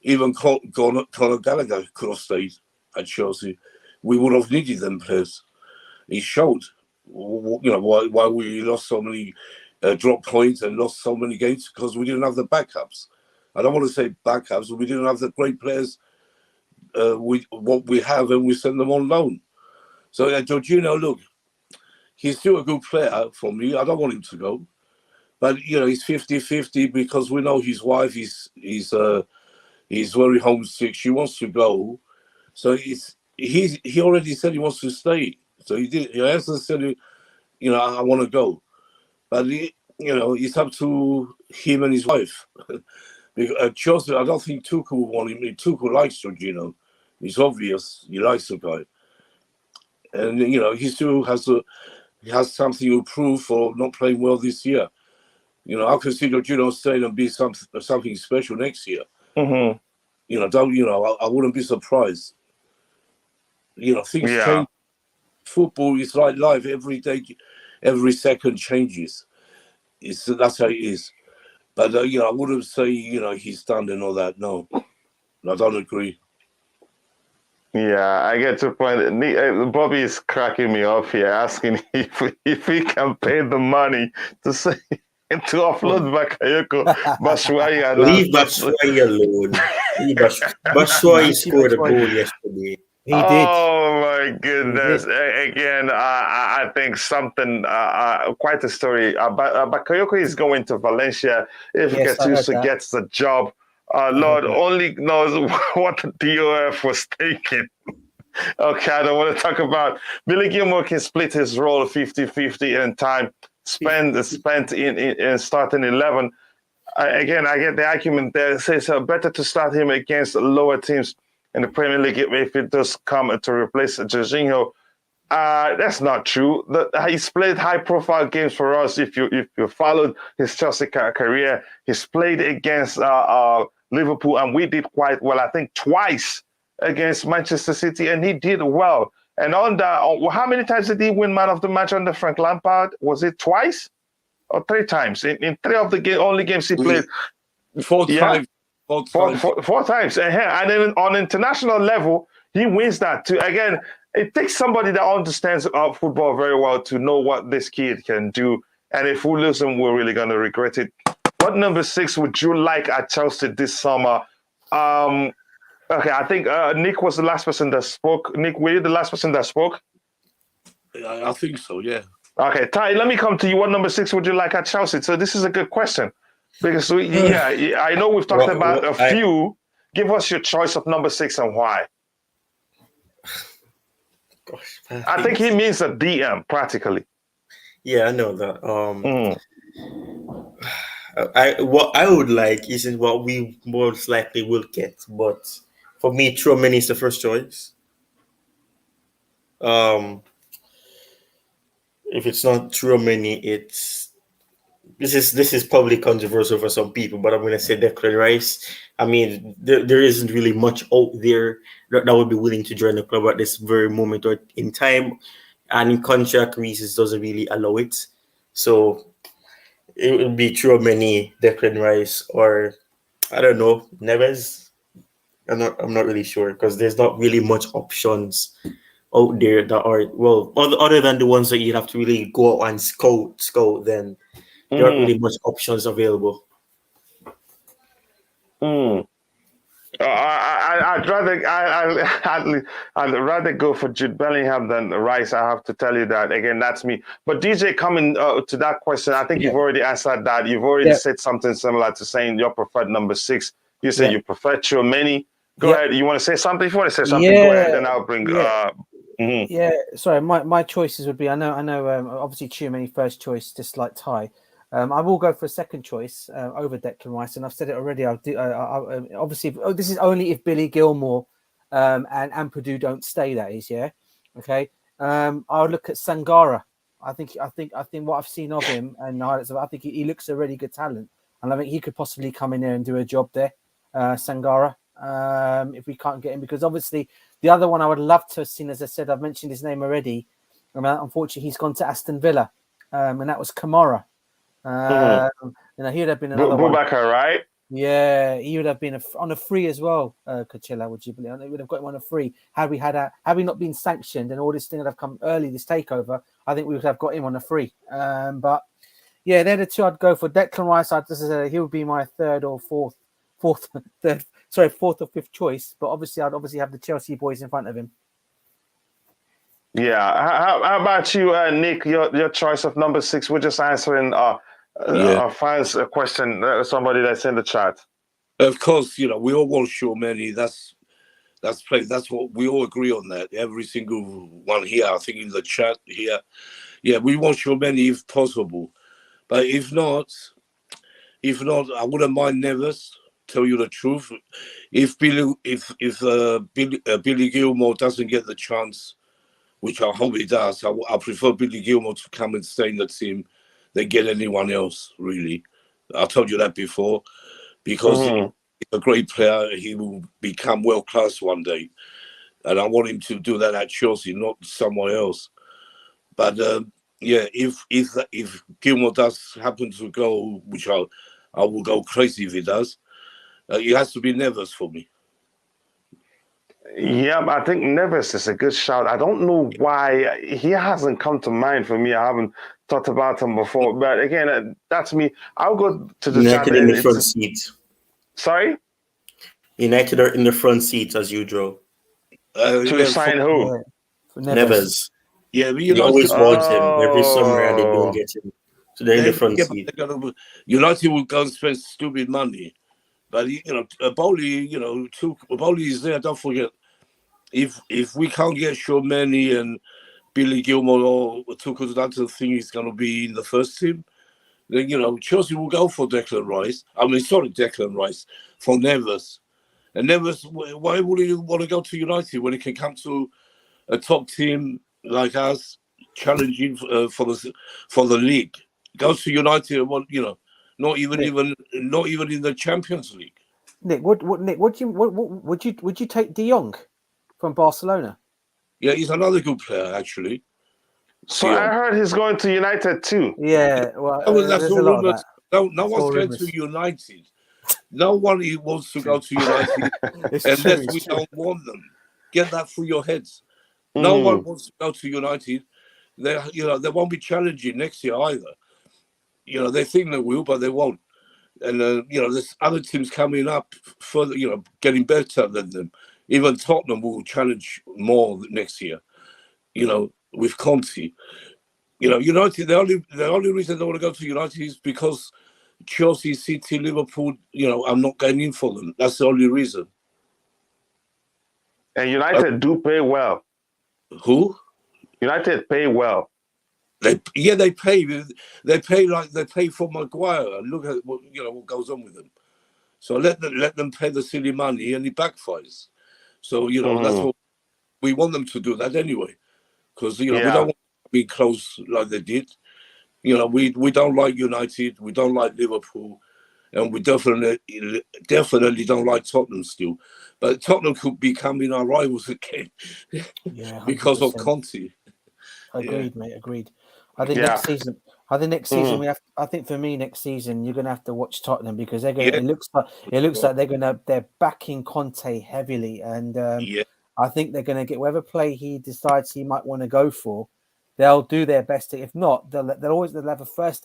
C: Even Conor Gallagher could have stayed at Chelsea. We would have needed them players. He showed, why we lost so many drop points and lost so many games because we didn't have the backups. I don't want to say backups, but we didn't have the great players. What we have, and we send them on loan. So Jorginho, look, he's still a good player for me. I don't want him to go, but he's 50-50 because we know his wife is very homesick. She wants to go, so he already said he wants to stay. So he did. He hasn't said, I want to go, but it's up to him and his wife. Chelsea, I don't think Tuchel will want him. Tuchel likes Jorginho. It's obvious he likes the guy, and he still has something to prove for not playing well this year. I can see Jorginho staying and be something special next year. Mm-hmm. I wouldn't be surprised. Things change. Football is like life. Every day, every second changes. That's how it is. But I wouldn't say he's done and all that. No, I don't agree.
A: Yeah, I get to point. Bobby is cracking me off here, asking if he can pay the money to say to offload Bakayoko. Batshuayi.
E: Leave Batshuayi alone. Batshuayi scored a goal yesterday.
D: He did.
A: Oh my goodness! Again, I think something quite a story. Bakayoko is going to Valencia if Gattuso gets the job. Lord only knows what the DOF was thinking. Okay, I don't want to talk about Billy Gilmour can split his role 50-50 in time spent in starting 11. Again, I get the argument there. It says better to start him against lower teams in the Premier League if it does come to replace Jorginho. That's not true. He's played high-profile games for us. If you followed his Chelsea career, he's played against Liverpool, and we did quite well. I think twice against Manchester City, and he did well. And on that, how many times did he win Man of the Match under Frank Lampard? Was it twice or 3 times? In 3 of the only games he played.
C: 4 times.
A: 4 times. And then on international level, he wins that too. Again, it takes somebody that understands football very well to know what this kid can do. And if we lose him, we're really going to regret it. What number 6 would you like at Chelsea this summer? Okay, I think Nick was the last person that spoke. Nick, were you the last person that spoke?
C: I think so, yeah.
A: Okay, Ty, let me come to you. What number 6 would you like at Chelsea? So this is a good question. Because, I know we've talked about a few. Give us your choice of number 6 and why.
E: Gosh,
A: I think he means a DM practically.
E: Yeah, I know that. What I would like isn't what we most likely will get, but for me, Tchouaméni is the first choice. If it's not Tchouaméni, this is probably controversial for some people, but I'm going to say Declan Rice. I mean, there isn't really much out there that would be willing to join the club at this very moment or in time, and in contract reasons doesn't really allow it. So it would be Tchouaméni, Declan Rice, or I don't know, Neves. I'm not really sure because there's not really much options out there that are other than the ones that you have to really go out and scout. Then there aren't really much options available.
A: I'd rather go for Jude Bellingham than Rice. I have to tell you that again. That's me. But DJ, coming to that question, I think you've already answered that. You've already said something similar to saying your preferred number 6. You said you prefer Tchouaméni. Go ahead. You want to say something? If you want to say something, go ahead. Then I'll bring.
D: Sorry, my choices would be. I know. Obviously, Tchouaméni first choice, just like Ty. I will go for a second choice over Declan Rice, and I've said it already. I'll do. Obviously, this is only if Billy Gilmour and Ampadu don't stay. That is, okay. I'll look at Sangare. I think what I've seen of him and I think he looks a really good talent, and I think he could possibly come in there and do a job there. Sangare, if we can't get him, because obviously the other one I would love to have seen, as I said, I've mentioned his name already. Unfortunately, he's gone to Aston Villa, and that was Kamara. He would have been another one.
A: Boubacar, right?
D: Yeah, he would have been on a free as well. Cucurella, would you believe? They would have got him on a free had we not been sanctioned and all this thing that have come early, this takeover. I think we would have got him on a free. But yeah, they're the two I'd go for. Declan Rice, he would be my fourth or fifth choice. But obviously, I'd have the Chelsea boys in front of him.
A: Yeah. How about you, Nick? Your choice of number 6. We're just answering our fans' question. Somebody that's in the chat.
C: Of course, we all want Tchouaméni. That's what we all agree on. That every single one here, I think in the chat here, we want Tchouaméni if possible. But if not, I wouldn't mind Neves. Tell you the truth, if Billy Gilmour doesn't get the chance, which I hope he does, I prefer Billy Gilmour to come and stay in the team than get anyone else, really. I told you that before, because he's a great player. He will become world-class one day. And I want him to do that at Chelsea, not somewhere else. But, if Gilmour does happen to go, which I will go crazy if he does, it has to be Neves for me.
A: Yeah, I think Neves is a good shout. I don't know why he hasn't come to mind for me. I haven't thought about him before. But again, that's me. I'll go to the
E: United in the front seat.
A: Sorry?
E: United are in the front seat as usual.
A: To sign who?
E: Neves.
C: Yeah, but
E: you always want him every summer and they don't get him. So they're in the front seat.
C: United will go and spend stupid money. But Boehly, Boehly is there. Don't forget, if we can't get Tchouaméni and Billy Gilmour or Tuchel, that's the thing is going to be in the first team. Then Chelsea will go for Declan Rice. Declan Rice for Neves. And Neves, why would he want to go to United when he can come to a top team like us, challenging for the league? Goes to United, not even in the Champions League.
D: Nick, would you take De Jong from Barcelona?
C: Yeah, he's another good player actually.
A: So I heard he's going to United too.
D: Yeah, well,
C: that's all rumors. No one's going to United. No one wants to go to United unless we don't want them. Get that through your heads. No one wants to go to United. They won't be challenging next year either. They think they will, but they won't. And there's other teams coming up further, getting better than them. Even Tottenham will challenge more next year. With Conte. United. The only reason they want to go to United is because Chelsea, City, Liverpool. I'm not going in for them. That's the only reason.
A: And United do pay well.
C: Who?
A: United pay well.
C: They pay like they pay for Maguire. Look at what goes on with them. So let them pay the silly money, and it backfires. So that's what we want them to do that anyway, because we don't want to be close like they did. We don't like United, we don't like Liverpool, and we definitely don't like Tottenham still. But Tottenham could be becoming our rivals again, because of Conte.
D: Agreed, mate. Agreed. I think next season. We have. I think for me, next season you're going to have to watch Tottenham because they're going. It looks like they're backing Conte heavily, and I think they're going to get whatever play he decides he might want to go for. They'll do their best. If not, they'll have a first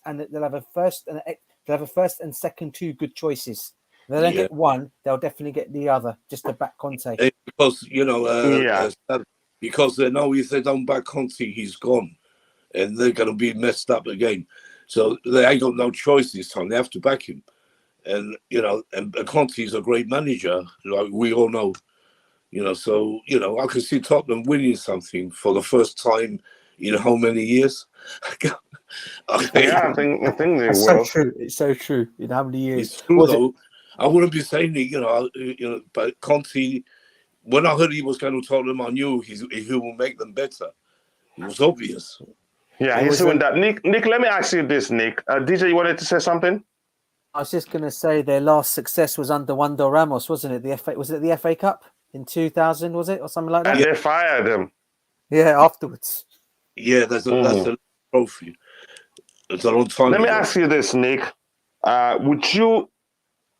D: and second two good choices. If they don't get one, they'll definitely get the other just to back Conte.
C: Because because they know if they don't back Conte, he's gone, and they're going to be messed up again. So they ain't got no choice this time. They have to back him, and and Conte is a great manager, like we all know. So I can see Tottenham winning something for the first time in how many years?
A: I think they will.
D: So true. It's so true. In how many years?
C: It's true though. I wouldn't be saying it, but Conte. When I heard he was going to Tottenham, I knew he will make them better. It was obvious.
A: Yeah, he's doing that. Nick, let me ask you this, Nick. DJ, you wanted to say something?
D: I was just going to say their last success was under Wando Ramos, wasn't it? Was it the FA Cup in 2000? Was it or something like that?
A: And they fired him.
D: Yeah, afterwards.
C: Yeah, that's a trophy. It's a long time.
A: Let me ask you this, Nick. Would you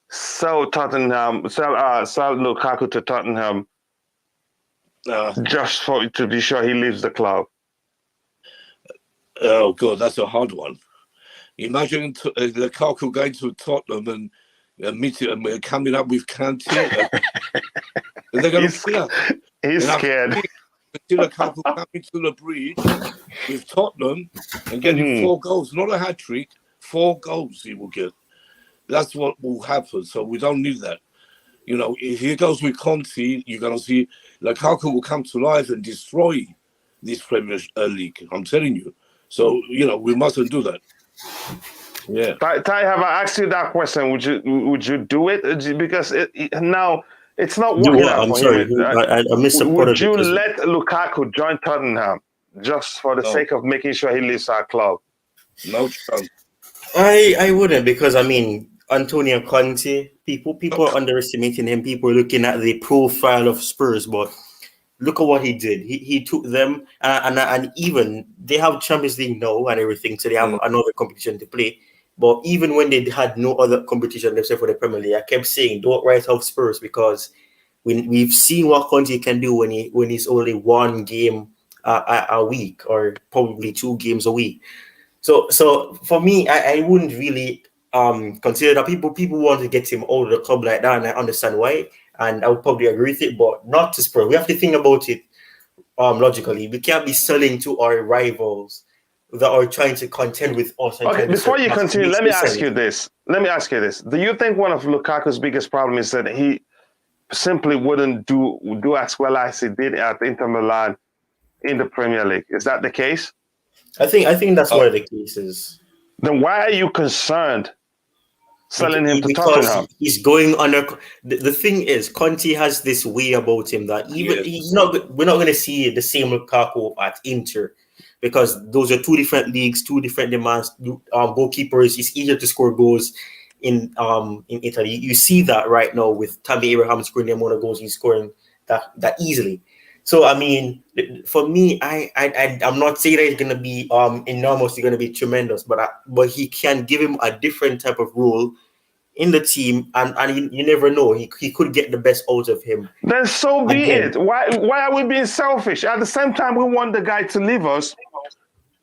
A: sell Lukaku to Tottenham just to be sure he leaves the club?
C: Oh God, that's a hard one. Imagine Lukaku going to Tottenham and meeting and coming up with Kante. And they're going to kill us.
A: He's scared.
C: Lukaku coming to the bridge with Tottenham and getting 4 goals, not a hat trick, 4 goals he will get. That's what will happen. So we don't need that. If he goes with Conte, you're going to see Lukaku will come to life and destroy this Premier League. I'm telling you. So, we mustn't do that. Yeah.
A: Ty, have I asked you that question? Would you do it? Because now it's not working out for him.
E: I missed a part
A: Would
E: of
A: you
E: it.
A: let Lukaku join Tottenham just for the sake of making sure he leaves our club?
C: No chance.
E: I wouldn't, because Antonio Conte, people are underestimating him. People are looking at the profile of Spurs, but look at what he did. He took them, and even they have Champions League now and everything, so they have another competition to play. But even when they had no other competition except for the Premier League, I kept saying, don't write off Spurs, because we've seen what Conte can do when he's only 1 game a week, or probably 2 games a week. So for me, I wouldn't really consider that. People want to get him out of the club like that, and I understand why, and I would probably agree with it, but not to Spurs. We have to think about it logically. We can't be selling to our rivals that are trying to contend with us.
A: Okay, before you continue, let me ask you this. Do you think one of Lukaku's biggest problems is that he simply wouldn't do as well as he did at Inter Milan in the Premier League? Is that the case?
E: I think that's one of the cases.
A: Then why are you concerned selling him to
E: because
A: Tottenham?
E: He's going under. The thing is, Conte has this way about him that we're not going to see the same Lukaku at Inter, because those are 2 different leagues, 2 different demands. Goalkeepers, it's easier to score goals in Italy. You see that right now with Tammy Abraham scoring the amount of goals he's scoring that easily. So I mean, for me, I'm not saying that it's going to be enormously going to be tremendous, but he can give him a different type of role in the team, and you never know, he could get the best out of him.
A: Then so be it. Why are we being selfish? At the same time, we want the guy to leave us.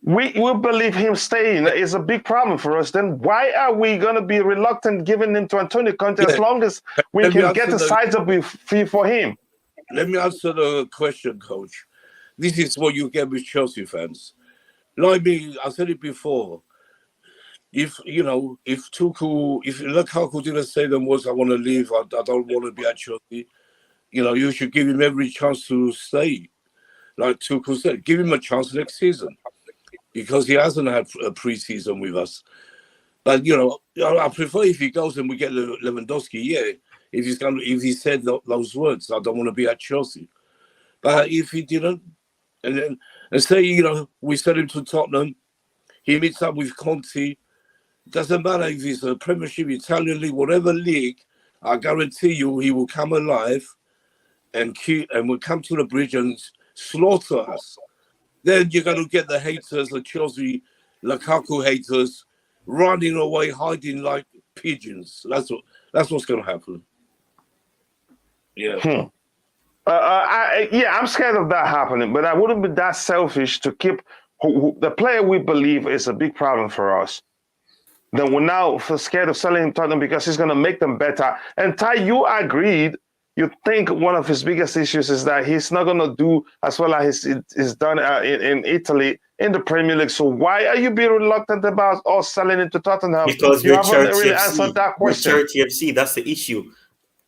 A: We believe him staying is a big problem for us. Then why are we going to be reluctant giving him to Antonio Conte as long as we can get a sizable fee for him?
C: Let me answer the question, Coach. This is what you get with Chelsea fans. Like me, I said it before. If Lukaku didn't say them words, I want to leave, I don't want to be at Chelsea, you should give him every chance to stay. like Tuchel said, give him a chance next season because he hasn't had a pre-season with us. But I prefer if he goes and we get Lewandowski. Yeah, if he said those words, I don't want to be at Chelsea. But if he didn't, and say we sell him to Tottenham, he meets up with Conte. Doesn't matter if it's a Premiership, Italian league, whatever league. I guarantee you, he will come alive and will come to the bridge and slaughter us. Then you're going to get the haters, the Chelsea, Lukaku haters, running away, hiding like pigeons. That's what's going to happen. Yeah.
A: I'm scared of that happening, but I wouldn't be that selfish to keep the player we believe is a big problem for us. Then we're now scared of selling him to Tottenham because he's going to make them better. And Ty, you agreed. You think one of his biggest issues is that he's not going to do as well as he's done in Italy in the Premier League. So why are you being reluctant about us selling him to Tottenham?
E: Because
A: you
E: haven't
A: really answered that question.
E: We're Charity FC, that's the issue.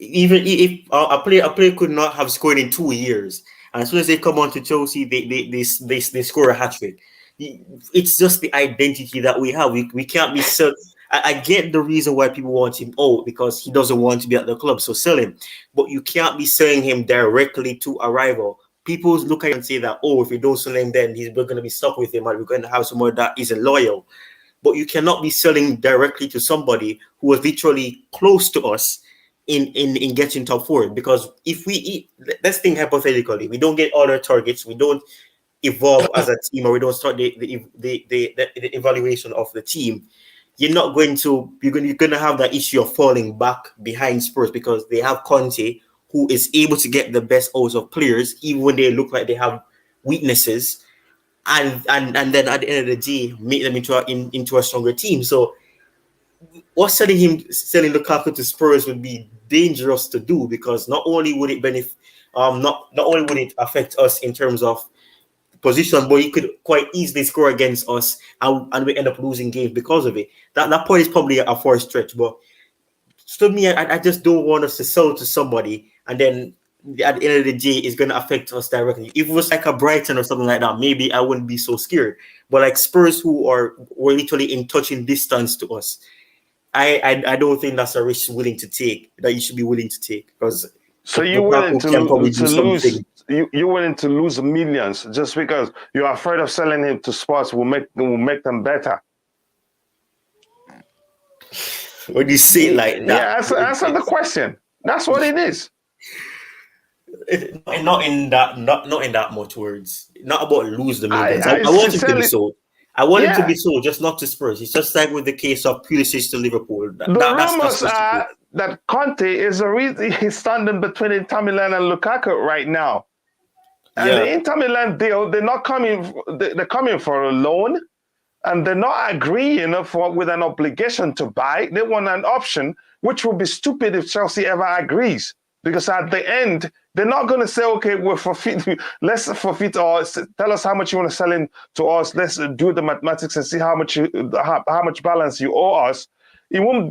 E: Even if a player could not have scored in 2 years, and as soon as they come on to Chelsea, they score a hat trick. It's just the identity that we have. We can't be sold. I get the reason why people want him out because he doesn't want to be at the club, so sell him. But you can't be selling him directly to a rival. People look at him and say that, if we don't sell him, then we're going to be stuck with him and we're going to have someone that isn't loyal. But you cannot be selling directly to somebody who was literally close to us in getting top four. Because if let's think hypothetically, we don't get all our targets, we don't evolve as a team, or we don't start the evaluation of the team, you're going to have that issue of falling back behind Spurs because they have Conte, who is able to get the best out of players even when they look like they have weaknesses, and then at the end of the day make them into a stronger team. So selling Lukaku to Spurs would be dangerous to do because not only would it benefit, not only would it affect us in terms of position, but he could quite easily score against us and we end up losing games because of it. That point is probably a far stretch, but to me, I just don't want us to sell to somebody and then at the end of the day it's going to affect us directly. If it was like a Brighton or something like that, maybe I wouldn't be so scared. But like Spurs, who were literally in touching distance to us, I don't think that's a risk willing to take, that you should be willing to take. Because
A: so you're willing to lose. You're willing to lose millions just because you're afraid of selling him to Spurs will make them better.
E: When you say it like that,
A: yeah, answer the question. That's what it is.
E: Not in that much words. Not about lose the millions. I want him to be sold. I want him to be sold, just not to Spurs. It's just like with the case of Pulisic to Liverpool.
A: The rumors are that Conte is the reason he's standing between Inter Milan and Lukaku right now. And the Inter Milan deal, they're coming for a loan, and they're not agreeing with an obligation to buy. They want an option, which would be stupid if Chelsea ever agrees. Because at the end, they're not going to say, okay, let's forfeit or tell us how much you want to sell in to us. Let's do the mathematics and see how much balance you owe us. It won't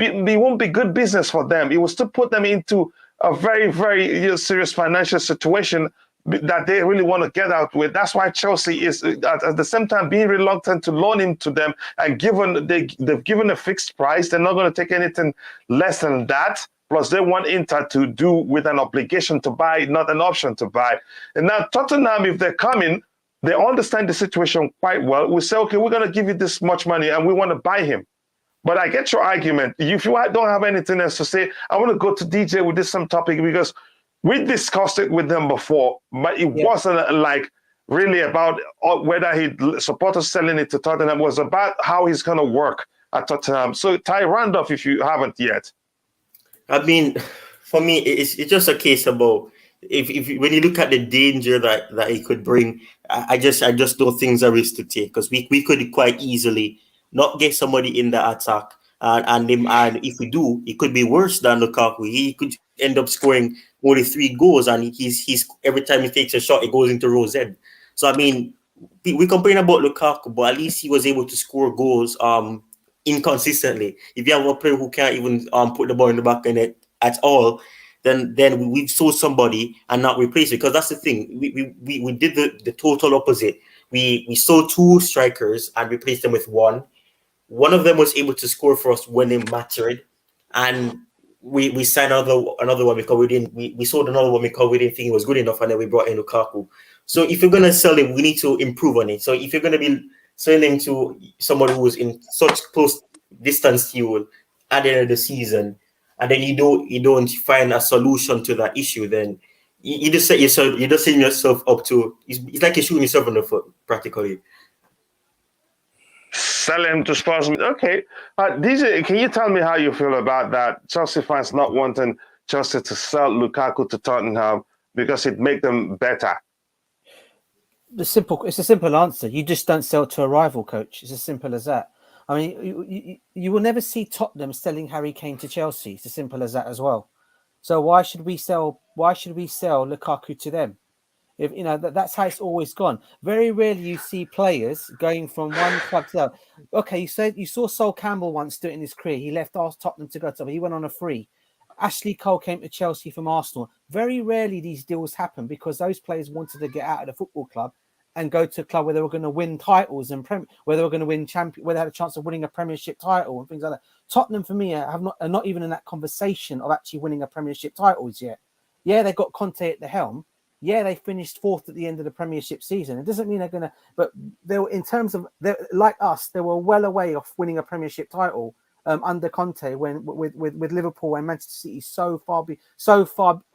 A: be good business for them. It will still put them into a very, very serious financial situation that they really want to get out with. That's why Chelsea is at the same time being reluctant to loan him to them, and they've given a fixed price. They're not going to take anything less than that. Plus, they want Inter to do with an obligation to buy, not an option to buy. And now Tottenham, if they're coming, they understand the situation quite well. We say, okay, we're going to give you this much money and we want to buy him. But I get your argument. If you don't have anything else to say, I want to go to DJ with this topic because we discussed it with them before, but it wasn't like really about whether he supported selling it to Tottenham. It was about how he's going to work at Tottenham. So Ty, round off if you haven't yet.
E: I mean, for me, it's just a case about if when you look at the danger that he could bring, I just don't think it's a risk to take because we could quite easily not get somebody in the attack, and if we do, it could be worse than Lukaku. He could end up scoring only 3 goals, and he's every time he takes a shot, it goes into row Z. So I mean, we complain about Lukaku, but at least he was able to score goals inconsistently. If you have a player who can't even put the ball in the back of net at all, then we sold somebody and not replace it. Because that's the thing. We did the total opposite. We sold 2 strikers and replaced them with one. One of them was able to score for us when it mattered, and we signed another one because we sold another one because we didn't think it was good enough, and then we brought in Lukaku. So if you're gonna sell him, we need to improve on it. So if you're gonna be selling him to somebody who is in such close distance to you at the end of the season, and then you don't find a solution to that issue, then you just set yourself up to. It's like you're shooting yourself in the foot, practically.
A: Sell him to Spurs. Okay. DJ, can you tell me how you feel about that? Chelsea fans not wanting Chelsea to sell Lukaku to Tottenham because it make them better.
D: It's a simple answer. You just don't sell to a rival, coach. It's as simple as that. I mean, you will never see Tottenham selling Harry Kane to Chelsea. It's as simple as that as well. So why should we sell Lukaku to them? If you know that's how it's always gone. Very rarely you see players going from one club to the other. Okay, you saw Sol Campbell once do it in his career. He left Tottenham to go to. He went on a free. Ashley Cole came to Chelsea from Arsenal. Very rarely these deals happen because those players wanted to get out of the football club and go to a club where they were going to win titles and where they were going to win where they had a chance of winning a Premiership title and things like that. Tottenham, for me, are not even in that conversation of actually winning a Premiership titles yet. Yeah, they got Conte at the helm. Yeah, they finished 4th at the end of the Premiership season. It doesn't mean they're going to, but they were, in terms of, like us, they were well away off winning a Premiership title under Conte with Liverpool and Manchester City so far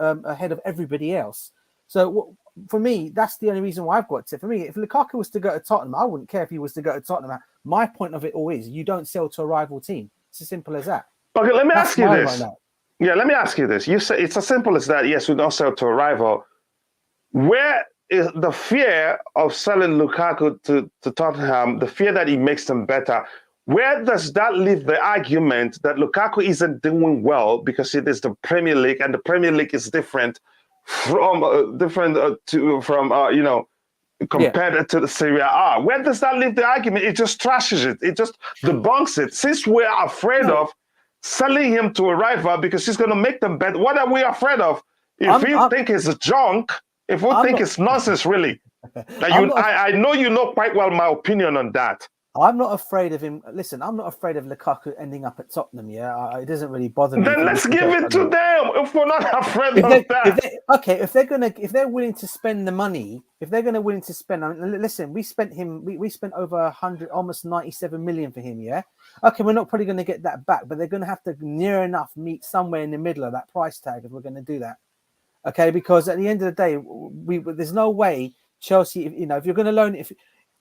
D: ahead of everybody else. So for me, that's the only reason why I've got it. For me, if Lukaku was to go to Tottenham, I wouldn't care if he was to go to Tottenham. My point of it all is you don't sell to a rival team. It's as simple as that.
A: Okay, let me ask you this. Yeah, let me ask you this. You say it's as simple as that. Yes, we don't sell to a rival. Where is the fear of selling Lukaku to Tottenham, the fear that he makes them better? Where does that leave the argument that Lukaku isn't doing well because it is the Premier League and the Premier League is different compared to the Serie A? Where does that leave the argument? It just trashes it. It just debunks it. Since we're afraid of selling him to a rival because he's going to make them better, what are we afraid of? If you think it's junk, if we think it's nonsense, really. I know you know quite well my opinion on that.
D: I'm not afraid of him. Listen, I'm not afraid of Lukaku ending up at Tottenham. Yeah, it doesn't really bother me.
A: Then let's give it to them. If we're not afraid of that,
D: if they're willing to spend the money, I mean, listen, we spent over 100, almost 97 million for him. Yeah, okay, we're not probably going to get that back, but they're going to have to near enough meet somewhere in the middle of that price tag if we're going to do that. Okay, because at the end of the day, there's no way Chelsea. If you're going to loan,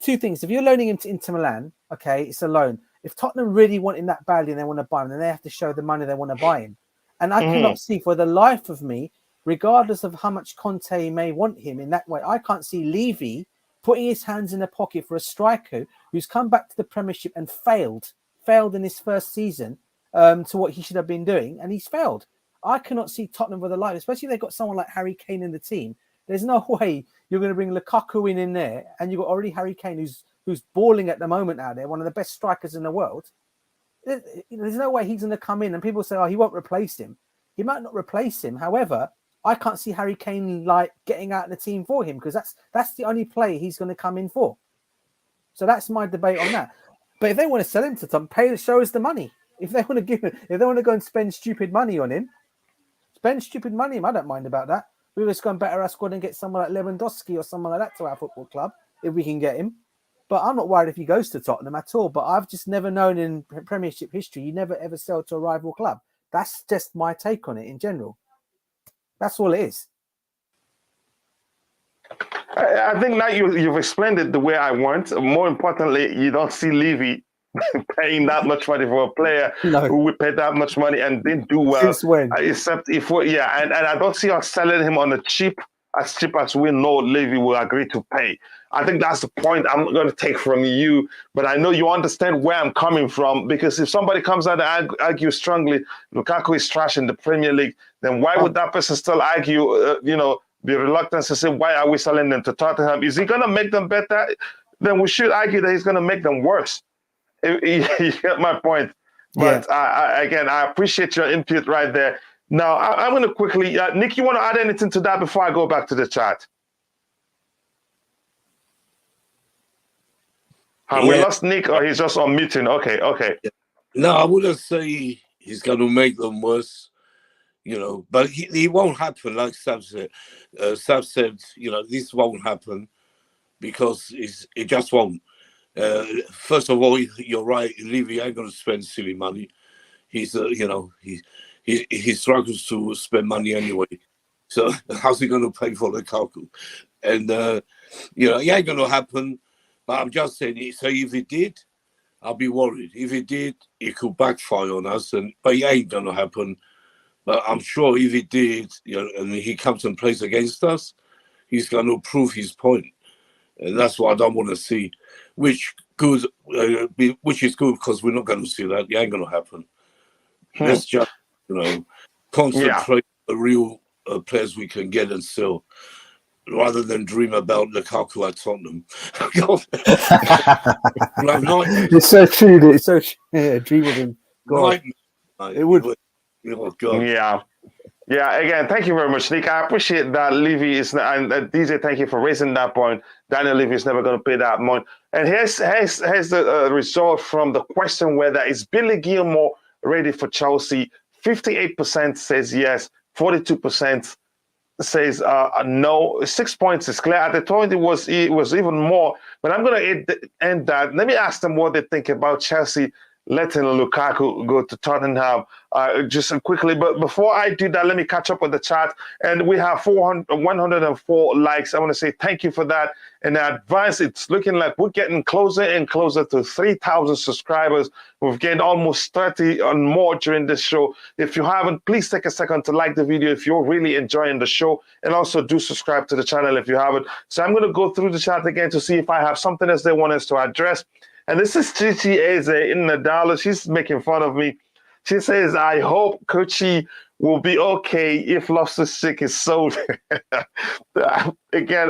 D: two things. If you're loaning him to Inter Milan, okay, it's a loan. If Tottenham really want him that badly and they want to buy him, then they have to show the money they want to buy him. And I cannot see for the life of me, regardless of how much Conte may want him in that way, I can't see Levy putting his hands in the pocket for a striker who's come back to the Premiership and failed in his first season to what he should have been doing, and he's failed. I cannot see Tottenham with a life, especially if they've got someone like Harry Kane in the team. There's no way you're going to bring Lukaku in there, and you've got already Harry Kane who's balling at the moment out there, one of the best strikers in the world. There's no way he's going to come in, and people say, "Oh, he won't replace him." He might not replace him. However, I can't see Harry Kane getting out of the team for him because that's the only play he's going to come in for. So that's my debate on that. But if they want to sell him to Tottenham, show us the money. If they want to go and spend stupid money on him, spend stupid money. I don't mind about that. We'll just go and better our squad and get someone like Lewandowski or someone like that to our football club if we can get him. But I'm not worried if he goes to Tottenham at all. But I've just never known in Premiership history, you never ever sell to a rival club. That's just my take on it in general. That's all it is.
A: I think now you've explained it the way I want. More importantly, you don't see Levy paying that much money for a player who would pay that much money and didn't do well.
D: Since when?
A: Except and I don't see us selling him on as cheap as we know Levy will agree to pay. I think that's the point I'm going to take from you, but I know you understand where I'm coming from, because if somebody comes out and argue strongly, Lukaku is trash in the Premier League, then why would that person still argue, be reluctant to say, why are we selling them to Tottenham? Is he going to make them better? Then we should argue that he's going to make them worse. You get my point. But I appreciate your input right there. Now, I'm going to quickly, Nick, you want to add anything to that before I go back to the chat? Have we lost Nick, or he's just on meeting? Okay.
C: No, I wouldn't say he's going to make them worse, but he won't happen, like Sam said. Sam said, this won't happen because it just won't. First of all, you're right, Levy ain't going to spend silly money. He's, he struggles to spend money anyway. So how's he going to pay for Lukaku? And, it ain't going to happen. But I'm just saying, so if it did, I'll be worried. If it did, it could backfire on us. But it ain't going to happen. But I'm sure if it did, and he comes and plays against us, he's going to prove his point. And that's what I don't want to see, which is good because we're not going to see that. It ain't going to happen. Let's just, concentrate on the real players we can get and sell, rather than dream about Lukaku at Tottenham.
D: It's so true. It's so true. Yeah, dream of him. God.
C: It would.
A: Oh, God. Yeah. Again, thank you very much, Nick. I appreciate that. Levy is, and DJ, thank you for raising that point. Daniel Levy is never going to pay that money. And here's the result from the question whether is Billy Gilmour ready for Chelsea. 58% says yes. 42% says no. 6 points is clear. At the time it was even more. But I'm going to end that. Let me ask them what they think about Chelsea letting Lukaku go to Tottenham just quickly. But before I do that, let me catch up with the chat. And we have 104 likes. I want to say thank you for that. In advance, it's looking like we're getting closer and closer to 3,000 subscribers. We've gained almost 30 and more during this show. If you haven't, please take a second to like the video if you're really enjoying the show. And also do subscribe to the channel if you haven't. So I'm going to go through the chat again to see if I have something else they want us to address. And this is Chichi Eze in Nadala. She's making fun of me. She says, I hope Kochi will be okay if Loftus-Cheek is sold. Again,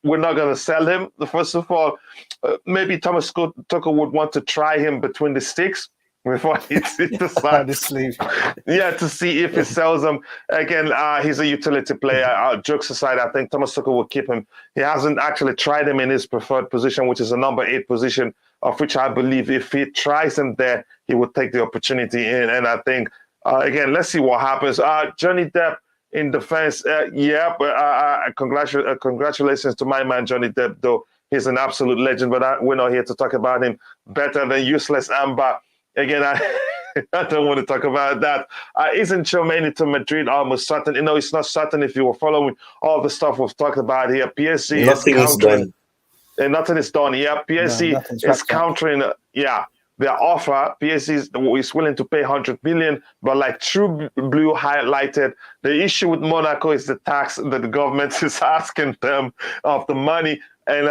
A: we're not going to sell him. First of all, maybe Thomas Tuchel would want to try him between the sticks before he decides. Yeah, to see if he sells him. Again, he's a utility player. Jokes aside, I think Thomas Tuchel will keep him. He hasn't actually tried him in his preferred position, which is a number 8 position, of which I believe if he tries him there, he would take the opportunity in. And I think, again, let's see what happens. Johnny Depp in defense, congratulations to my man, Johnny Depp, though he's an absolute legend, but we're not here to talk about him. Better than useless Amber. Again, I don't want to talk about that. Isn't Tchouaméni to Madrid almost certain? It's not certain if you were following all the stuff we've talked about here. PSG
E: nothing is done.
A: And nothing is done. Yeah, PSG is countering, their offer. PSG is willing to pay 100 million, but like True Blue highlighted, the issue with Monaco is the tax that the government is asking them of the money. And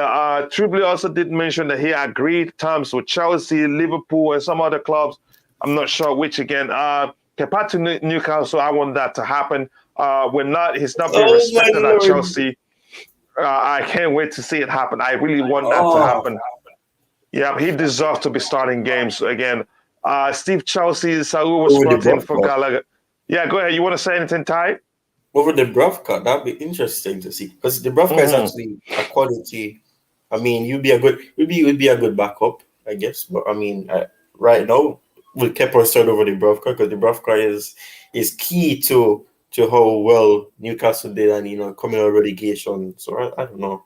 A: True Blue also did mention that he agreed terms with Chelsea, Liverpool, and some other clubs. I'm not sure which again. Kepa to Newcastle, I want that to happen. He's not being respected at Chelsea. I can't wait to see it happen. I really want that to happen. Yeah, he deserves to be starting games again. Steve Chelsea, Saul was brought in for Gallagher. Yeah, go ahead. You want to say anything, Ty?
E: Over the Dubravka, that'd be interesting to see because the Dubravka is actually a quality. I mean, you'd be a good backup, I guess. But I mean, right now we kept our third over the Dubravka because the Dubravka is key to how well Newcastle did and coming out of relegation. So I don't know.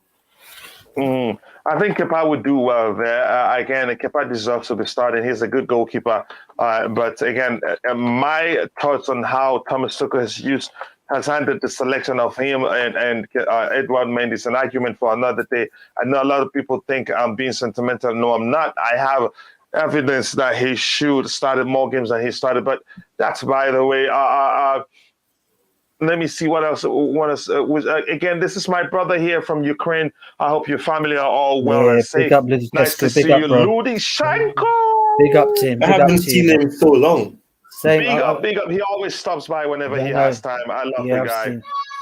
A: I think Kepa would do well there. Again, Kepa deserves to be starting. He's a good goalkeeper. But again, my thoughts on how Thomas Tuchel has handled the selection of him and Edouard Mendy is an argument for another day. I know a lot of people think I'm being sentimental. No, I'm not. I have evidence that he should started more games than he started. But that's by the way. Let me see what else. Again, this is my brother here from Ukraine. I hope your family are all well and safe. Nice to see you, Ludi Shanko.
D: Big up to him.
E: I haven't seen him in so long.
A: Big up. He always stops by whenever he has time. I love the guy.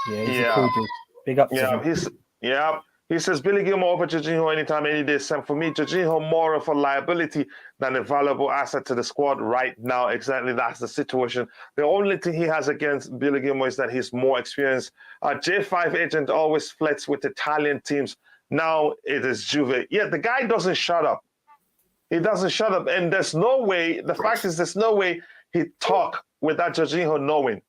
D: He's a cool dude. Big up to him.
A: He says, Billy Gilmour over Jorginho anytime, any day. Sam, for me, Jorginho more of a liability than a valuable asset to the squad right now. Exactly, that's the situation. The only thing he has against Billy Gilmour is that he's more experienced. J5 agent always flirts with Italian teams. Now it is Juve. Yeah, the guy doesn't shut up. He doesn't shut up. And there's no way, the fact is there's no way he'd talk without Jorginho knowing.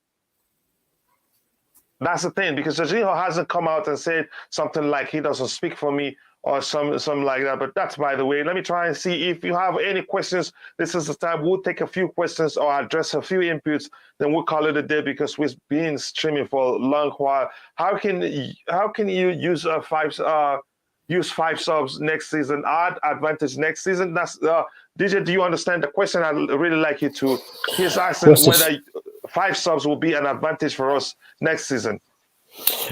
A: That's the thing, because Jorginho hasn't come out and said something like he doesn't speak for me or something like that. But that's by the way. Let me try and see if you have any questions. This is the time. We'll take a few questions or address a few inputs. Then we'll call it a day because we've been streaming for a long while. How can you use use 5 subs next season? Add advantage next season. That's DJ. Do you understand the question? I'd really like you to. He's asking whether 5 subs will be an advantage for us next season.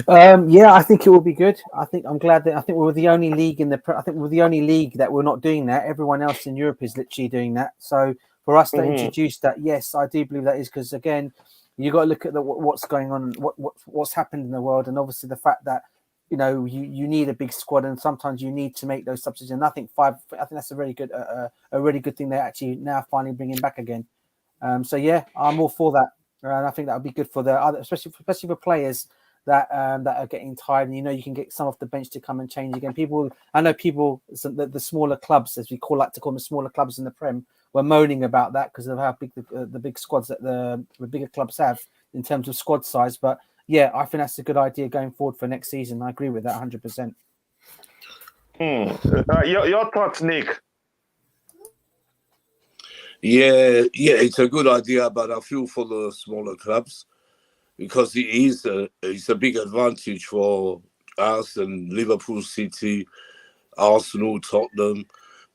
D: Yeah, I think it will be good. I think we're the only league that we're not doing that. Everyone else in Europe is literally doing that. So for us to introduce that, yes, I do believe that is because again, you got to look at what's going on, what's happened in the world, and obviously the fact that you need a big squad, and sometimes you need to make those substitutions. And I think that's a really good thing. They're actually now finally bringing back again. So yeah, I'm all for that, and I think that would be good for the other, especially for players that are getting tired, and you can get some off the bench to come and change again. The smaller clubs, as we like to call them, the smaller clubs in the Prem, were moaning about that because of how big the big squads that the bigger clubs have in terms of squad size. But yeah, I think that's a good idea going forward for next season. I agree with that 100%.
A: Your thoughts, Nick?
C: Yeah, it's a good idea, but I feel for the smaller clubs because it's a big advantage for us and Liverpool City, Arsenal, Tottenham.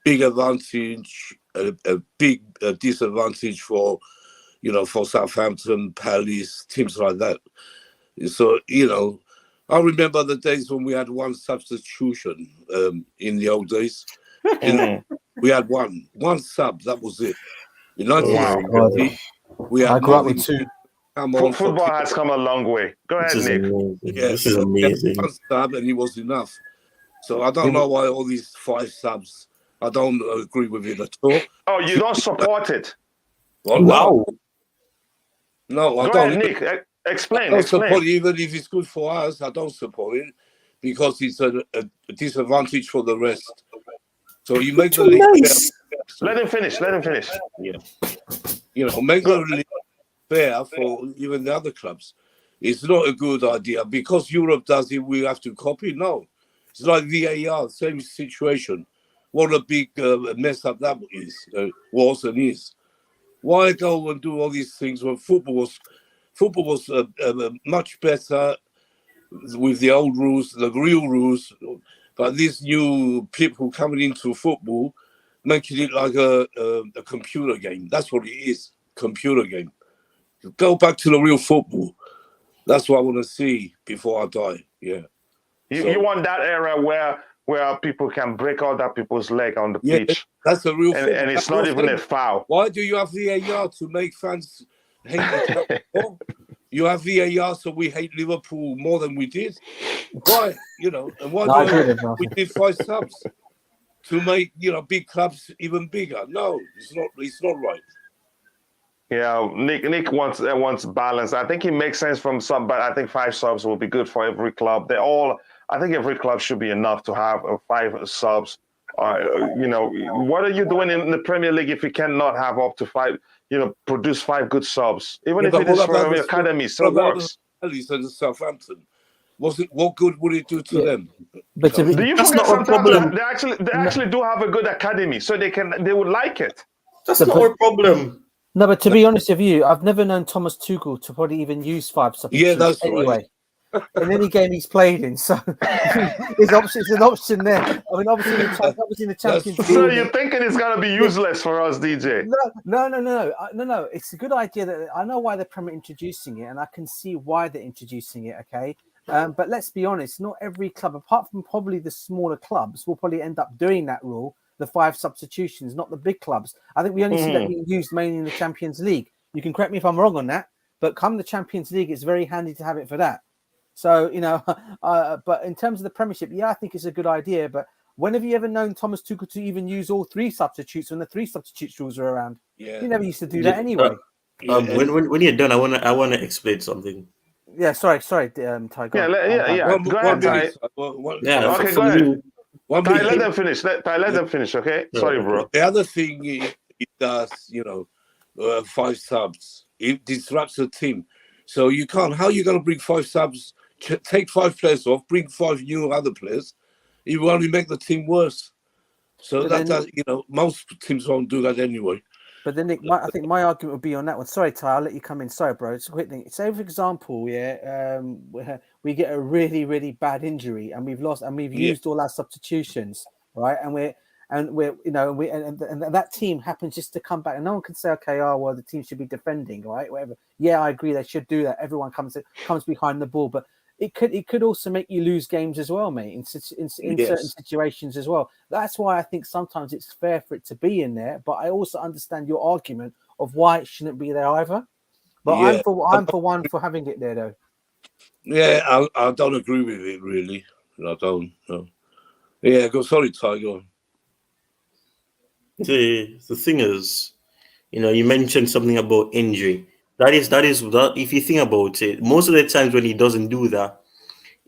C: Big advantage, a big disadvantage for Southampton, Palace, teams like that. So I remember the days when we had one substitution in the old days. We had one sub, that was it. In 1950, we had nothing.
A: Football has come a long way. Go ahead, Nick.
E: This is amazing.
C: One sub and it was enough. So I don't know why all these 5 subs. I don't agree with it at all.
A: Oh, you don't support it?
C: Well,
E: wow.
C: No, I
A: Go
C: don't.
A: Ahead, Nick. Explain.
C: I don't support it, even if it's good for us. I don't support it because it's a disadvantage for the rest. So you make the league fair.
A: Let him finish.
C: Yeah. Make the league fair for even the other clubs. It's not a good idea because Europe does it. We have to copy. No, it's like VAR, same situation. What a big mess up that was and is. Why go and do all these things when football was much better with the old rules, the real rules, but these new people coming into football, making it like a computer game. That's what it is, computer game. Go back to the real football. That's what I want to see before I die. Yeah.
A: You want that era where people can break all that people's leg on the pitch.
C: That's a real football.
A: And it's not even a foul.
C: Why do you have VAR to make fans hate each other? You have VAR so we hate Liverpool more than we did. Why? And why we did 5 subs to make big clubs even bigger? No, it's not right.
A: Yeah, Nick wants balance. I think it makes sense from some, but I think 5 subs will be good for every club. I think every club should be enough to have 5 subs. What are you doing in the Premier League if you cannot have up to 5? Produce 5 good subs, even if it is for the academy, still works.
C: And Southampton, what good would it do to them?
A: But do you forget sometimes they actually do have a good academy, so they would like it.
E: That's not our problem.
D: No, but to be honest with you, I've never known Thomas Tuchel to probably even use 5 substitutions.
C: Yeah, that's
D: right. In any game he's played in, so it's an option there. I mean, obviously in the Champions League.
A: So you're thinking it's gonna be useless for us, DJ?
D: No. It's a good idea that I know why they're introducing it, and I can see why they're introducing it. Okay, but let's be honest, not every club, apart from probably the smaller clubs, will probably end up doing that rule. The 5 substitutions, not the big clubs. I think we only see that being used mainly in the Champions League. You can correct me if I'm wrong on that, but come the Champions League, it's very handy to have it for that. So, but in terms of the Premiership, yeah, I think it's a good idea. But when have you ever known Thomas Tuchel to even use all 3 substitutes when the 3 substitutes rules were around?
C: Yeah.
D: He never used to do that anyway.
E: When you're done, I wanna explain something.
D: Yeah, sorry, Ty.
A: Go ahead, Ty. Okay, go ahead. Ty, let them finish. Let them finish, okay? Sorry, bro.
C: The other thing it does, 5 subs, it disrupts the team. So you can't. How are you going to bring 5 subs? Take 5 players off, bring 5 new other players. You will only make the team worse. So does, most teams won't do that anyway.
D: But then, Nick, I think my argument would be on that one. Sorry, Ty, I'll let you come in. Sorry, bro. It's a quick thing. Say, for example, we get a really, really bad injury, and we've lost, and we've used all our substitutions, right? And that team happens just to come back, and no one can say, okay, the team should be defending, right? Whatever. Yeah, I agree, they should do that. Everyone comes behind the ball, but it could also make you lose games as well, mate, in certain situations as well. That's why I think sometimes it's fair for it to be in there, but I also understand your argument of why it shouldn't be there either. But I'm for one for having it there, though.
C: Yeah, I don't agree with it, really. I don't know. Yeah, sorry, Ty, go on.
E: The thing is, you mentioned something about injury. That is if you think about it, most of the times when he doesn't do that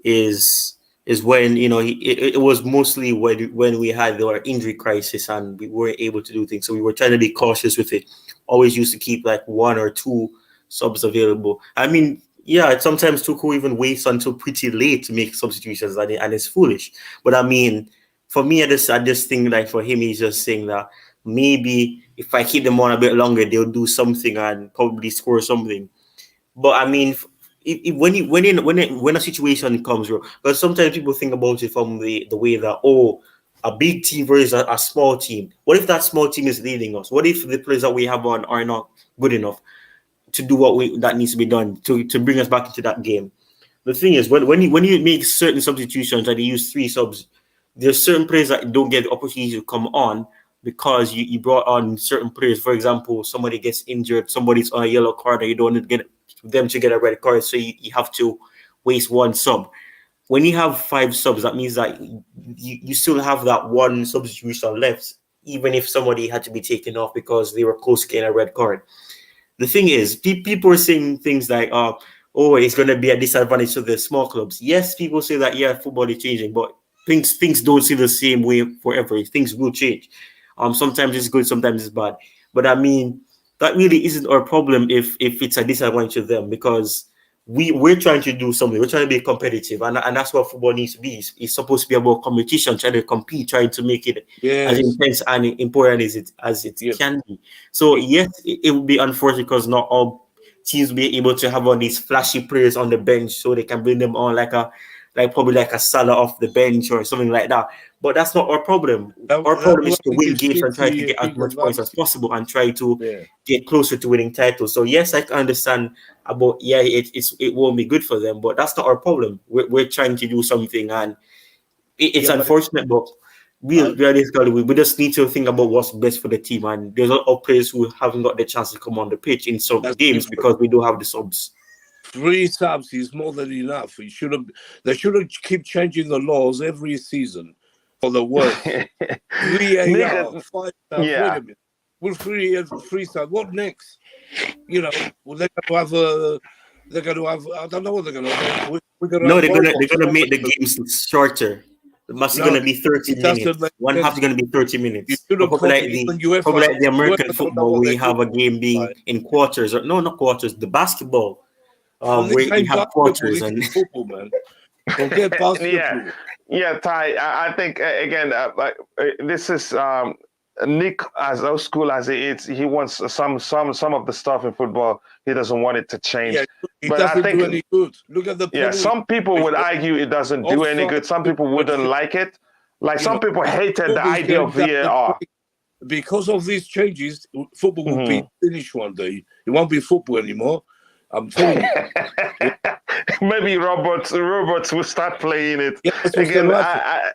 E: is when it was mostly when we had our injury crisis and we weren't able to do things. So we were trying to be cautious with it. Always used to keep like 1 or 2 subs available. I mean, yeah, sometimes Tuchel even waits until pretty late to make substitutions, and it's foolish. But I mean, for me, I just think like for him, he's just saying that maybe if I keep them on a bit longer, they'll do something and probably score something. But I mean, when a situation comes, because sometimes people think about it from the way that a big team versus a small team. What if that small team is leading us? What if the players that we have on are not good enough to do that needs to be done to bring us back into that game? The thing is, when you make certain substitutions and you use 3 subs, there's certain players that don't get the opportunity to come on because you brought on certain players. For example, somebody gets injured, somebody's on a yellow card, and you don't want to get them to get a red card, so you have to waste 1 sub. When you have 5 subs, that means that you still have that 1 substitution left, even if somebody had to be taken off because they were close to getting a red card. The thing is, people are saying things like, it's going to be a disadvantage to the small clubs. Yes, people say that, football is changing, but things don't stay the same way forever. Things will change. Sometimes it's good, sometimes it's bad. But I mean, that really isn't our problem if it's a disadvantage to them, because we're trying to do something. We're trying to be competitive, and that's what football needs to be. It's supposed to be about competition, trying to compete, trying to make it as intense and important as it can be. So yes, it would be unfortunate because not all teams will be able to have all these flashy players on the bench, so they can bring them on like probably like a Salah off the bench or something like that. But that's not our problem. Our problem is to win games and try to get as much points as possible and try to get closer to winning titles. So yes, I can understand about it won't be good for them, but that's not our problem. We're trying to do something, and it's unfortunate, but realistically, we just need to think about what's best for the team. And there's a lot of players who haven't got the chance to come on the pitch in some games because we do have the subs.
C: 3 subs is more than enough. They shouldn't keep changing the laws every season for the worse. 3 AR, 5 subs. Wait a minute. Will 3 subs? What next? They're going to have. I don't know what they're going to have.
E: They're going to make the games shorter. It must going to be 30 minutes. One half is going to be 30 minutes. Probably like the American football, where you have a game being in quarters. Or no, not quarters. The basketball. Where you have quarters and
C: football, man. Forget basketball.
A: Yeah, Ty. I think again, this is Nick, as old school as he is. He wants some of the stuff in football. He doesn't want it to change.
C: Yeah, it doesn't do any good. Look at the
A: some people would argue it doesn't do any good. Some people wouldn't like it. Like some people hated the idea of VAR.
C: Because of these changes, football will be finished one day. It won't be football anymore. I'm telling you.
A: Maybe robots will start playing it. Again, I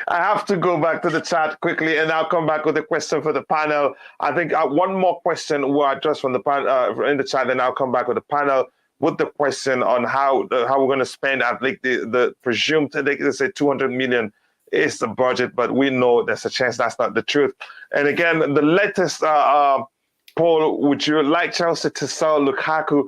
A: have to go back to the chat quickly, and I'll come back with a question for the panel. I think one more question will address from the panel in the chat, and I'll come back with the panel. with the question on how we're going to spend. I think the presumed, they say 200 million is the budget, but we know there's a chance that's not the truth. And again, the latest poll, would you like Chelsea to sell Lukaku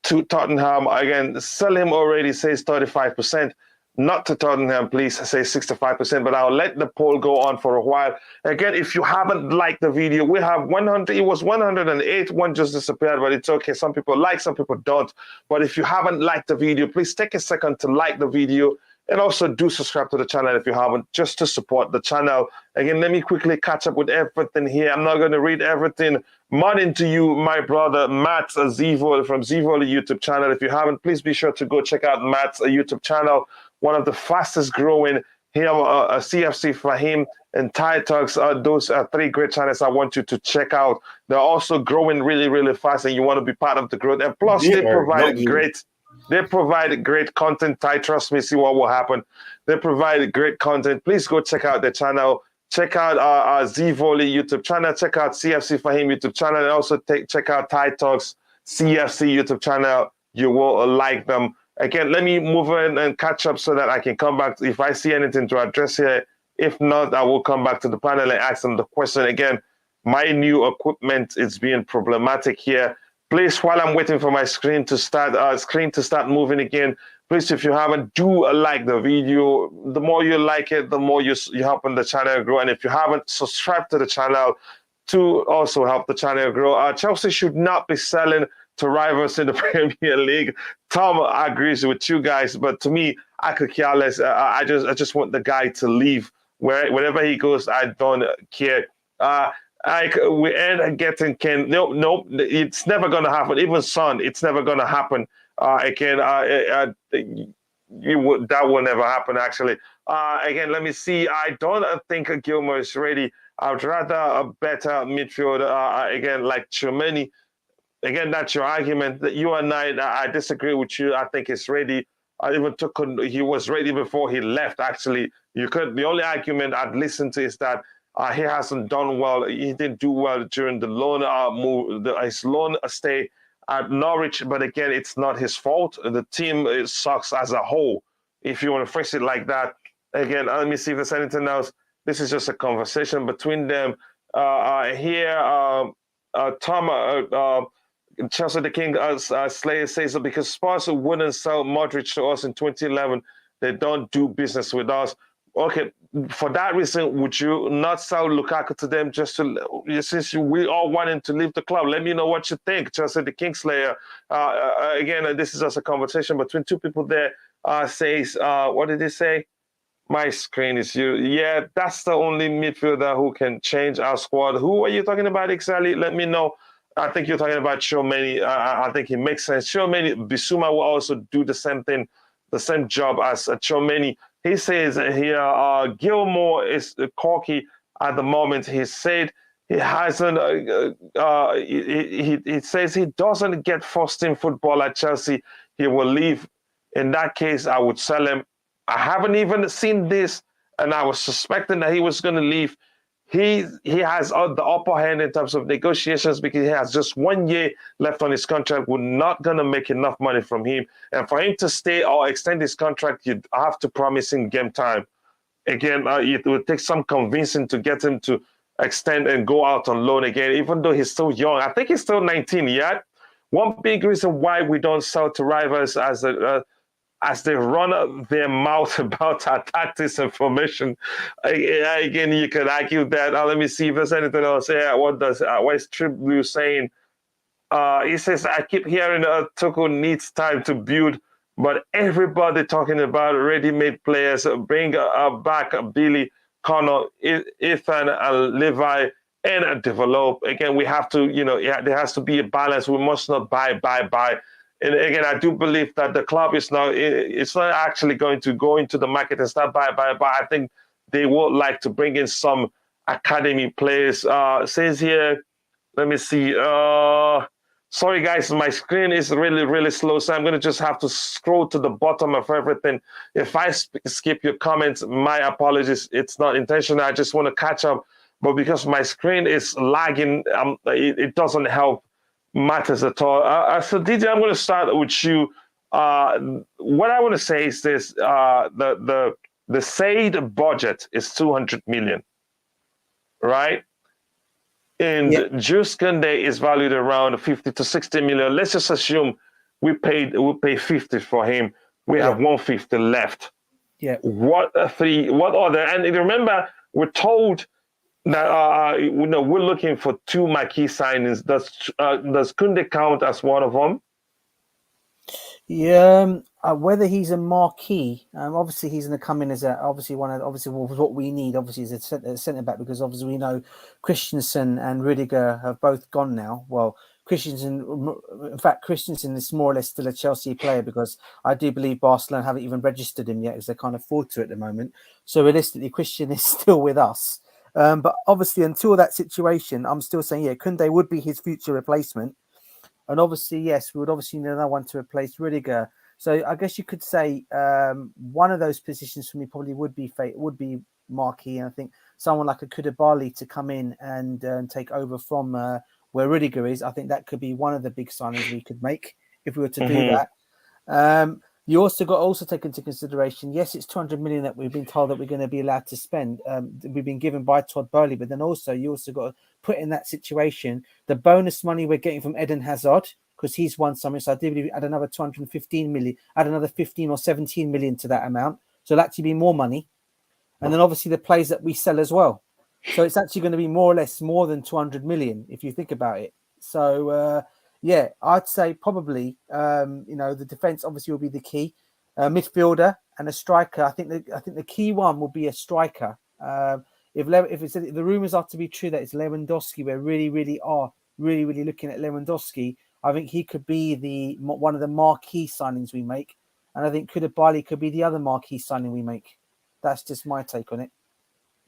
A: to Tottenham? Again, sell him already says 35%. Not to Tottenham, please say 65%, but I'll let the poll go on for a while. Again, if you haven't liked the video, we have 100, it was 108, one just disappeared, but it's okay. Some people like, some people don't. But if you haven't liked the video, please take a second to like the video, and also do subscribe to the channel if you haven't, just to support the channel. Again, let me quickly catch up with everything here. I'm not going to read everything. Morning to you, my brother, Matt Zivol from Zivol YouTube channel. If you haven't, please be sure to go check out Matt's YouTube channel. One of the fastest growing here, CFC Fahim and Thai Talks. Those are three great channels I want you to check out. They're also growing really, really fast, and you want to be part of the growth. And plus, they provide great content. Thai, trust me, see what will happen. They provide great content. Please go check out their channel. Check out our Zivoli YouTube channel. Check out CFC Fahim YouTube channel, and also check out Thai Talks CFC YouTube channel. You will like them. Again, let me move in and catch up so that I can come back if I see anything to address here. If not, I will come back to the panel and ask them the question. Again, my new equipment is being problematic here. Please, while I'm waiting for my screen to start moving again, please, if you haven't, do like the video. The more you like it, the more you helping the channel grow. And if you haven't, subscribe to the channel to also help the channel grow. Chelsea should not be selling to rivals in the Premier League. Tom agrees with you guys, but to me, I could care less. I just want the guy to leave. Wherever he goes, I don't care. We end up getting Ken. Nope, it's never gonna happen. Even Son, it's never gonna happen. That will never happen. Actually, again, let me see. I don't think Gilmour is ready. I'd rather a better midfield. Again, like Tchouameni. Again, that's your argument. That you and I disagree with you. I think it's ready. I even he was ready before he left. Actually, the only argument I'd listen to is that he hasn't done well. He didn't do well during the loan his loan stay at Norwich. But again, it's not his fault. The team sucks as a whole, if you want to phrase it like that. Again, let me see if there's anything else. This is just a conversation between them. Tom. Chelsea the King Slayer says that because Spurs wouldn't sell Modric to us in 2011, they don't do business with us. Okay, for that reason, would you not sell Lukaku to them since we all want him to leave the club? Let me know what you think, Chelsea the King Slayer. Again, this is just a conversation between two people there. Says, what did he say? My screen is you. Yeah, that's the only midfielder who can change our squad. Who are you talking about exactly? Let me know. I think you're talking about Tchouameni. I think it makes sense. Tchouameni, Bissouma will also do the same thing, the same job as Tchouameni. He says here, Gilmour is corky at the moment. He said he hasn't. He says he doesn't get first-team football at Chelsea. He will leave. In that case, I would sell him. I haven't even seen this, and I was suspecting that he was going to leave. He has the upper hand in terms of negotiations because he has just 1 year left on his contract. We're not going to make enough money from him. And for him to stay or extend his contract, you have to promise him game time. Again, it will take some convincing to get him to extend and go out on loan again, even though he's still young. I think he's still 19 yet. One big reason why we don't sell to rivals as they run their mouth about our tactics and formation. Again, you could argue that. Let me see if there's anything else here. What is Trip Blue saying? He says, I keep hearing Tuchel needs time to build, but everybody talking about ready-made players. Bring back Billy, Connor, Ethan, and Levi, and develop. Again, we have to, there has to be a balance. We must not buy. And again, I do believe that the club is now, it's not actually going to go into the market and start buy. I think they would like to bring in some academy players. Says here, let me see. Sorry, guys, my screen is really, really slow, so I'm going to just have to scroll to the bottom of everything. If I skip your comments, my apologies. It's not intentional. I just want to catch up. But because my screen is lagging, it doesn't help matters at all. So DJ, I'm going to start with you. What I want to say is this: the said budget is 200 million, right? And Jules Kounde is valued around 50 to 60 million. Let's just assume we pay 50 for him. We have 150 left.
D: Yeah.
A: What other? And remember, we're told that we're looking for two marquee signings. Does Kounde count as one of them?
D: Yeah, whether he's a marquee, obviously he's going to come in as what we need. Obviously, is a centre back, because obviously we know Christensen and Rudiger have both gone now. Well, Christensen is more or less still a Chelsea player, because I do believe Barcelona haven't even registered him yet, as they can't afford to at the moment. So realistically, Christian is still with us. But obviously, until that situation, I'm still saying, Kounde would be his future replacement. And obviously, yes, we would obviously need another one to replace Rudiger. So I guess you could say one of those positions for me probably would be marquee. And I think someone like a Koulibaly to come in and take over from where Rudiger is, I think that could be one of the big signings we could make if we were to do that. You also got to take into consideration, yes, it's 200 million that we've been told that we're going to be allowed to spend. We've been given by Todd Boely, but then also you also got to put in that situation the bonus money we're getting from Eden Hazard, because he's won something. So I do believe add another 215 million, add another 15 or 17 million to that amount. So it'll actually be more money. And then obviously the players that we sell as well. So it's actually going to be more or less more than 200 million if you think about it. So I'd say probably the defense obviously will be the key, midfielder and a striker. I think the key one will be a striker. If the rumors are to be true that it's Lewandowski, we're really looking at Lewandowski. I think he could be one of the marquee signings we make, and I think Koulibaly could be the other marquee signing we make. That's just my take on it.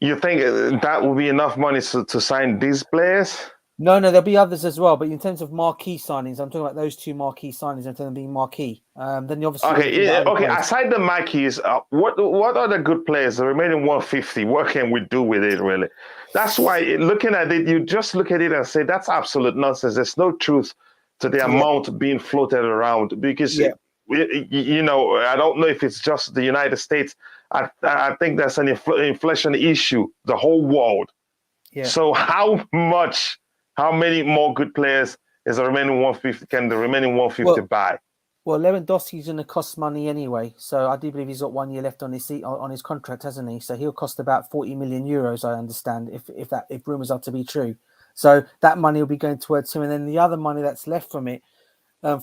A: You think that will be enough money to sign these players?
D: No, there'll be others as well. But in terms of marquee signings, I'm talking about those two marquee signings in terms of being marquee. Then you obviously
A: Aside the marquees, what are the good players? The remaining 150. What can we do with it really? That's why looking at it, you just look at it and say that's absolute nonsense. There's no truth to the amount being floated around, because I don't know if it's just the United States. I think that's an inflation issue, the whole world. Yeah. So how many more good players is the remaining 150? Can the remaining 150 buy?
D: Well, Lewandowski's going to cost money anyway. So I do believe he's got 1 year left on his contract, hasn't he? So he'll cost about 40 million euros, I understand, if rumors are to be true. So that money will be going towards him, and then the other money that's left from it,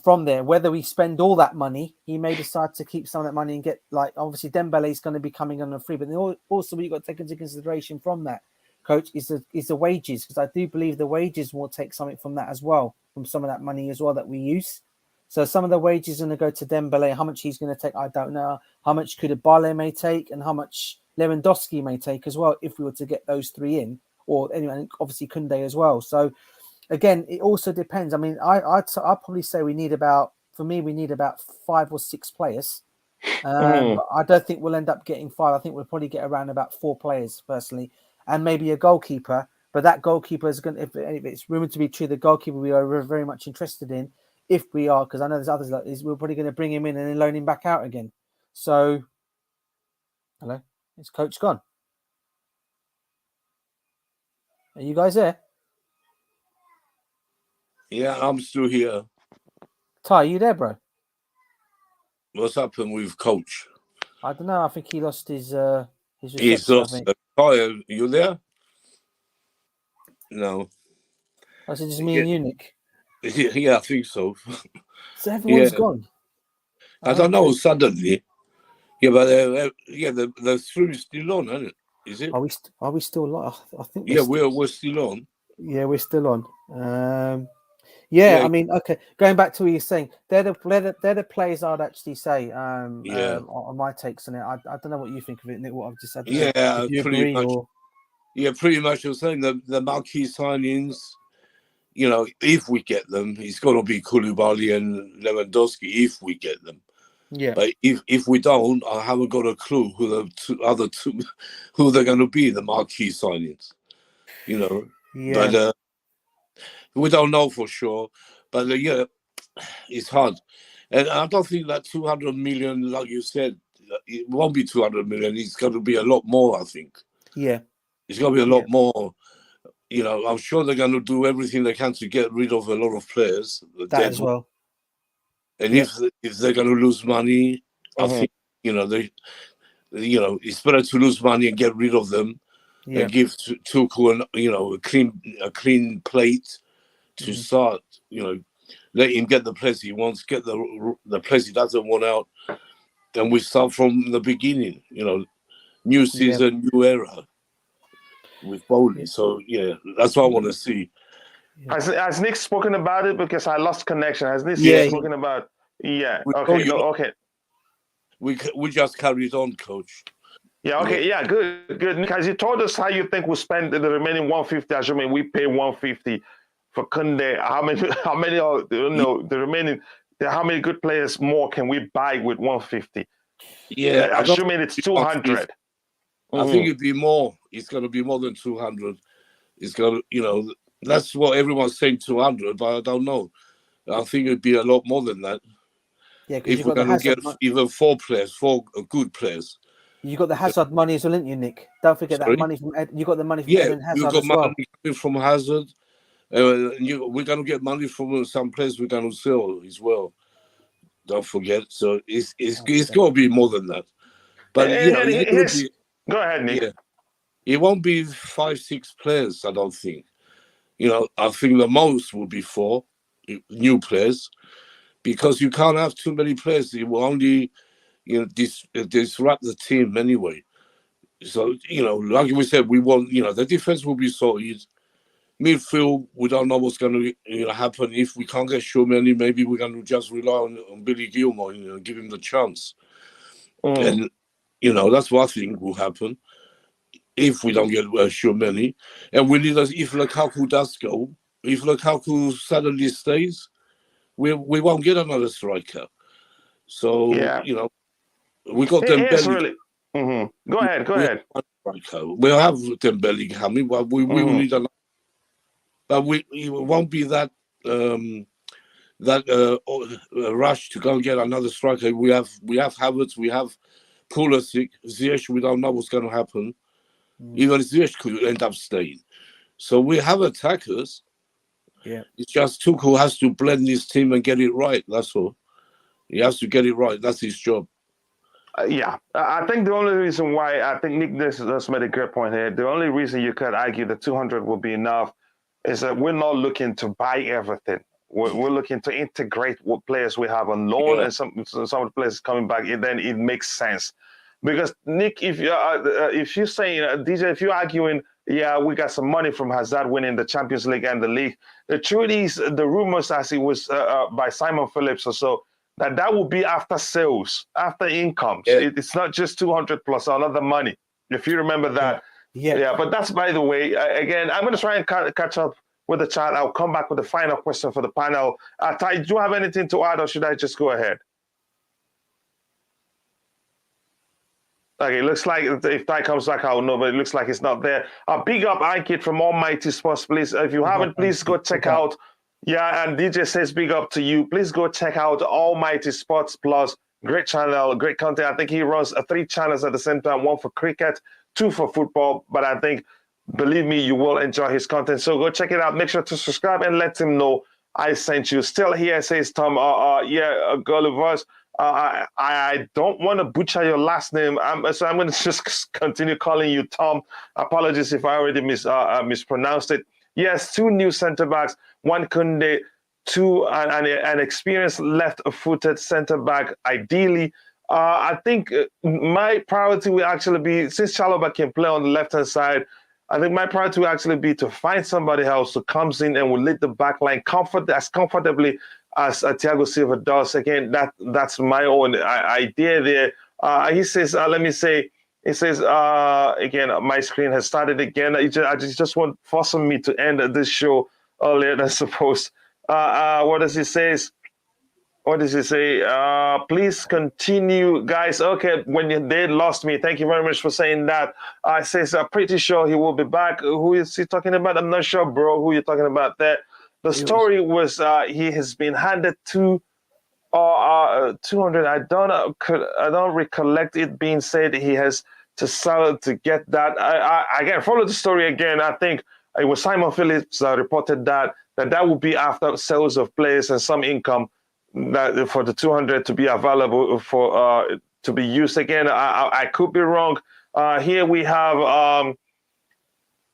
D: from there, whether we spend all that money, he may decide to keep some of that money and get, like, obviously Dembele is going to be coming on free, but then also what you've got to take into consideration from that, coach, is the wages, because I do believe the wages will take something from that as well, from some of that money as well that we use. So some of the wages are going to go to Dembele. How much he's going to take, I don't know. How much Koulibaly may take, and how much Lewandowski may take as well, if we were to get those three in, or anyway, obviously Kounde as well. So again, it also depends. I mean, I'd probably say we need about 5 or 6 players. But I don't think we'll end up getting 5. I think we'll probably get around about 4 players personally, and maybe a goalkeeper. But that goalkeeper is going to, if it's rumored to be true, the goalkeeper we are very much interested in. If we are, because I know there's others like this, we're probably going to bring him in and then loan him back out again. So, hello, is Coach gone? Are you guys there?
C: Yeah, I'm still here.
D: Ty, you there, bro?
C: What's happened with Coach?
D: I don't know. I think he lost his reception.
C: He's lost. Ty, you there? No.
D: Is it just me and you, Nick?
C: Yeah, I think so.
D: So everyone's gone.
C: I don't know. Suddenly, but the stream is still on, isn't it? Is it?
D: Are we still on? I think.
C: We're still on.
D: Yeah, we're still on. I mean, okay. Going back to what you're saying, they're the players I'd actually say. On my takes on it, I don't know what you think of it, Nick. What I've just said.
C: Pretty much. Yeah, pretty much. You're saying the marquee signings. You know, if we get them, it's got to be Koulibaly and Lewandowski. If we get them, But if we don't, I haven't got a clue who the other two, who they're going to be, the marquee signings. You know, but we don't know for sure. But yeah, it's hard. And I don't think that 200 million, like you said, it won't be 200 million. It's going to be a lot more, I think.
D: Yeah.
C: It's going to be a lot more. You know, I'm sure they're going to do everything they can to get rid of a lot of players.
D: That as well.
C: And if they're going to lose money, I think, it's better to lose money and get rid of them and give Tuchel a clean plate to start. Let him get the players he wants, get the players he doesn't want out, and we start from the beginning. New season, new era with Boehly. So that's what I want to see.
A: Has Nick spoken about it? Because I lost connection. Has Nick spoken about? Yeah. Okay.
C: We just carried on, Coach.
A: Yeah. Okay. Yeah. Good. Because you told us how you think we'll spend the remaining 150. Assuming we pay 150 for Kounde. How many are the remaining? How many good players more can we buy with 150?
C: Yeah.
A: Assuming it's 200.
C: I think it'd be more. It's going to be more than 200. It's going to, that's what everyone's saying, 200, but I don't know. I think it'd be a lot more than that.
D: Yeah, because
C: if we're going to get even 4 good players.
D: You got the Hazard money as well, didn't you, Nick? Don't forget that money from you got the money from Eden Hazard
C: you got
D: as well.
C: money coming from Hazard. We're going to get money from some players we're going to sell as well. Don't forget. So it's got to be more than that. But
A: go ahead, Nick.
C: Yeah, it won't be 5-6 players. I don't think. I think the most will be 4 new players, because you can't have too many players. It will only, disrupt the team anyway. So, like we said, we want, the defense will be solid. Midfield, we don't know what's going to happen. If we can't get Tchouameni, maybe we're going to just rely on Billy Gilmour, give him the chance. And, that's what I think will happen if we don't get Tchouameni. And we need, if Lukaku does go, if Lukaku suddenly stays, we won't get another striker. So, we got Dembele.
A: Really... Go ahead.
C: We'll have Dembele coming, but we will need another. But it won't be that rush to go and get another striker. We have Havertz, we have Pulisic, Ziyech. We don't know what's going to happen. Even Ziyech could end up staying. So we have attackers.
D: Yeah,
C: it's just Tuchel has to blend his team and get it right. That's all. He has to get it right. That's his job.
A: I think the only reason why I think Nick just made a great point here. The only reason you could argue that 200 will be enough is that we're not looking to buy everything. We're looking to integrate what players we have on loan and some of the players coming back. Then it makes sense. Because Nick, if you're saying DJ, if you're arguing, we got some money from Hazard winning the Champions League and the league. The truth is, the rumors, as it was by Simon Phillips or so, that will be after sales, after incomes. It's not just 200 plus another money. If you remember that. Yeah. But that's, by the way, again, I'm going to try and catch up with the chat. I'll come back with the final question for the panel. Ty, do you have anything to add, or should I just go ahead? Okay, it looks like if Ty comes back, I'll know, but it looks like it's not there. Big up Ankit from Almighty Sports, please. If you haven't, please go check out. And DJ says big up to you. Please go check out Almighty Sports Plus. Great channel, great content. I think he runs 3 channels at the same time, 1 for cricket, 2 for football. But I think, believe me, you will enjoy his content. So go check it out. Make sure to subscribe and let him know I sent you. Still here, says Tom. Gulliver's. I don't want to butcher your last name, so I'm going to just continue calling you Tom. Apologies if I already mispronounced it. Yes, 2 new centre-backs, 1 Kounde, 2 an experienced left-footed centre-back, ideally. I think my priority will actually be, since Chalobah can play on the left-hand side, I think my priority will actually be to find somebody else who comes in and will lead the back line as comfortably as Thiago Silva does. Again, that's my own idea there. He says, let me say, he says, again, my screen has started again. I just want forcing me to end this show earlier than supposed. What does he say? What does he say? Please continue, guys. Okay, when they lost me, thank you very much for saying that. I says, I'm pretty sure he will be back. Who is he talking about? I'm not sure, bro, who you're talking about there. The story was he has been handed 200. I don't recollect it being said he has to sell to get that. I again follow the story again. I think it was Simon Phillips reported that would be after sales of players and some income that for the 200 to be available for to be used again. I could be wrong. Here we have.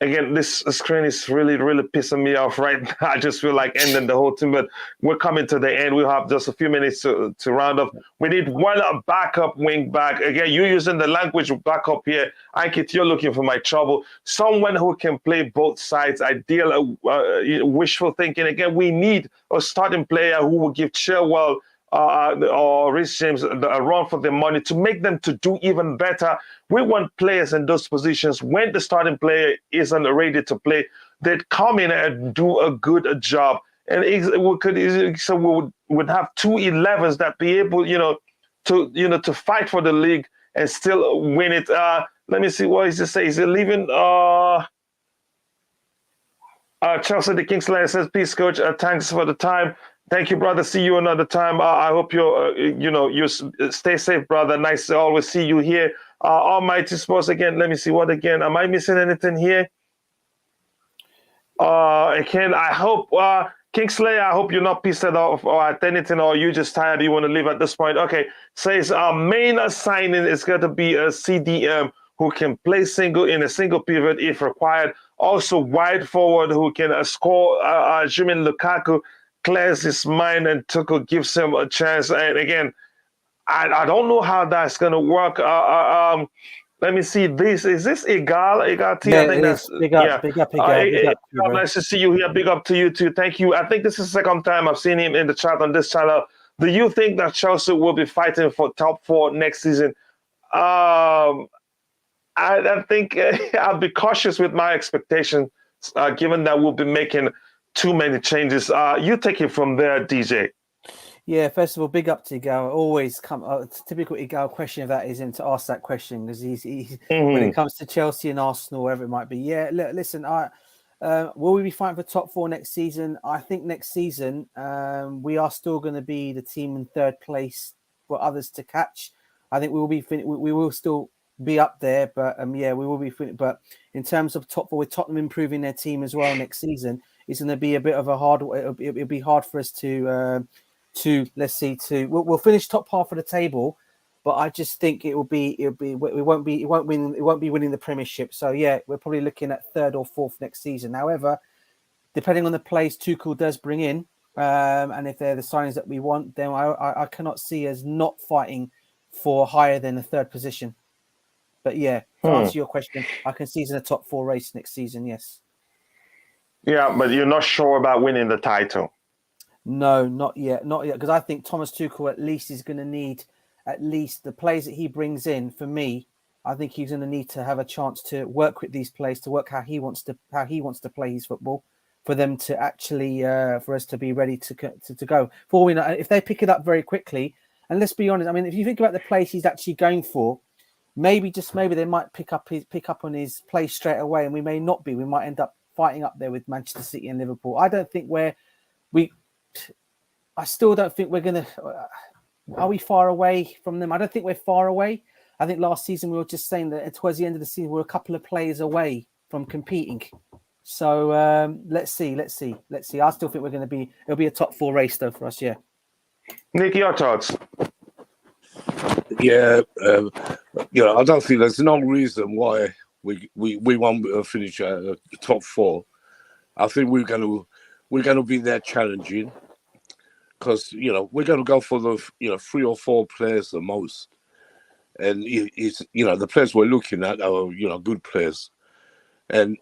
A: Again, this screen is really pissing me off right now. I just feel like ending the whole thing, but we're coming to the end. We'll have just a few minutes to round up. We need one backup wing back. Again, you're using the language of backup here. Ankit, you're looking for my trouble. Someone who can play both sides. Ideal, wishful thinking. Again, we need a starting player who will give Chilwell or Reece James a run for their money to make them to do even better. We want players in those positions when the starting player isn't ready to play, they'd come in and do a good job. And we would have 2 11s that be able, to fight for the league and still win it. Let me see what he say. Is he leaving? Chelsea the Kingslayer says, "Peace, coach. Thanks for the time. Thank you, brother. See you another time. I hope you stay safe, brother. Nice to always see you here. Almighty Sports again. Let me see what again. Am I missing anything here? Again, I hope Kingslayer. I hope you're not pissed off or at anything, or you just tired. You want to leave at this point. Okay. Says our main signing is going to be a CDM who can play in a single pivot if required. Also wide forward who can score. Jumin Lukaku clears his mind and Tuchel gives him a chance. And again, I don't know how that's going to work. Let me see this. Is this Igal? T?
D: Yeah,
A: I think that's
D: big up, big up, Igal.
A: Nice to see you here. Big up to you too. Thank you. I think this is the second time I've seen him in the chat on this channel. Do you think that Chelsea will be fighting for top 4 next season? I think I'll be cautious with my expectations, given that we'll be making too many changes. You take it from there, DJ.
D: Yeah, first of all, big up to Igal. Always come. Typical Igal question of that is him to ask that question because he's when it comes to Chelsea and Arsenal, wherever it might be. Yeah, look, listen. Will we be fighting for top 4 next season? I think next season we are still going to be the team in 3rd place for others to catch. I think we will be. We will still be up there, but we will be. But in terms of top 4, with Tottenham improving their team as well next season, it's going to be a bit of a hard. It'll be hard for us to we'll finish top half of the table, but I just think we won't be winning the Premiership. So yeah, we're probably looking at 3rd or 4th next season. However, depending on the players Tuchel does bring in, and if they're the signings that we want, then I cannot see us not fighting for higher than a 3rd position. But yeah, to answer your question, I can see us in a top 4 race next season. Yes.
A: Yeah, but you're not sure about winning the title.
D: No, not yet. Because I think Thomas Tuchel at least is going to need at least the players that he brings in. For me, I think he's going to need to have a chance to work with these players, to work how he wants to play his football, for them to actually for us to be ready to go. For we know, if they pick it up very quickly, and let's be honest, I mean, if you think about the place he's actually going for, maybe they might pick up on his play straight away, and we may not be. We might end up fighting up there with Manchester City and Liverpool. I still don't think we're going to... Are we far away from them? I don't think we're far away. I think last season we were just saying that towards the end of the season, we're a couple of players away from competing. So let's see. I still think it'll be a top 4 race though for us, yeah.
A: Nick, your thoughts?
C: Yeah, I don't think there's no reason why we won't finish top 4. I think we're going to be there challenging because we're going to go for the 3 or 4 players the most, and it's the players we're looking at are good players, and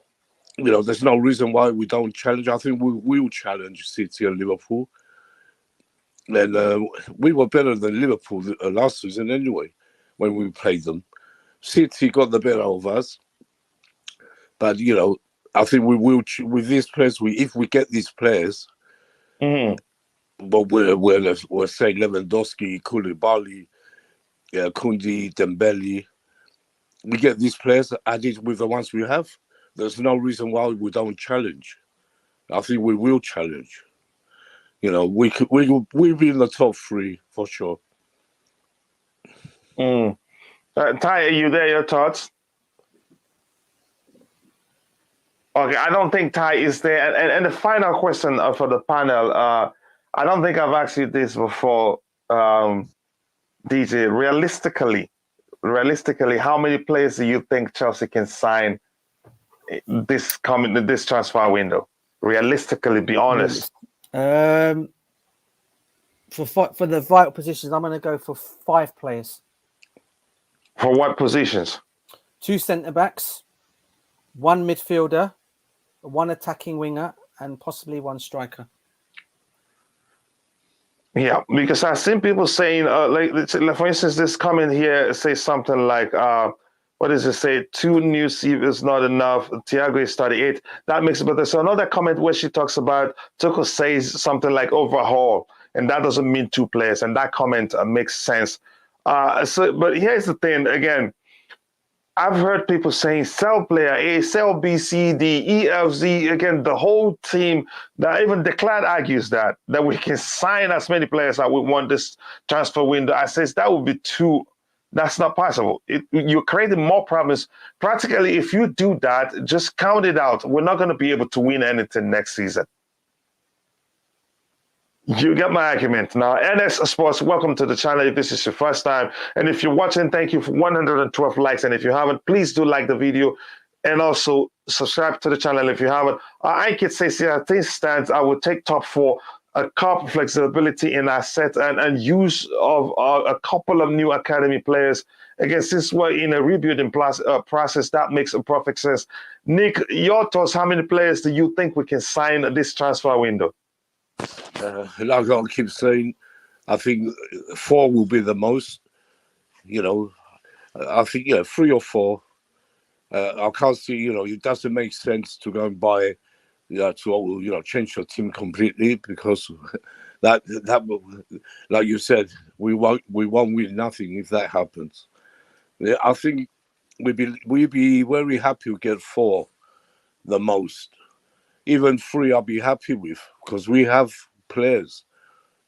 C: there's no reason why we don't challenge. I think we will challenge City and Liverpool, and we were better than Liverpool last season anyway when we played them. City got the better of us, but I think we will with these players. If we get these players, but we're saying Lewandowski, Koulibaly, Kounde, Dembele. We get these players added with the ones we have. There's no reason why we don't challenge. I think we will challenge. We'll be in the top 3 for sure.
A: Ty, are you there? Your thoughts? Okay, I don't think Ty is there. And the final question for the panel, I don't think I've asked you this before, DJ. Realistically, how many players do you think Chelsea can sign this transfer window? Realistically, be honest.
D: For the vital positions, I'm going to go for 5 players.
A: For what positions?
D: 2 centre backs, 1 midfielder, 1 attacking winger, and possibly 1 striker.
A: Yeah, because I've seen people saying, for instance, this comment here says something like, what does it say? 2 new receivers not enough. Thiago is 38. That makes it better. So another comment where she talks about Tuchel says something like overhaul, and that doesn't mean 2 players. And that comment makes sense. But here's the thing. Again, I've heard people saying sell player A, sell B, C, D, E, F, Z. Again, the whole team. That even Declan argues that we can sign as many players as we want this transfer window. I says that would be too. That's not possible. You're creating more problems. Practically, if you do that, just count it out. We're not going to be able to win anything next season. You get my argument. Now, NS Sports, welcome to the channel if this is your first time. And if you're watching, thank you for 112 likes. And if you haven't, please do like the video and also subscribe to the channel if you haven't. I could say, I think stands, I would take top 4, a couple flexibility in our set and use of a couple of new academy players. Again, since we're in a rebuilding process, that makes a perfect sense. Nick, your thoughts, how many players do you think we can sign this transfer window?
C: Like I keep saying, I think 4 will be the most. I think 3 or 4. I can't see. It doesn't make sense to go and buy, to change your team completely, because that like you said, we won't win nothing if that happens. I think we'd be very happy to get 4, the most. Even 3, I'll be happy with, because we have players.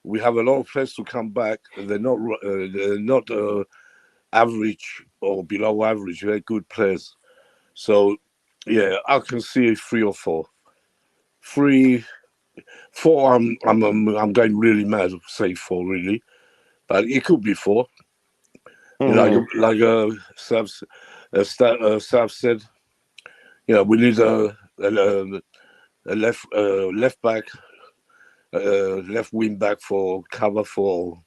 C: We have a lot of players to come back, and they're not average or below average. They're good players. So, yeah, I can see 3 or 4. 3, 4. I'm going really mad. Say 4 really, but it could be 4. Like Sav said, we need a left back, left wing back for cover for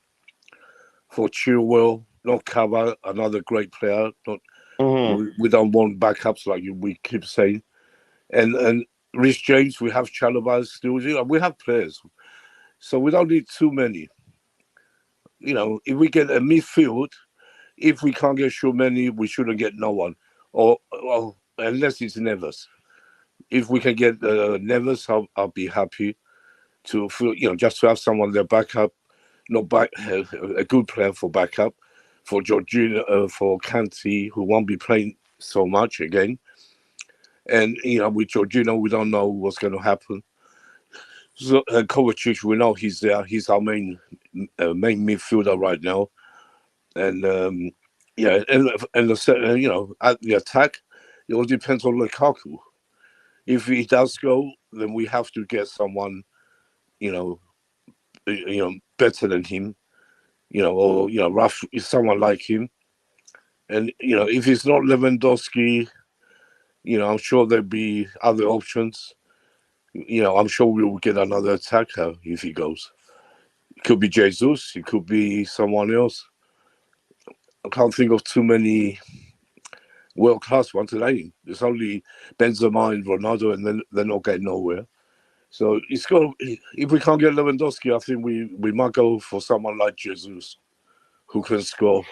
C: Chilwell, not cover, another great player. We don't want backups like we keep saying. And Rhys James, we have Chalobah still. We have players, so we don't need too many. If we get a midfield, if we can't get so many, we shouldn't get no one, or unless it's Neves. If we can get Neves, I'll be happy to feel, just to have someone there backup, a good player for backup, for Jorginho, for Kante, who won't be playing so much again. And, with Jorginho, we don't know what's going to happen. So Kovacic, we know he's there. He's our main midfielder right now. And, and at the attack, it all depends on Lukaku. If he does go, then we have to get someone, better than him, or rough, someone like him. And if it's not Lewandowski, I'm sure there'll be other options. I'm sure we will get another attacker if he goes. It could be Jesus. It could be someone else. I can't think of too many world-class ones today. There's only Benzema and Ronaldo, and then they're not getting nowhere. So it's got. If we can't get Lewandowski, I think we might go for someone like Jesus, who can score.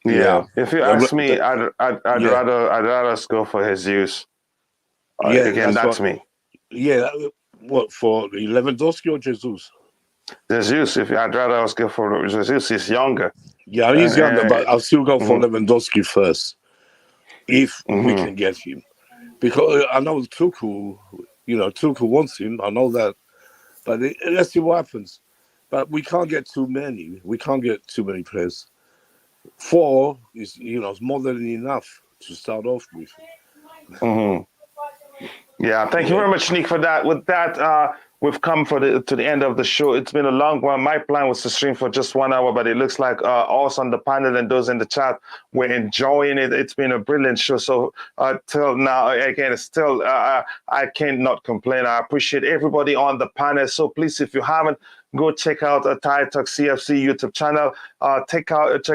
A: Yeah. If you ask me, I'd rather us go for Jesus. Again, that's me.
C: Yeah. What, for Lewandowski or Jesus?
A: Jesus. I'd rather us go for Jesus. He's younger.
C: Yeah, he's younger, but I'll still go for Lewandowski first, if we can get him. Because I know Tuchel, Tuchel wants him. I know that, but let's see what happens. But we can't get too many. We can't get too many players. 4 is, is more than enough to start off with.
A: Mm-hmm. Yeah, thank you very much, Nick, for that. With that, we've come to the end of the show. It's been a long one. My plan was to stream for just 1 hour, but it looks like us on the panel and those in the chat were enjoying it. It's been a brilliant show. So till now, again, it's still I cannot complain. I appreciate everybody on the panel. So please, if you haven't, go check out a Tide Talk CFC YouTube channel. Check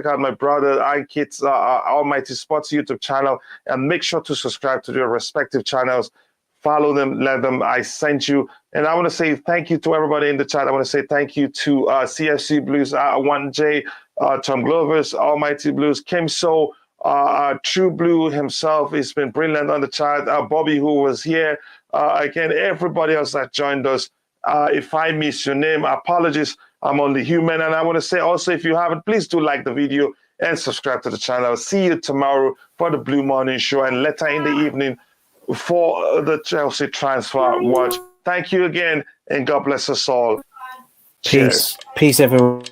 A: out my brother Ankit's Almighty Sports YouTube channel, and make sure to subscribe to their respective channels. Follow them, let them. I sent you. And I want to say thank you to everybody in the chat. I want to say thank you to CFC Blues, 1J, Tom Glovers, Almighty Blues, Kim So, True Blue himself. He's been brilliant on the chat. Bobby, who was here. Again, everybody else that joined us. If I miss your name, apologies. I'm only human. And I want to say also, if you haven't, please do like the video and subscribe to the channel. See you tomorrow for the Blue Morning Show and later in the evening for the Chelsea Transfer Watch. Thank you again, and God bless us all.
D: Peace. Peace, everyone.